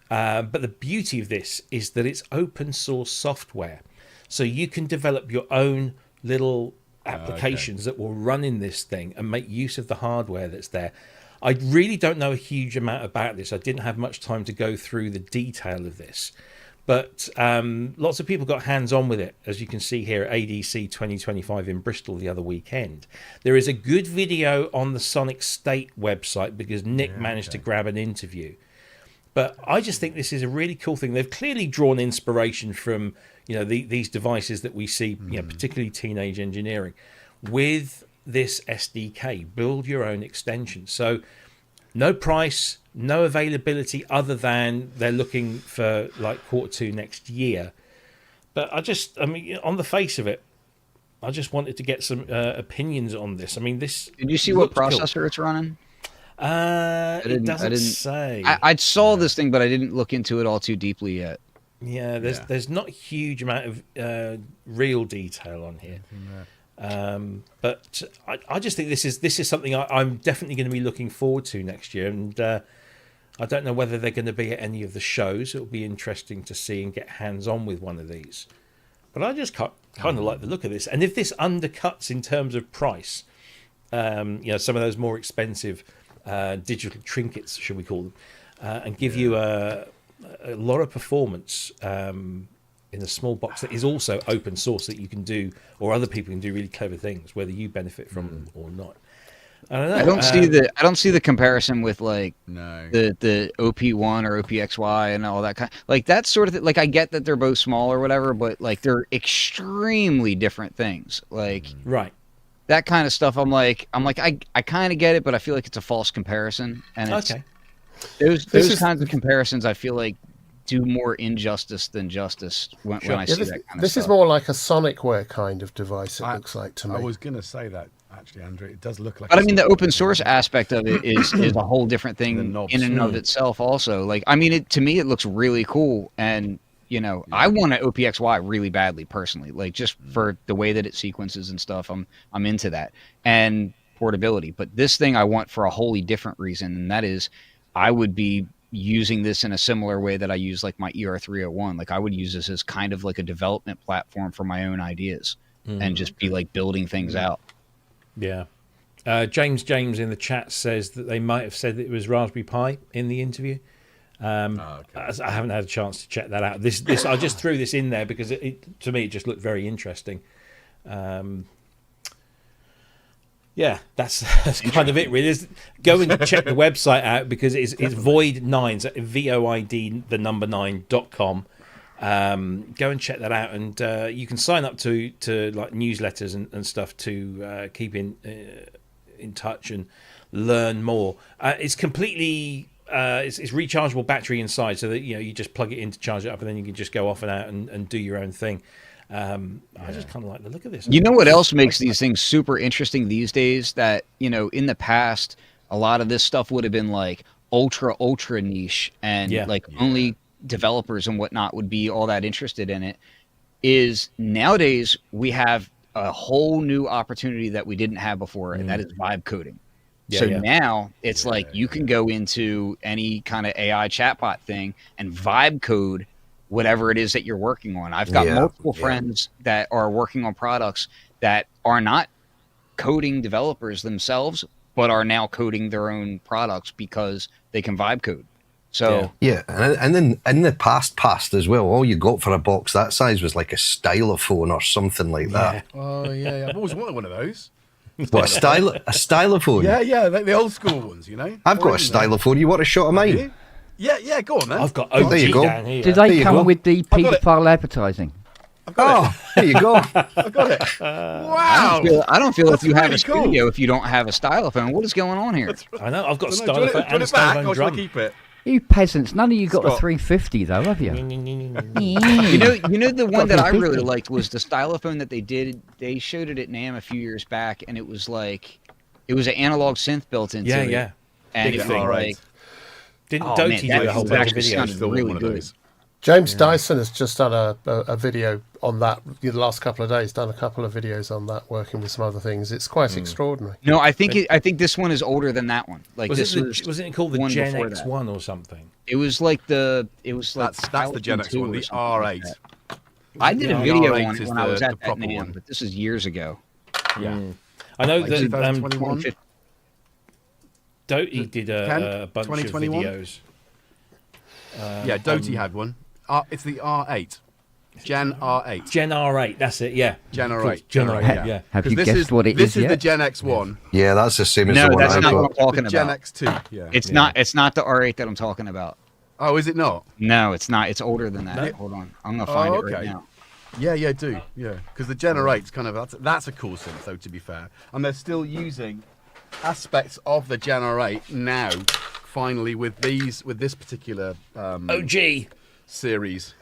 [SPEAKER 1] but the beauty of this is that it's open source software, so you can develop your own little applications that will run in this thing and make use of the hardware that's there. I really don't know a huge amount about this. I didn't have much time to go through the detail of this, but lots of people got hands-on with it, as you can see here at ADC 2025 in Bristol the other weekend. There is a good video on the Sonic State website because Nick managed to grab an interview. But I just think this is a really cool thing. They've clearly drawn inspiration from these devices that we see, particularly Teenage Engineering, with this SDK. Build your own extension. So No price, no availability other than they're looking for like Q2 next year. But I mean, on the face of it, I just wanted to get some opinions on this. I mean, this.
[SPEAKER 7] Did you see what
[SPEAKER 1] looked
[SPEAKER 7] processor
[SPEAKER 1] cool.
[SPEAKER 7] it's running?
[SPEAKER 1] It doesn't say.
[SPEAKER 7] I saw this thing, but I didn't look into it all too deeply yet.
[SPEAKER 1] Yeah, there's not a huge amount of real detail on here. But I just think this is something I'm definitely going to be looking forward to next year, and I don't know whether they're going to be at any of the shows. It'll be interesting to see and get hands on with one of these. But I just kind of like the look of this, and if this undercuts in terms of price, some of those more expensive digital trinkets, should we call them, and give you a lot of performance in a small box that is also open source that you can do, or other people can do really clever things, whether you benefit from them or not. I don't know.
[SPEAKER 7] I don't see the comparison with like the OP1 or OPXY and all that kind. Like that sort of thing. Like I get that they're both small or whatever, but like they're extremely different things. Like
[SPEAKER 1] right.
[SPEAKER 7] That kind of stuff. I kind of get it, but I feel like it's a false comparison. And it's,
[SPEAKER 1] okay.
[SPEAKER 7] Those kinds of comparisons, I feel like, do more injustice than justice when I see that kind of stuff.
[SPEAKER 3] This is more like a Sonicware kind of device, it looks like to me.
[SPEAKER 4] I was going to say that, actually, Andrew. It does look like...
[SPEAKER 7] But I mean, the open source aspect of it is a whole different thing in and of itself also. Like, I mean, to me, it looks really cool. And, I want an OPXY really badly, personally. Like, just for the way that it sequences and stuff, I'm into that. And portability. But this thing I want for a wholly different reason, and that is I would be using this in a similar way that I use like my ER301. Like I would use this as kind of like a development platform for my own ideas and just be like building things out.
[SPEAKER 1] Yeah. James in the chat says that they might have said that it was Raspberry Pi in the interview. I haven't had a chance to check that out. This I just threw this in there because to me it just looked very interesting. Yeah, that's kind of it, really. Go and check the website out because it's Void9, so VOID, the number 9.com. Go and check that out, and you can sign up to like newsletters and stuff to keep in touch and learn more. It's completely it's rechargeable battery inside, so that you just plug it in to charge it up, and then you can just go off and out and do your own thing. I just kind of like the look of this.
[SPEAKER 7] You know what else makes these things super interesting these days? That, in the past, a lot of this stuff would have been like ultra niche and only developers and whatnot would be all that interested in it. Is nowadays we have a whole new opportunity that we didn't have before, and that is vibe coding. Now it's like you can go into any kind of AI chatbot thing and vibe code whatever it is that you're working on. I've got multiple friends that are working on products that are not coding developers themselves, but are now coding their own products because they can vibe code. So
[SPEAKER 6] and then in the past as well, all you got for a box that size was like a stylophone or something like that.
[SPEAKER 4] Oh yeah, I've always wanted one of those.
[SPEAKER 6] What, a stylophone?
[SPEAKER 4] Yeah, like the old school ones,
[SPEAKER 6] I've got a stylophone. You want a shot of mine?
[SPEAKER 4] Yeah, go on then.
[SPEAKER 1] I've got OG
[SPEAKER 6] there you go.
[SPEAKER 1] down here.
[SPEAKER 2] Do they come with the paedophile advertising?
[SPEAKER 6] There you go.
[SPEAKER 4] I've got it. Wow.
[SPEAKER 7] I don't feel if you have a
[SPEAKER 4] really
[SPEAKER 7] studio if you don't have a stylophone. What is going on here?
[SPEAKER 1] I know. I've got a
[SPEAKER 4] Do you
[SPEAKER 1] stylophone and a
[SPEAKER 4] want it back,
[SPEAKER 1] stylophone
[SPEAKER 4] or should I
[SPEAKER 1] drum.
[SPEAKER 4] keep it?
[SPEAKER 2] You peasants, none of you got a 350 though, have you?
[SPEAKER 7] You know the one that I really liked was the stylophone that they did. They showed it at NAMM a few years back, and it was like it was an analog synth built into it.
[SPEAKER 1] Yeah.
[SPEAKER 7] And
[SPEAKER 1] Big
[SPEAKER 7] it
[SPEAKER 1] thing.
[SPEAKER 7] was like,
[SPEAKER 1] Didn't Doty do a whole bunch of
[SPEAKER 7] actually
[SPEAKER 1] videos?
[SPEAKER 7] sounded really good.
[SPEAKER 3] James Dyson has just done a video on that the last couple of days, done a couple of videos on that, working with some other things. It's quite extraordinary.
[SPEAKER 7] No, I think this one is older than that one. Like
[SPEAKER 1] wasn't it called the
[SPEAKER 7] one
[SPEAKER 1] Gen
[SPEAKER 7] before
[SPEAKER 1] X1 or something?
[SPEAKER 7] It was like that's
[SPEAKER 4] the Gen X one, the R8.
[SPEAKER 7] I did a
[SPEAKER 4] The
[SPEAKER 7] video
[SPEAKER 4] R8
[SPEAKER 7] on it
[SPEAKER 4] is
[SPEAKER 7] when I was
[SPEAKER 4] the
[SPEAKER 7] at that
[SPEAKER 4] proper
[SPEAKER 7] NAMM,
[SPEAKER 4] one.
[SPEAKER 7] but this is years ago.
[SPEAKER 1] Yeah, I know
[SPEAKER 4] Like
[SPEAKER 1] that
[SPEAKER 4] 2021?
[SPEAKER 1] Doty did a bunch of
[SPEAKER 4] 2021?
[SPEAKER 1] videos.
[SPEAKER 4] Yeah, Doty had one. It's the R8. Gen R8.
[SPEAKER 1] Gen R8, that's it. Yeah,
[SPEAKER 4] Gen R8.
[SPEAKER 1] Gen R8. Yeah.
[SPEAKER 2] Have you
[SPEAKER 4] This
[SPEAKER 2] guessed
[SPEAKER 4] is
[SPEAKER 2] what it is
[SPEAKER 4] This is
[SPEAKER 2] yet?
[SPEAKER 4] the Gen X1.
[SPEAKER 6] Yeah, that's the same as
[SPEAKER 7] No,
[SPEAKER 6] the one
[SPEAKER 7] that's
[SPEAKER 6] I've
[SPEAKER 7] not what I'm
[SPEAKER 6] got.
[SPEAKER 7] talking
[SPEAKER 4] The Gen
[SPEAKER 7] about.
[SPEAKER 4] X2. Yeah.
[SPEAKER 7] It's not the R8 that I'm talking about.
[SPEAKER 4] Oh, is it not?
[SPEAKER 7] No, it's not. It's older than that.
[SPEAKER 4] No?
[SPEAKER 7] Hold on. I'm going to find it right
[SPEAKER 4] okay.
[SPEAKER 7] now.
[SPEAKER 4] Yeah, do. Yeah, because the Gen 8's kind of that's a cool synth though. To be fair, and they're still using aspects of the Generate now, finally, with this particular
[SPEAKER 1] OG
[SPEAKER 4] series.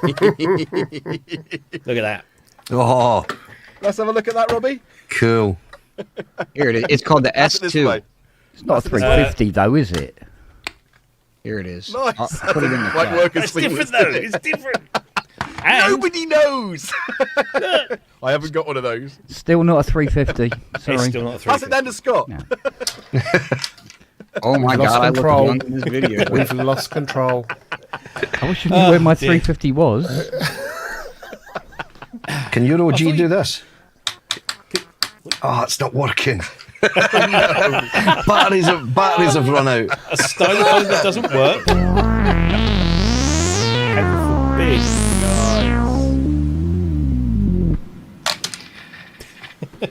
[SPEAKER 1] Look at that.
[SPEAKER 6] Oh,
[SPEAKER 4] Let's have a look at that, Robbie.
[SPEAKER 6] cool.
[SPEAKER 7] Here it is. It's called the
[SPEAKER 4] Pass it this
[SPEAKER 7] S2.
[SPEAKER 4] way.
[SPEAKER 2] It's not a 350 though, is it?
[SPEAKER 7] Here it is.
[SPEAKER 4] Nice.
[SPEAKER 7] I'll put it in the
[SPEAKER 4] Like
[SPEAKER 7] chat.
[SPEAKER 4] workers'
[SPEAKER 1] It's
[SPEAKER 4] fingers.
[SPEAKER 1] different, though. It's different. And
[SPEAKER 4] Nobody knows. I haven't got one of those.
[SPEAKER 2] Still not a 350.
[SPEAKER 1] it's
[SPEAKER 2] Sorry.
[SPEAKER 1] still not a
[SPEAKER 4] Pass it
[SPEAKER 1] 350.
[SPEAKER 4] then to Scott.
[SPEAKER 2] No.
[SPEAKER 7] Oh my
[SPEAKER 3] Lost
[SPEAKER 7] god, I
[SPEAKER 3] control.
[SPEAKER 7] look young in this video.
[SPEAKER 3] We've lost control.
[SPEAKER 2] I wish I knew where my
[SPEAKER 1] dear.
[SPEAKER 2] 350 was.
[SPEAKER 6] Can Euro G
[SPEAKER 1] thought
[SPEAKER 6] do
[SPEAKER 1] you-
[SPEAKER 6] this? Oh, it's not working. batteries have run out.
[SPEAKER 1] A stylophone that doesn't work. Heaven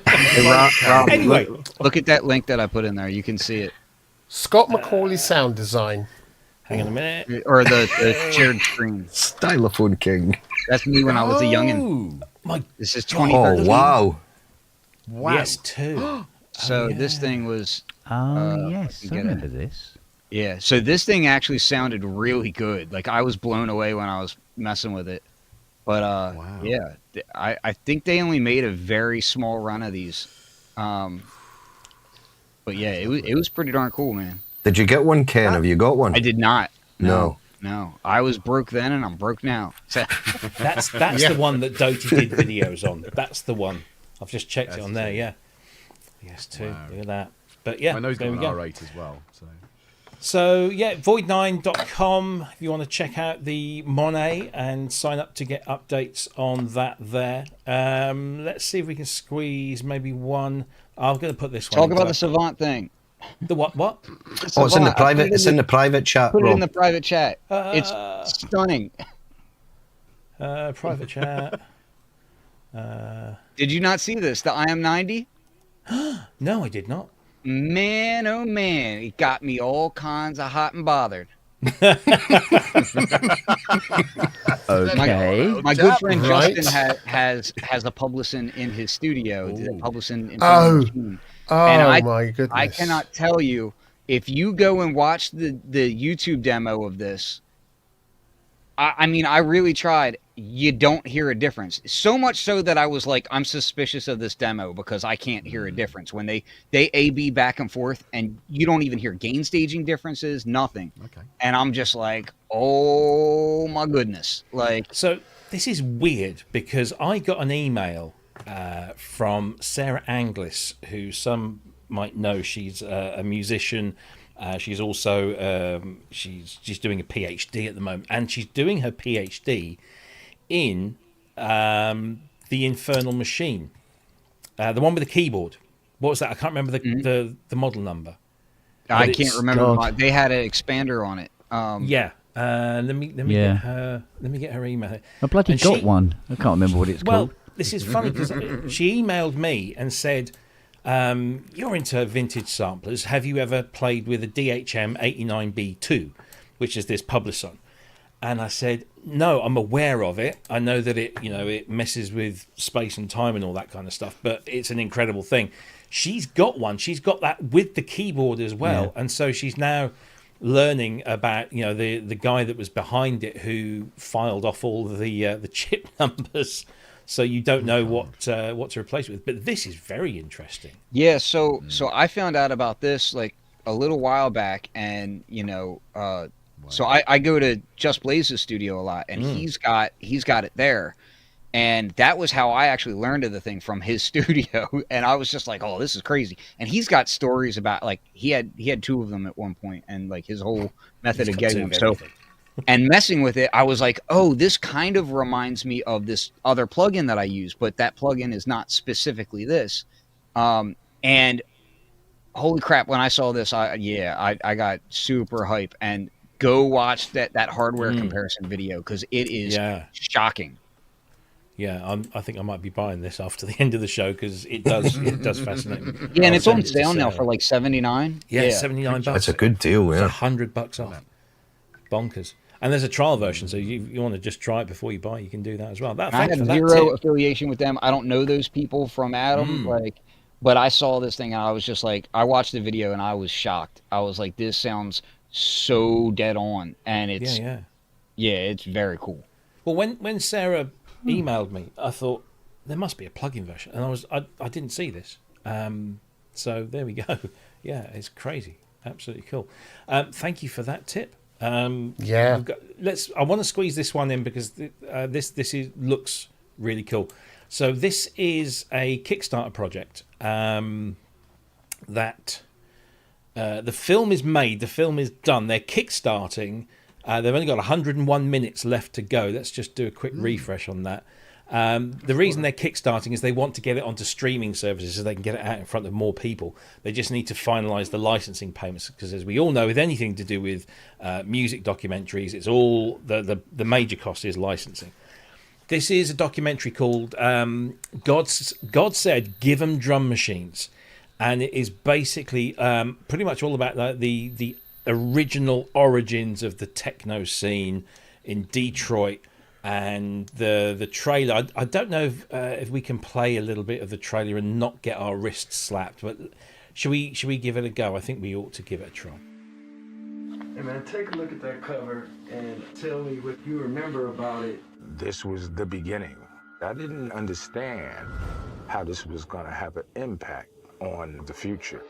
[SPEAKER 7] Hey, Rob,
[SPEAKER 1] Anyway.
[SPEAKER 7] look at that link that I put in there. You can see it.
[SPEAKER 3] Scott McAuley sound design.
[SPEAKER 1] Hang on a minute.
[SPEAKER 7] Or the shared screen.
[SPEAKER 6] Stylophone king.
[SPEAKER 7] That's me when I was a youngin'.
[SPEAKER 1] My
[SPEAKER 7] This is
[SPEAKER 6] Oh
[SPEAKER 7] 2013.
[SPEAKER 6] wow.
[SPEAKER 4] Wow.
[SPEAKER 1] yes, too.
[SPEAKER 7] So this thing was,
[SPEAKER 2] Oh, yes. I
[SPEAKER 7] get it.
[SPEAKER 2] remember this.
[SPEAKER 7] yeah. So this thing actually sounded really good. Like I was blown away when I was messing with it. But
[SPEAKER 4] Wow.
[SPEAKER 7] yeah, I think they only made a very small run of these. But yeah, it was pretty darn cool, man.
[SPEAKER 6] Did you get one, Ken? Have you got one?
[SPEAKER 7] I did not.
[SPEAKER 6] No.
[SPEAKER 7] No. I was broke then and I'm broke now. So,
[SPEAKER 1] That's
[SPEAKER 3] Yeah.
[SPEAKER 1] the one that Doty did videos on. That's the one. I've just checked it on there, yeah. Yes, too.
[SPEAKER 4] Wow.
[SPEAKER 1] Look at that. But yeah,
[SPEAKER 4] I know he's got
[SPEAKER 1] there we
[SPEAKER 4] an
[SPEAKER 1] go.
[SPEAKER 4] R8 as well. So
[SPEAKER 1] So yeah, void9.com if you want to check out the Monet and sign up to get updates on that there. Let's see if we can squeeze maybe one. I'm going to put this one.
[SPEAKER 7] talk
[SPEAKER 1] into
[SPEAKER 7] about the
[SPEAKER 1] that.
[SPEAKER 7] Savant thing.
[SPEAKER 1] The what? What?
[SPEAKER 6] Oh, it's in the
[SPEAKER 7] Savant. I
[SPEAKER 6] private.
[SPEAKER 7] put it
[SPEAKER 6] It's in the private chat,
[SPEAKER 7] Put it in
[SPEAKER 6] Rob.
[SPEAKER 7] the private chat. It's stunning.
[SPEAKER 1] Private chat.
[SPEAKER 7] Did you not see this? The IM90?
[SPEAKER 1] No, I did not.
[SPEAKER 7] Man, oh man, it got me all kinds of hot and bothered.
[SPEAKER 2] Okay.
[SPEAKER 7] My good friend
[SPEAKER 3] Right.
[SPEAKER 7] Justin has a Publicin in his studio. Publicin in
[SPEAKER 3] Oh.
[SPEAKER 7] machine.
[SPEAKER 3] Oh
[SPEAKER 7] And I-
[SPEAKER 3] my goodness!
[SPEAKER 7] I cannot tell you if you go and watch the YouTube demo of this. I mean, I really tried. You don't hear a difference. So much so that I was like, I'm suspicious of this demo because I can't hear a difference when they A/B back and forth, and you don't even hear gain staging differences, nothing.
[SPEAKER 4] okay.
[SPEAKER 7] And I'm just like, oh my goodness, like.
[SPEAKER 1] So this is weird because I got an email from Sarah Anglis, who some might know. She's a musician. She's also she's doing a PhD at the moment, and she's doing her PhD in the Infernal Machine, the one with the keyboard. What was that? I can't remember the model number.
[SPEAKER 7] I
[SPEAKER 1] But
[SPEAKER 7] can't
[SPEAKER 1] it's-
[SPEAKER 7] remember.
[SPEAKER 2] God.
[SPEAKER 7] They had an expander on it.
[SPEAKER 1] Yeah. Let me
[SPEAKER 2] Yeah.
[SPEAKER 1] get her email.
[SPEAKER 2] I bloody
[SPEAKER 1] And
[SPEAKER 2] got
[SPEAKER 1] she-
[SPEAKER 2] one. I can't remember what it's
[SPEAKER 1] Well,
[SPEAKER 2] called.
[SPEAKER 1] this is funny because she emailed me and said, "You're into vintage samplers. Have you ever played with a DHM 89B2, which is this Publicin?" And I said, "No, I'm aware of it. I know that it messes with space and time and all that kind of stuff, but it's an incredible thing." She's got one. She's got that with the keyboard as well, and so she's now learning about the guy that was behind it who filed off all the chip numbers. So you don't know what to replace it with. But this is very interesting.
[SPEAKER 7] Yeah, so I found out about this like a little while back, and so I go to Just Blaze's studio a lot, and he's got it there, and that was how I actually learned of the thing, from his studio, and I was just like, oh, this is crazy. And he's got stories about, like, he had two of them at one point, and like his whole method
[SPEAKER 1] He's
[SPEAKER 7] of
[SPEAKER 1] got
[SPEAKER 7] getting
[SPEAKER 1] two
[SPEAKER 7] them.
[SPEAKER 1] of
[SPEAKER 7] So
[SPEAKER 1] everything.
[SPEAKER 7] and messing with it, I was like, oh, this kind of reminds me of this other plugin that I use, but that plugin is not specifically this. And holy crap, when I saw this, I got super hype. And go watch that hardware comparison video, because it is shocking.
[SPEAKER 1] Yeah, I think I might be buying this after the end of the show because it does fascinate me.
[SPEAKER 7] Yeah, and
[SPEAKER 1] I'll
[SPEAKER 7] it's
[SPEAKER 1] send
[SPEAKER 7] on
[SPEAKER 1] it to
[SPEAKER 7] sale now
[SPEAKER 1] Sarah.
[SPEAKER 7] for like $79.
[SPEAKER 1] Yeah, $79.
[SPEAKER 6] That's a good deal,
[SPEAKER 1] It's
[SPEAKER 6] yeah.
[SPEAKER 1] $100 off. Bonkers. And there's a trial version, so you want to just try it before you buy, you can do that as well.
[SPEAKER 7] I
[SPEAKER 1] Thanks
[SPEAKER 7] have
[SPEAKER 1] for that
[SPEAKER 7] zero
[SPEAKER 1] tip.
[SPEAKER 7] affiliation with them. I don't know those people from Adam. Like, But I saw this thing and I was just like, I watched the video and I was shocked. I was like, this sounds so dead on, and it's it's very cool.
[SPEAKER 1] Well, when Sarah emailed me, I thought there must be a plug-in version, and I didn't see this. So there we go. Yeah, it's crazy, absolutely cool. Thank you for that tip. I want to squeeze this one in because this looks really cool. So this is a Kickstarter project that the film is made, the film is done. They're kickstarting. They've only got 101 minutes left to go. Let's just do a quick refresh on that. The reason they're kickstarting is they want to get it onto streaming services so they can get it out in front of more people. They just need to finalise the licensing payments because, as we all know, with anything to do with music documentaries, it's all the major cost is licensing. This is a documentary called God Said Give 'Em Drum Machines, and it is basically pretty much all about the original origins of the techno scene in Detroit. And the trailer, I don't know if we can play a little bit of the trailer and not get our wrists slapped, but should we give it a go? I think we ought to give it a try.
[SPEAKER 9] Hey man, take a look at that cover and tell me what you remember about it.
[SPEAKER 10] This was the beginning. I didn't understand how this was going to have an impact on the future.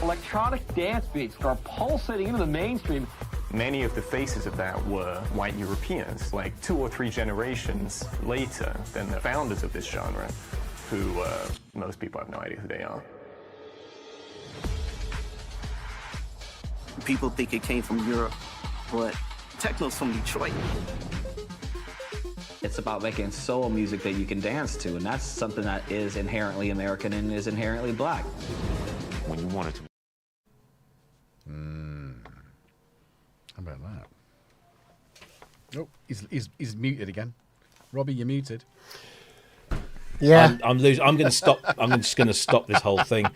[SPEAKER 11] Electronic dance beats are pulsating into the mainstream.
[SPEAKER 12] Many of the faces of that were white Europeans, like 2 or 3 generations later than the founders of this genre, who most people have no idea who they are.
[SPEAKER 13] People think it came from Europe, but techno's from Detroit.
[SPEAKER 14] It's about making soul music that you can dance to, and that's something that is inherently American and is inherently black.
[SPEAKER 12] When you wanted to.
[SPEAKER 4] How about that? Oh, he's muted again. Robbie, you're muted.
[SPEAKER 3] Yeah,
[SPEAKER 1] I'm losing. I'm going to stop. I'm just going to stop this whole thing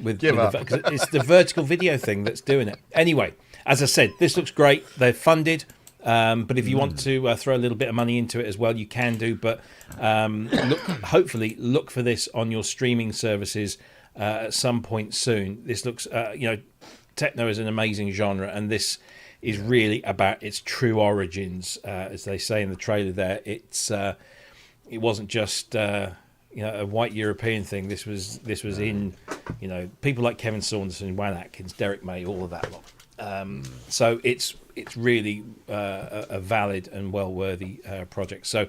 [SPEAKER 1] with because it's the vertical video thing that's doing it. Anyway, as I said, this looks great. They're funded, but if you want to throw a little bit of money into it as well, you can do. But hopefully, look for this on your streaming services at some point soon. This looks, techno is an amazing genre, and this is really about its true origins, as they say in the trailer. There, it wasn't just a white European thing. This was in people like Kevin Saunderson, Juan Atkins, Derek May, all of that lot. So it's really a valid and well worthy project. So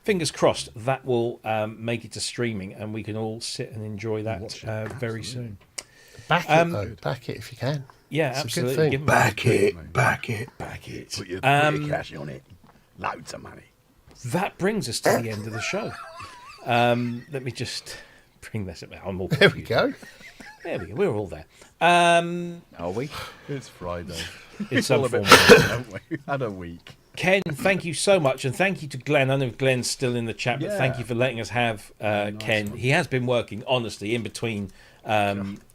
[SPEAKER 1] fingers crossed that will make it to streaming, and we can all sit and enjoy that very soon.
[SPEAKER 3] Back it though, back it if you can.
[SPEAKER 1] Yeah,
[SPEAKER 3] it's
[SPEAKER 1] absolutely.
[SPEAKER 6] Back it.
[SPEAKER 4] Put your cash on it. Loads of money.
[SPEAKER 1] That brings us to the end of the show. Let me just bring this up. I'm all
[SPEAKER 3] there we go.
[SPEAKER 1] There we go. We're all there.
[SPEAKER 2] Are we?
[SPEAKER 4] It's Friday.
[SPEAKER 1] It's
[SPEAKER 4] all a bit
[SPEAKER 1] unfortunate.
[SPEAKER 4] we had a week.
[SPEAKER 1] Ken, thank you so much, and thank you to Glenn. I know Glenn's still in the chat, but thank you for letting us have Ken. He has been working, honestly, in between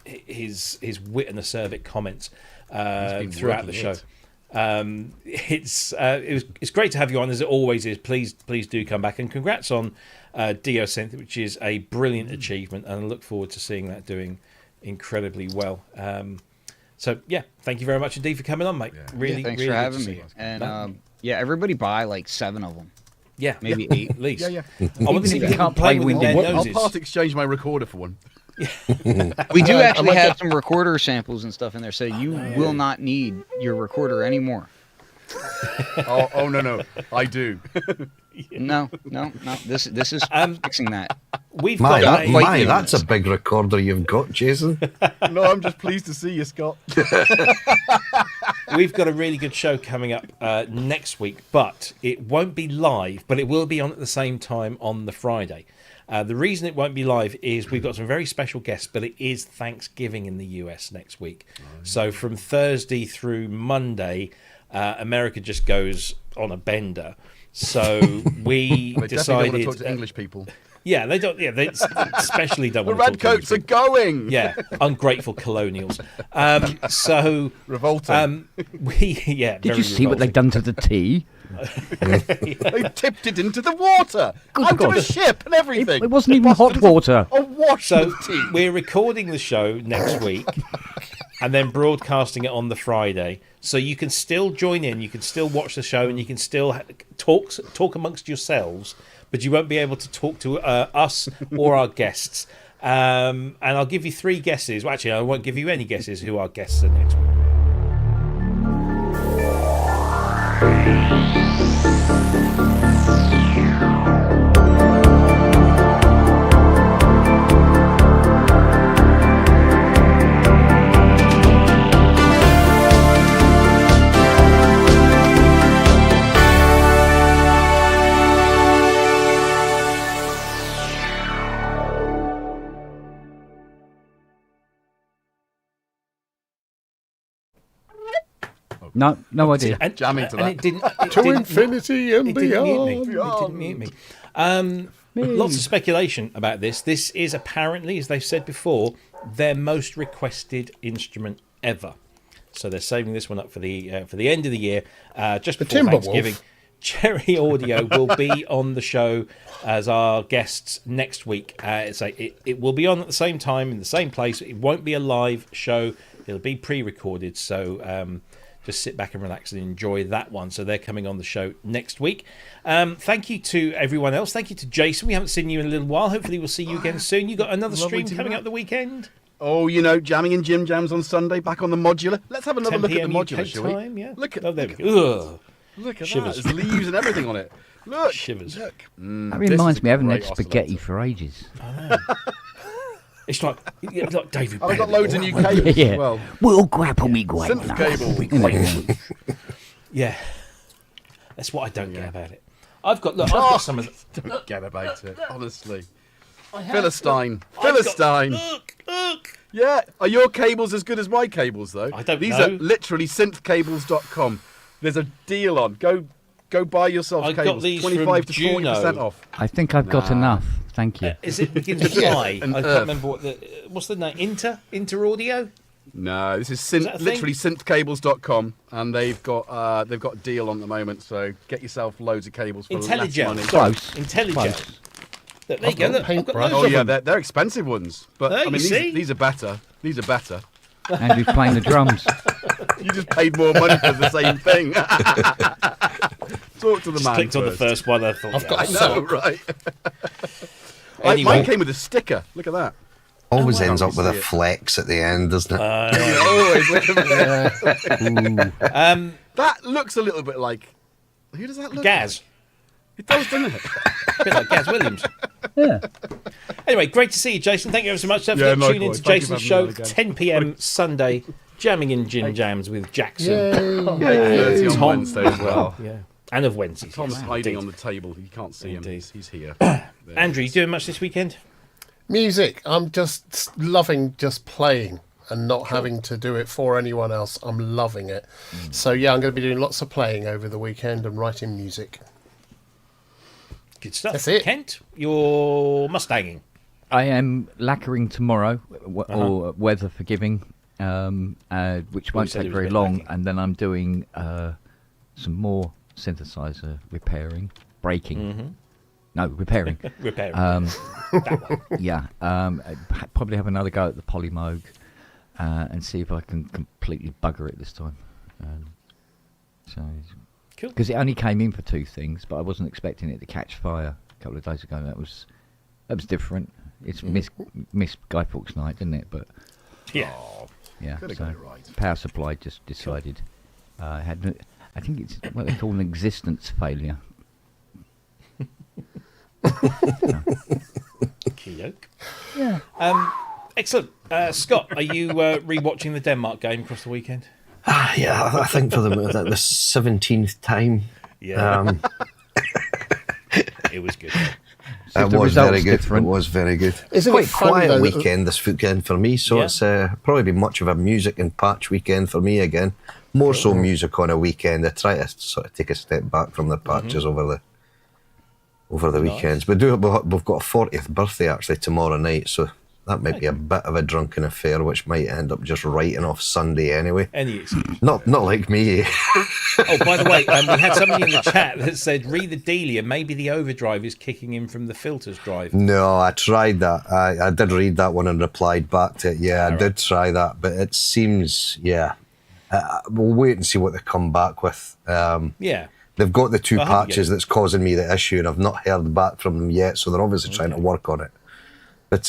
[SPEAKER 1] his wit and acerbic comments throughout the show. It's great to have you on, as it always is. Please do come back, and congrats on Diosynth, which is a brilliant achievement, and I look forward to seeing that doing incredibly well. So yeah, thank you very much indeed for coming on, mate. Really,
[SPEAKER 7] thanks
[SPEAKER 1] really
[SPEAKER 7] for
[SPEAKER 1] good to
[SPEAKER 7] having
[SPEAKER 1] see
[SPEAKER 7] me.
[SPEAKER 1] you.
[SPEAKER 7] And everybody buy like 7 of them.
[SPEAKER 1] Yeah,
[SPEAKER 7] maybe 8
[SPEAKER 1] at least.
[SPEAKER 4] Yeah.
[SPEAKER 1] I want to see
[SPEAKER 2] you
[SPEAKER 1] people
[SPEAKER 2] can't
[SPEAKER 1] playing
[SPEAKER 2] play
[SPEAKER 1] with their
[SPEAKER 2] Windows.
[SPEAKER 4] I'll
[SPEAKER 1] noses.
[SPEAKER 4] part exchange my recorder for one.
[SPEAKER 7] We do actually have some recorder samples and stuff in there, so you will not need your recorder anymore.
[SPEAKER 4] oh no, I do.
[SPEAKER 7] No. This is fixing that.
[SPEAKER 1] We've got
[SPEAKER 6] that's a big recorder you've got, Jason.
[SPEAKER 4] No, I'm just pleased to see you, Scott.
[SPEAKER 1] We've got a really good show coming up next week, but it won't be live, but it will be on at the same time on the Friday. The reason it won't be live is we've got some very special guests, but it is Thanksgiving in the US next week. So from Thursday through Monday, America just goes on a bender. So we
[SPEAKER 4] They definitely
[SPEAKER 1] decided
[SPEAKER 4] don't want to talk to English people.
[SPEAKER 1] Yeah, they don't. Yeah, they especially don't
[SPEAKER 4] The
[SPEAKER 1] want to talk to
[SPEAKER 4] redcoats are
[SPEAKER 1] English people.
[SPEAKER 4] going.
[SPEAKER 1] Yeah, ungrateful colonials. So
[SPEAKER 4] revolting.
[SPEAKER 1] Did
[SPEAKER 2] Did you see what they've done to the tea?
[SPEAKER 4] They tipped it into the water, out of a ship and everything.
[SPEAKER 2] It wasn't even hot water.
[SPEAKER 4] A wash
[SPEAKER 1] So
[SPEAKER 4] of tea.
[SPEAKER 1] we're recording the show next week and then broadcasting it on the Friday. So you can still join in, you can still watch the show, and you can still talk amongst yourselves, but you won't be able to talk to us or our guests. And I'll give you 3 guesses. Well, actually, I won't give you any guesses who our guests are next week.
[SPEAKER 2] No idea.
[SPEAKER 1] And,
[SPEAKER 4] Jamming to
[SPEAKER 1] and
[SPEAKER 4] that.
[SPEAKER 1] it didn't,
[SPEAKER 3] To infinity and
[SPEAKER 1] it didn't
[SPEAKER 3] beyond.
[SPEAKER 1] mute me. Lots of speculation about this. This is apparently, as they've said before, their most requested instrument ever. So they're saving this one up for the end of the year, just before Thanksgiving. Cherry Audio will be on the show as our guests next week. It will be on at the same time in the same place. It won't be a live show. It'll be pre-recorded. So just sit back and relax and enjoy that one. So they're coming on the show next week. Thank you to everyone else. Thank you to Jason. We haven't seen you in a little while. Hopefully we'll see you again soon. You got another stream coming up the weekend?
[SPEAKER 4] Oh, jamming in Jim Jams on Sunday, back on the Modular. Let's have another look at the Modular,
[SPEAKER 1] UK
[SPEAKER 4] shall we?
[SPEAKER 1] time, yeah.
[SPEAKER 4] Look at,
[SPEAKER 1] there
[SPEAKER 4] look,
[SPEAKER 1] we go.
[SPEAKER 4] look at
[SPEAKER 1] Shivers.
[SPEAKER 4] that. There's leaves and everything on it. Look.
[SPEAKER 1] Shivers.
[SPEAKER 4] Look.
[SPEAKER 2] That reminds me, I haven't had spaghetti for ages.
[SPEAKER 1] It's like David.
[SPEAKER 4] I've got loads of new cables as well.
[SPEAKER 2] We'll grapple me great.
[SPEAKER 4] Synth cable.
[SPEAKER 1] Yeah. That's what I don't get about it. I've got some of the...
[SPEAKER 4] Don't get about it, honestly.
[SPEAKER 1] Look.
[SPEAKER 4] Philistine.
[SPEAKER 1] Look.
[SPEAKER 4] Yeah. Are your cables as good as my cables, though?
[SPEAKER 1] I don't
[SPEAKER 4] These
[SPEAKER 1] know.
[SPEAKER 4] are literally synthcables.com. There's a deal on. Go buy yourself
[SPEAKER 1] I
[SPEAKER 4] cables.
[SPEAKER 1] got these
[SPEAKER 4] 25 to
[SPEAKER 1] from
[SPEAKER 4] 40% off.
[SPEAKER 2] I think I've got enough. Thank you.
[SPEAKER 1] Is it begins with I? I can't remember what's the name. Inter Audio?
[SPEAKER 4] No, this is
[SPEAKER 1] that a
[SPEAKER 4] literally synthcables.com, and they've got a deal on at the moment. So get yourself loads of cables for less money.
[SPEAKER 2] Close.
[SPEAKER 1] Intelligent. Look, there you go. Look, I've got loads
[SPEAKER 4] Oh
[SPEAKER 1] of
[SPEAKER 4] yeah,
[SPEAKER 1] them.
[SPEAKER 4] they're expensive ones, but
[SPEAKER 1] There
[SPEAKER 4] I mean
[SPEAKER 1] you see.
[SPEAKER 4] these are better. These are better.
[SPEAKER 2] Andrew's playing the drums.
[SPEAKER 4] You just paid more money for the same thing. Talk to the
[SPEAKER 1] Just
[SPEAKER 4] man.
[SPEAKER 1] clicked on the first one. I thought,
[SPEAKER 3] I've got
[SPEAKER 4] I
[SPEAKER 3] a
[SPEAKER 4] know,
[SPEAKER 3] sock.
[SPEAKER 4] right?
[SPEAKER 1] Anyway.
[SPEAKER 4] Mine came with a sticker. Look at that.
[SPEAKER 6] Always
[SPEAKER 4] wow.
[SPEAKER 6] ends up
[SPEAKER 4] You
[SPEAKER 6] with a
[SPEAKER 4] see it.
[SPEAKER 6] flex at the end, doesn't it?
[SPEAKER 4] Always. Look at that.
[SPEAKER 1] Ooh.
[SPEAKER 4] That looks a little bit like. Who does that look?
[SPEAKER 1] Gaz.
[SPEAKER 4] Like? It does, doesn't it?
[SPEAKER 1] A bit like Gaz Williams.
[SPEAKER 2] Yeah.
[SPEAKER 1] Anyway, great to see you, Jason. Thank you ever so much. Don't
[SPEAKER 4] Yeah,
[SPEAKER 1] forget to tune into
[SPEAKER 4] likewise. Thank you
[SPEAKER 1] Jason's
[SPEAKER 4] for
[SPEAKER 1] show,
[SPEAKER 4] having me on again.
[SPEAKER 1] 10 p.m. Sunday, jamming in Gin Jams with Jackson.
[SPEAKER 4] Thursday on
[SPEAKER 1] Tom
[SPEAKER 4] Wednesday as well.
[SPEAKER 1] Yeah. And of Wednesdays.
[SPEAKER 4] Tom's
[SPEAKER 1] yes,
[SPEAKER 4] hiding
[SPEAKER 1] indeed.
[SPEAKER 4] on the table. You can't see him.
[SPEAKER 1] Indeed.
[SPEAKER 4] He's here.
[SPEAKER 1] Andrew, you doing much this weekend?
[SPEAKER 3] Music. I'm just loving just playing and not having to do it for anyone else. I'm loving it. So yeah, I'm going to be doing lots of playing over the weekend and writing music.
[SPEAKER 1] Good stuff.
[SPEAKER 3] That's it.
[SPEAKER 1] Kent, you're Mustanging.
[SPEAKER 2] I am lacquering tomorrow, or weather forgiving, which won't
[SPEAKER 1] said
[SPEAKER 2] take
[SPEAKER 1] it was
[SPEAKER 2] very
[SPEAKER 1] a bit
[SPEAKER 2] long.
[SPEAKER 1] lacking.
[SPEAKER 2] And then I'm doing some more synthesizer repairing, breaking. No, repairing.
[SPEAKER 1] Repairing.
[SPEAKER 2] That one. Yeah. Probably have another go at the Polymoog and see if I can completely bugger it this time. So.
[SPEAKER 1] Cool.
[SPEAKER 2] Because it only came in for 2 things, but I wasn't expecting it to catch fire a couple of days ago. That was different. It's missed Guy Fawkes night, didn't it? But
[SPEAKER 1] yeah,
[SPEAKER 2] yeah.
[SPEAKER 4] Could have
[SPEAKER 2] So
[SPEAKER 4] got it right.
[SPEAKER 2] Power supply just decided had. I think it's what they call an existence failure.
[SPEAKER 1] Keyok.
[SPEAKER 2] Yeah.
[SPEAKER 1] Excellent. Scott, are you rewatching the Denmark game across the weekend?
[SPEAKER 6] Yeah, I think for the 17th time.
[SPEAKER 1] Yeah. It was good.
[SPEAKER 6] It
[SPEAKER 2] the
[SPEAKER 6] was very
[SPEAKER 2] result's
[SPEAKER 6] good.
[SPEAKER 2] different.
[SPEAKER 6] It was very good.
[SPEAKER 3] Isn't
[SPEAKER 6] Quite
[SPEAKER 3] it funny,
[SPEAKER 6] quiet
[SPEAKER 3] though,
[SPEAKER 6] weekend this weekend for me, so
[SPEAKER 1] Yeah.
[SPEAKER 6] it's probably been much of a music and patch weekend for me again. More so music on a weekend. I try to sort of take a step back from the patches over the weekends. We've got a 40th birthday actually tomorrow night, so That might be a bit of a drunken affair, which might end up just writing off Sunday anyway.
[SPEAKER 1] Any excuse.
[SPEAKER 6] Not like me.
[SPEAKER 1] Oh, by the way, we had somebody in the chat that said, read the dealia, maybe the overdrive is kicking in from the filters drive.
[SPEAKER 6] No, I tried that. I did read that one and replied back to it. Yeah, I did try that, but it seems, we'll wait and see what they come back with.
[SPEAKER 1] Yeah.
[SPEAKER 6] They've got the two patches that's causing me the issue, and I've not heard back from them yet, so they're obviously trying to work on it. But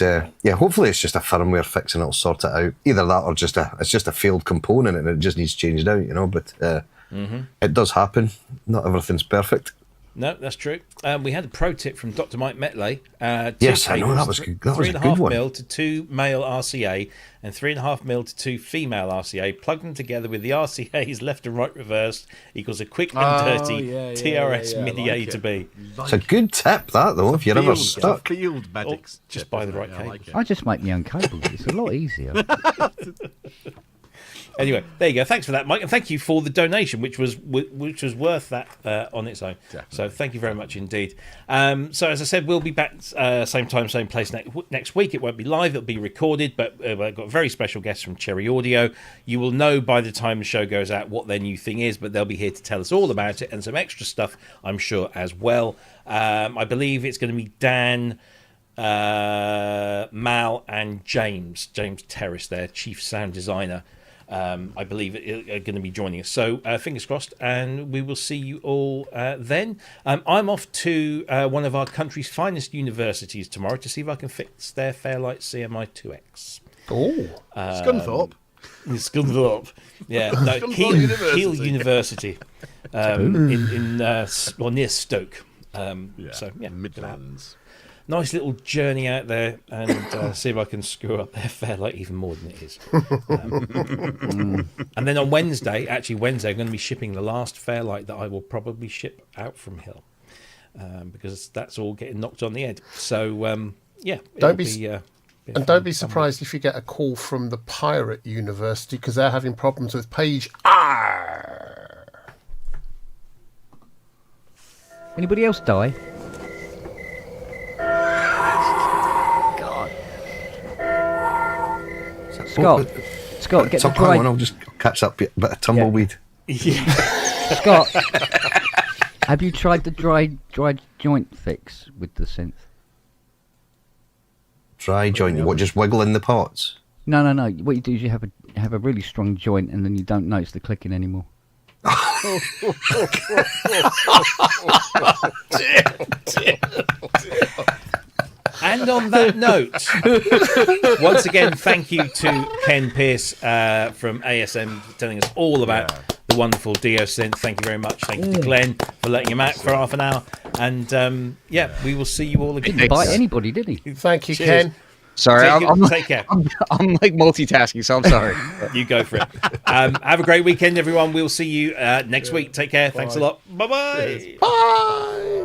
[SPEAKER 6] hopefully it's just a firmware fix and it'll sort it out. Either that or it's just a failed component and it just needs changed out, But it does happen. Not everything's perfect.
[SPEAKER 1] No, that's true. We had a pro tip from Dr. Mike Metley.
[SPEAKER 6] Yes, I know, that was good. That was a good one.
[SPEAKER 1] 3.5 mil to 2 male RCA and 3.5 mil to 2 female RCA. Plug them together with the RCAs left and right reversed equals a quick and dirty TRS MIDI A to B.
[SPEAKER 6] It's a good tip, that, though, if you're ever stuck.
[SPEAKER 4] Field medics.
[SPEAKER 1] Just buy the right cable.
[SPEAKER 2] I just make my own cables. It's a lot easier.
[SPEAKER 1] Anyway, there you go. Thanks for that, Mike, and thank you for the donation, which was worth that on its own. Definitely. So thank you very much indeed. So as I said, we'll be back same time, same place next week. It won't be live; it'll be recorded. But I've got very special guests from Cherry Audio. You will know by the time the show goes out what their new thing is, but they'll be here to tell us all about it and some extra stuff, I'm sure, as well. I believe it's going to be Dan, Mal, and James Terrace, their chief sound designer. I believe are going to be joining us. So fingers crossed, and we will see you all then. I'm off to one of our country's finest universities tomorrow to see if I can fix their Fairlight CMI 2X.
[SPEAKER 3] Oh,
[SPEAKER 1] Scunthorpe. Yeah, no, Keele University near Stoke. So yeah,
[SPEAKER 4] Midlands.
[SPEAKER 1] Nice little journey out there and see if I can screw up their Fairlight even more than it is. And then on Wednesday, I'm going to be shipping the last Fairlight that I will probably ship out from Hill because that's all getting knocked on the head. So,
[SPEAKER 3] don't be surprised if you get a call from the Pirate University because they're having problems with page R.
[SPEAKER 2] Anybody else die? Scott, get the dry.
[SPEAKER 6] I'll just catch up a bit of tumbleweed.
[SPEAKER 1] Yeah.
[SPEAKER 2] Scott, have you tried the dry joint fix with the synth?
[SPEAKER 6] Dry joint? What? Just wiggling the pots?
[SPEAKER 2] No. What you do is you have a really strong joint, and then you don't notice the clicking anymore.
[SPEAKER 1] And on that note, once again, thank you to Ken Pierce from ASM for telling us all about the wonderful Diosynth. Thank you very much. Thank you to Glenn for letting him out for half an hour. And we will see you all again.
[SPEAKER 2] Didn't bite anybody, did he?
[SPEAKER 3] Thank you,
[SPEAKER 1] Cheers.
[SPEAKER 3] Ken.
[SPEAKER 7] Sorry,
[SPEAKER 1] take care.
[SPEAKER 7] I'm like multitasking, so I'm sorry.
[SPEAKER 1] You go for it. Have a great weekend, everyone. We'll see you next week. Take care. Thanks a lot. Bye-bye.
[SPEAKER 3] Bye.